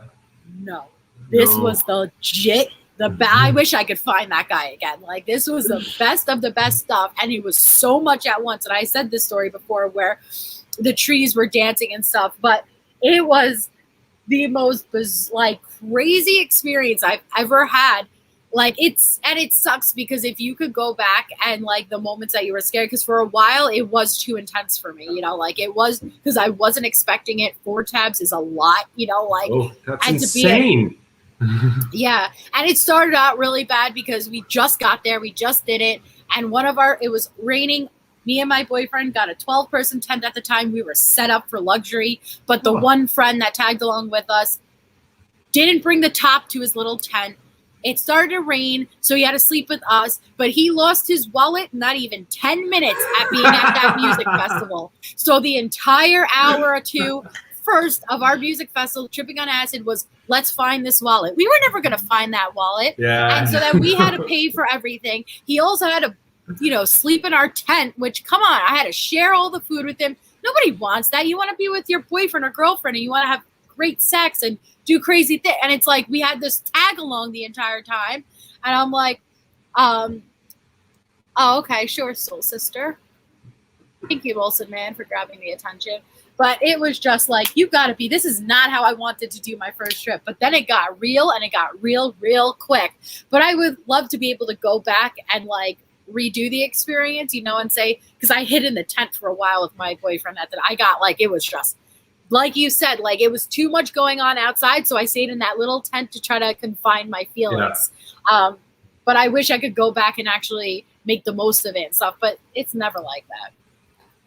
No. This was the legit, I wish I could find that guy again. Like this was the best of the best stuff. And it was so much at once. And I said this story before where the trees were dancing and stuff, but it was the most like crazy experience I've ever had. Like it sucks because if you could go back and like the moments that you were scared, because for a while it was too intense for me, you know, like it was because I wasn't expecting it. 4 tabs is a lot, you know, like that's insane. Yeah. And it started out really bad because we just got there, we just did it. And it was raining. Me and my boyfriend got a 12-person tent at the time. We were set up for luxury, but the one friend that tagged along with us didn't bring the top to his little tent. It started to rain, so he had to sleep with us, but he lost his wallet not even 10 minutes at being at that music festival. So the entire hour or two first of our music festival, tripping on acid, was let's find this wallet. We were never going to find that wallet. Yeah. And so then we had to pay for everything. He also had to, you know, sleep in our tent, which, come on, I had to share all the food with him. Nobody wants that. You want to be with your boyfriend or girlfriend and you want to have great sex and do crazy things. And it's like we had this tag along the entire time. And I'm like, oh, okay, sure, soul sister. Thank you, Wilson, man, for grabbing the attention. But it was just like, you got to be, this is not how I wanted to do my first trip. But then it got real and it got real quick. But I would love to be able to go back and like redo the experience, you know, and say, because I hid in the tent for a while with my boyfriend that I got like, it was just, like you said, like it was too much going on outside. So I stayed in that little tent to try to confine my feelings. Yeah. But I wish I could go back and actually make the most of it and stuff, but it's never like that.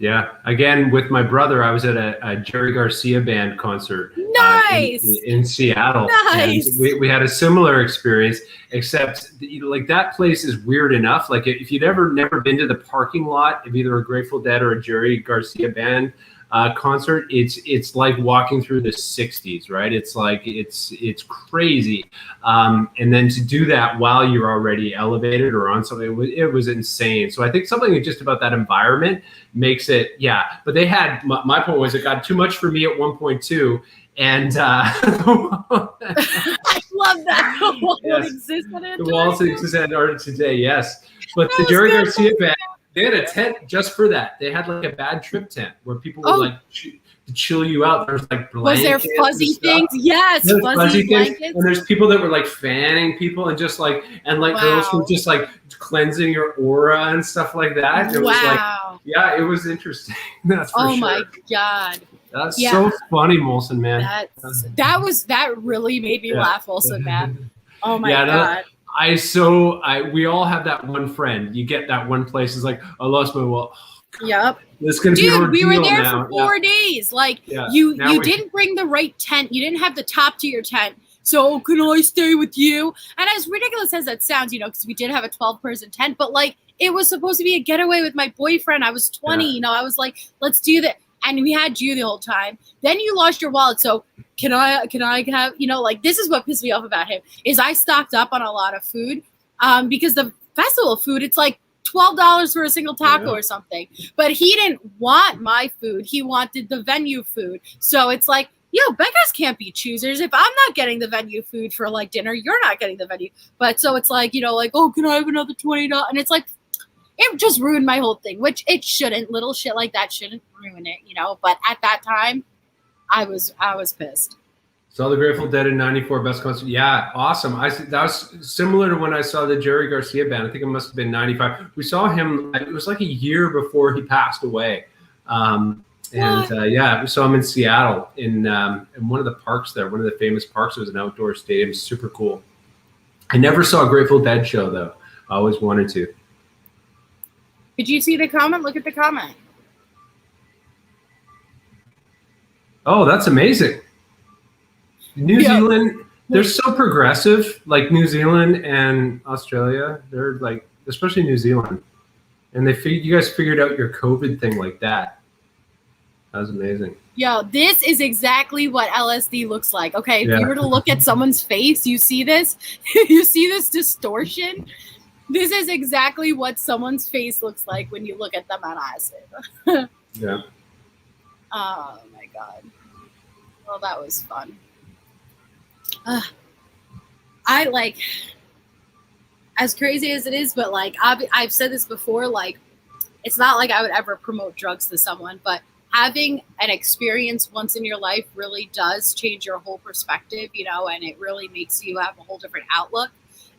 Yeah. Again, with my brother, I was at a Jerry Garcia band concert. Nice. In Seattle. Nice. And we had a similar experience, except like that place is weird enough. Like if you'd never been to the parking lot of either a Grateful Dead or a Jerry Garcia band concert, it's like walking through the 60s, right? It's like it's crazy. And then to do that while you're already elevated or on something, it was insane. So I think something just about that environment makes it, yeah. But they had, my point was it got too much for me at one point too. And I love that. The wall yes. exists at the walls exist at Art today, yes. But the was Jerry good. Garcia band, they had a tent just for that. They had like a bad trip tent where people would like to chill you out. There's like blankets. Was there fuzzy things? Yes, there's fuzzy blankets. Things. And there's people that were like fanning people and just like, and like girls who were just like cleansing your aura and stuff like that. It was like, yeah, it was interesting. That's for sure. Oh my God. That's so funny, Molson, man. That really made me laugh also, Matt. Oh my God. We all have that one friend. You get that one place. It's like, I lost my wallet. Yep. This is gonna be an we were there now. for 4 days. Like you didn't bring the right tent. You didn't have the top to your tent. So can I stay with you? And as ridiculous as that sounds, because we did have a 12-person tent, but like it was supposed to be a getaway with my boyfriend. I was 20. I was like, let's do that. And we had you the whole time. Then you lost your wallet. So can I have, like this is what pissed me off about him is I stocked up on a lot of food because the festival food, it's like $12 for a single taco or something. But he didn't want my food. He wanted the venue food. So it's like, beggars can't be choosers. If I'm not getting the venue food for like dinner, you're not getting the venue. But so it's like, like, oh, can I have another $20? And it's like, it just ruined my whole thing, which it shouldn't. Little shit like that shouldn't ruin it, But at that time, I was pissed. Saw the Grateful Dead in '94, best concert. Yeah, awesome. That was similar to when I saw the Jerry Garcia band. I think it must have been '95. We saw him. It was like a year before he passed away. We saw him in Seattle in one of the parks there. One of the famous parks. It was an outdoor stadium. Super cool. I never saw a Grateful Dead show though. I always wanted to. Did you see the comment? Look at the comment. Oh, that's amazing. New Zealand, they're so progressive, like New Zealand and Australia. They're like, especially New Zealand. And you guys figured out your COVID thing like that. That was amazing. Yo, this is exactly what LSD looks like. Okay, if you were to look at someone's face, you see this? You see this distortion? This is exactly what someone's face looks like when you look at them on acid. Yeah. Oh my God. Well, that was fun. I like, as crazy as it is, but like I've said this before, like it's not like I would ever promote drugs to someone, but having an experience once in your life really does change your whole perspective, and it really makes you have a whole different outlook.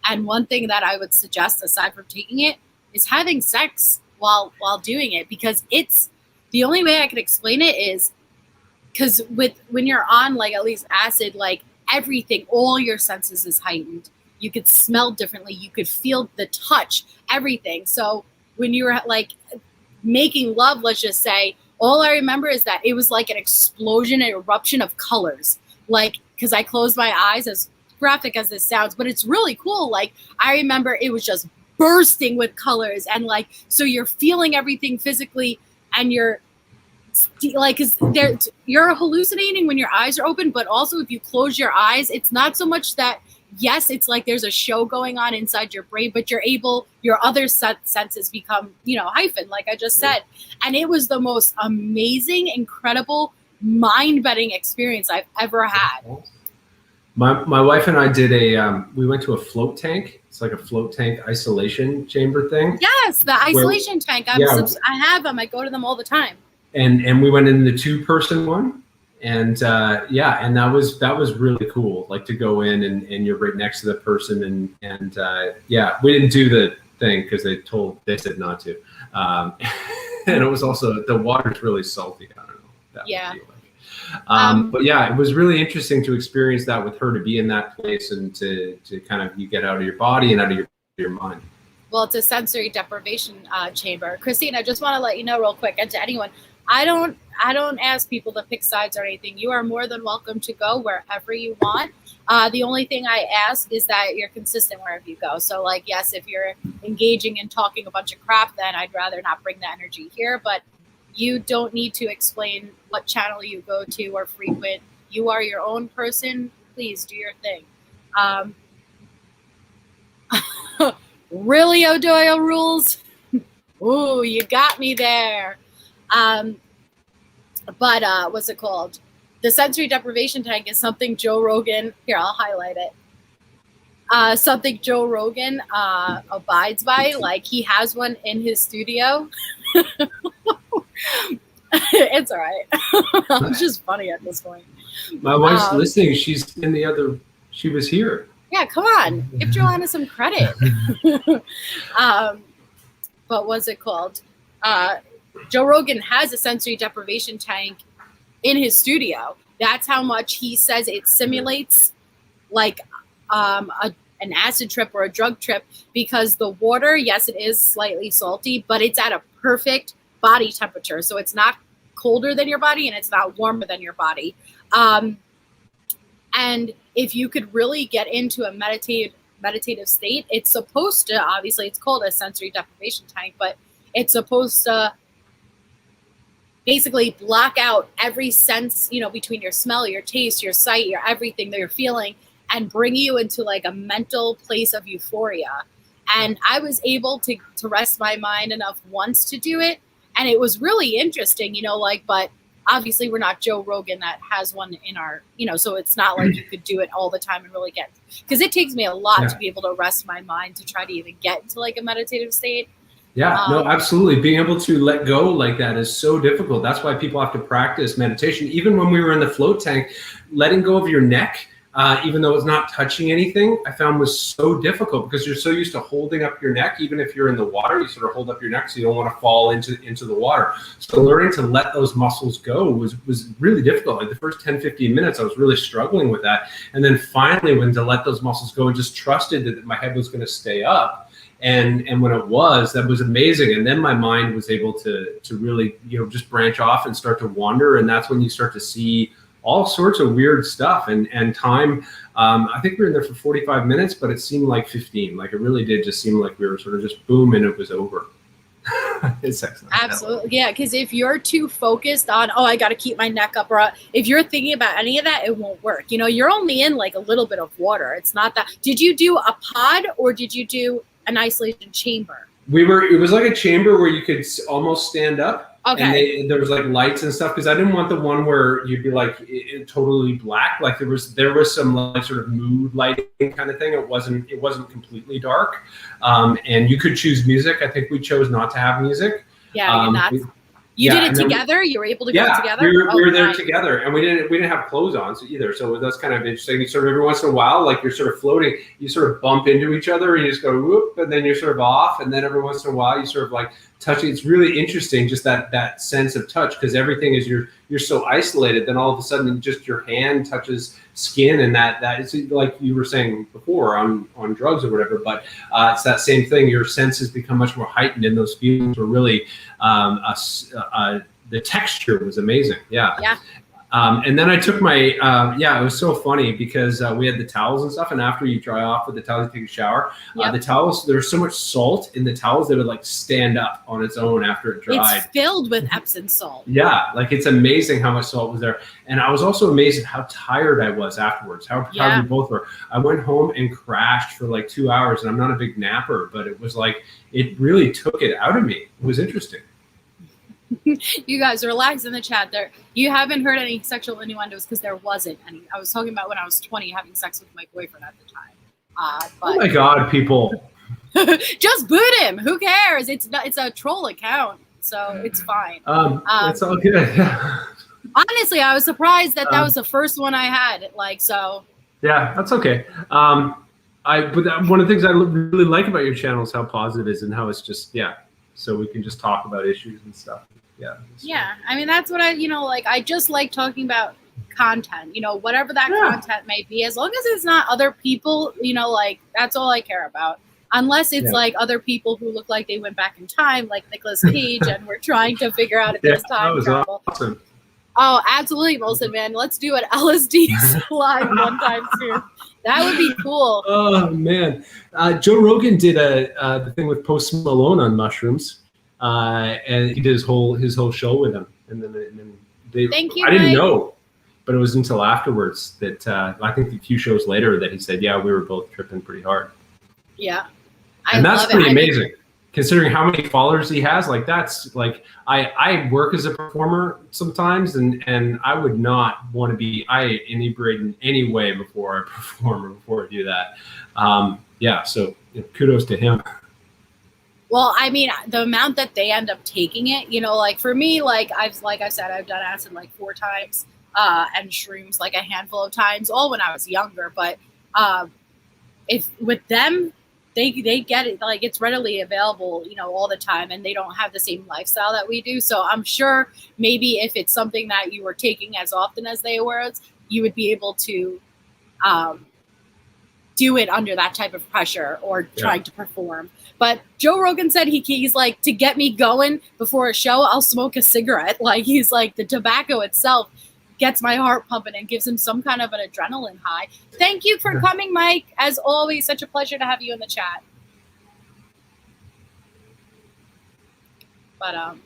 And one thing that I would suggest, aside from taking it, is having sex while doing it, because it's the only way I could explain it is because when you're on like at least acid, like everything, all your senses is heightened. You could smell differently. You could feel the touch, everything. So when you were like making love, let's just say, all I remember is that it was like an explosion, an eruption of colors. Like, because I closed my eyes, as graphic as this sounds, but it's really cool. Like I remember it was just bursting with colors, and like so you're feeling everything physically, and you're like, because you're hallucinating when your eyes are open, but also if you close your eyes, it's not so much that, yes, it's like there's a show going on inside your brain, but your other senses become, heightened, like I just said. And it was the most amazing, incredible, mind-bending experience I've ever had. My wife and I did we went to a float tank. It's like a float tank isolation chamber thing. Yes, the isolation tank. I have them. I go to them all the time. And we went in the 2-person one, and and that was really cool. Like to go in and you're right next to the person, and we didn't do the thing because they said not to, and it was also the water's really salty. I don't know. That but it was really interesting to experience that with her, to be in that place and to kind of you get out of your body and out of your mind. Well, it's a sensory deprivation chamber. Christine, I just want to let you know real quick, and to anyone, I don't ask people to pick sides or anything. You are more than welcome to go wherever you want. The only thing I ask is that you're consistent wherever you go. So like, yes, if you're engaging in talking a bunch of crap, then I'd rather not bring the energy here. But you don't need to explain what channel you go to or frequent. You are your own person. Please do your thing. Really, O'Doyle rules? Ooh, you got me there. But what's it called? The sensory deprivation tank is something Joe Rogan, here, I'll highlight it. Something Joe Rogan abides by. Like, he has one in his studio. It's all right. It's just funny at this point. My wife's listening. She's in the other, she was here. Yeah, come on. Give Joanna some credit. But what's it called? Joe Rogan has a sensory deprivation tank in his studio. That's how much he says it simulates like an acid trip or a drug trip, because the water, yes, it is slightly salty, but it's at a perfect body temperature. So it's not colder than your body and it's not warmer than your body. And if you could really get into a meditative state, it's supposed to, obviously it's called a sensory deprivation tank, but it's supposed to basically block out every sense, you know, between your smell, your taste, your sight, your everything that you're feeling, and bring you into like a mental place of euphoria. And I was able to rest my mind enough once to do it. And it was really interesting, you know, like, but obviously we're not Joe Rogan that has one in our, you know, so it's not like you could do it all the time and really get, because it takes me a lot to be able to rest my mind to try to even get into like a meditative state. Yeah, no, absolutely. Being able to let go like that is so difficult. That's why people have to practice meditation. Even when we were in the float tank, letting go of your neck, even though it's not touching anything, I found was so difficult because you're so used to holding up your neck. Even if you're in the water, you sort of hold up your neck so you don't want to fall into the water. So learning to let those muscles go was really difficult. Like the first 10, 15 minutes, I was really struggling with that. And then finally, when to let those muscles go and just trusted that my head was going to stay up. And when it was, that was amazing. And then my mind was able to really, you know, just branch off and start to wander. And that's when you start to see all sorts of weird stuff. And time, I think we were in there for 45 minutes, but it seemed like 15. Like it really did just seem like we were sort of just boom and it was over. It's excellent. Absolutely. Yeah, because if you're too focused on, oh, I got to keep my neck up, or if you're thinking about any of that, it won't work. You know, you're only in like a little bit of water. It's not that. Did you do a pod or did you do an isolation chamber? It was like a chamber where you could almost stand up. Okay. And there was like lights and stuff, because I didn't want the one where you'd be like totally black. Like there was some like sort of mood lighting kind of thing. It wasn't completely dark. And you could choose music. I think we chose not to have music. Yeah, you did it together. You were able to go together. We were there together, and we didn't have clothes on either. So that's kind of interesting. You sort of every once in a while, like you're sort of floating, you sort of bump into each other, and you just go whoop, and then you're sort of off, and then every once in a while, you sort of like touching. It's really interesting, just that sense of touch, because everything is you're so isolated. Then all of a sudden, just your hand touches skin, and that is like you were saying before on drugs or whatever. But it's that same thing. Your senses become much more heightened, and those feelings were really the texture was amazing. Yeah. And then I took my, it was so funny because we had the towels and stuff. And after you dry off with the towels, you take a shower. The towels, there's so much salt in the towels that would like stand up on its own after it dried. It's filled with Epsom salt. Yeah, like it's amazing how much salt was there. And I was also amazed at how tired I was afterwards, how tired we both were. I went home and crashed for like 2 hours, and I'm not a big napper, but it was like, it really took it out of me. It was interesting. You guys relax in the chat there. You haven't heard any sexual innuendos because there wasn't any. I was talking about when I was 20 having sex with my boyfriend at the time. But oh my God, people. Just boot him. Who cares? It's a troll account, so it's fine. It's all good. Honestly, I was surprised that was the first one I had. Like, so. Yeah, that's okay. But one of the things I really like about your channel is how positive it is and how it's just, so we can just talk about issues and stuff. Yeah. I mean, that's what I just like talking about content, whatever that content may be, as long as it's not other people, like that's all I care about. Unless it's Yeah. like other people who look like they went back in time, like Nicolas Cage, and we're trying to figure out if there's that time was travel. awesome. Oh, absolutely, Molson, man. Let's do an LSD live one time soon. That would be cool. Oh man, Joe Rogan did the thing with Post Malone on mushrooms, and he did his whole show with him. And then they. Thank you, I didn't Mike. know, but it was until afterwards that I think a few shows later that he said, "Yeah, we were both tripping pretty hard." Yeah, And that's love pretty it. amazing, considering how many followers he has. Like that's like I work as a performer sometimes, and I would not want to be inebriate in any way before I perform or before I do that. Yeah, so kudos to him. Well, I mean, the amount that they end up taking it, like for me, like I said, I've done acid like 4 times, and shrooms like a handful of times, all when I was younger. But if with them, they get it, like it's readily available, all the time, and they don't have the same lifestyle that we do. So I'm sure maybe if it's something that you were taking as often as they were, you would be able to do it under that type of pressure or trying to perform. But Joe Rogan said he's like, to get me going before a show, I'll smoke a cigarette. Like he's like, the tobacco itself gets my heart pumping and gives him some kind of an adrenaline high. Thank you for coming, Mike. As always, such a pleasure to have you in the chat. But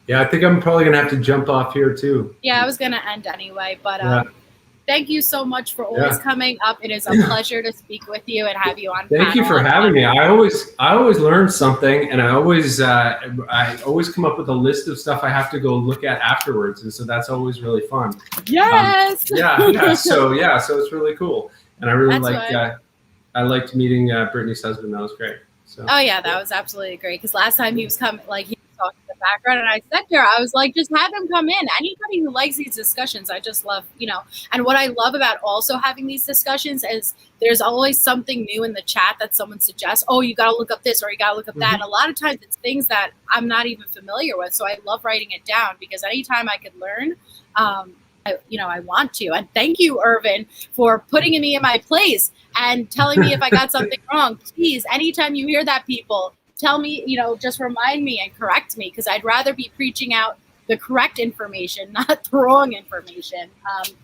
yeah, I think I'm probably gonna have to jump off here too. yeah, I was gonna end anyway. But thank you so much for always coming up. It is a pleasure to speak with you and have you on. Thank you for having me. I always learn something, and I always come up with a list of stuff I have to go look at afterwards, and so that's always really fun. Yes. So it's really cool, and I really I liked meeting Brittany's husband. That was great. So. Oh yeah, that was absolutely great. Because last time he was coming, like he was talking in the background, and I said to her, I was like, just have him come in. Anybody who likes these discussions, I just love, And what I love about also having these discussions is there's always something new in the chat that someone suggests. Oh, you got to look up this or you got to look up that. And a lot of times it's things that I'm not even familiar with, so I love writing it down because anytime I could learn, I want to. And thank you, Irvin, for putting me in my place and telling me if I got something wrong. Please, anytime you hear that, people, tell me, just remind me and correct me, because I'd rather be preaching out the correct information, not the wrong information.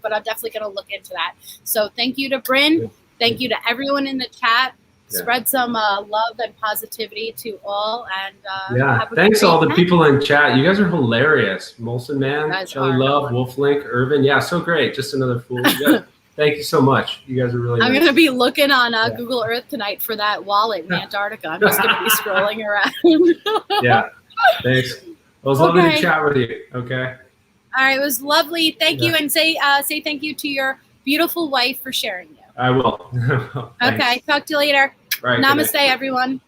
But I'm definitely going to look into that. So thank you to Bryn. Thank you to everyone in the chat. Spread some love and positivity to all. And thanks to all the people in chat. You guys are hilarious. Molson Man, Shelly Love, Wolflink, Irvin. Yeah, so great. Just another fool. Thank you so much. You guys are really I'm nice. going to be looking on Google Earth tonight for that wallet in Antarctica. I'm just going to be scrolling around. Yeah, thanks. It was lovely to chat with you. Okay. All right, it was lovely. Thank you, and say thank you to your beautiful wife for sharing you. I will. Okay, talk to you later. Right, Namaste, everyone.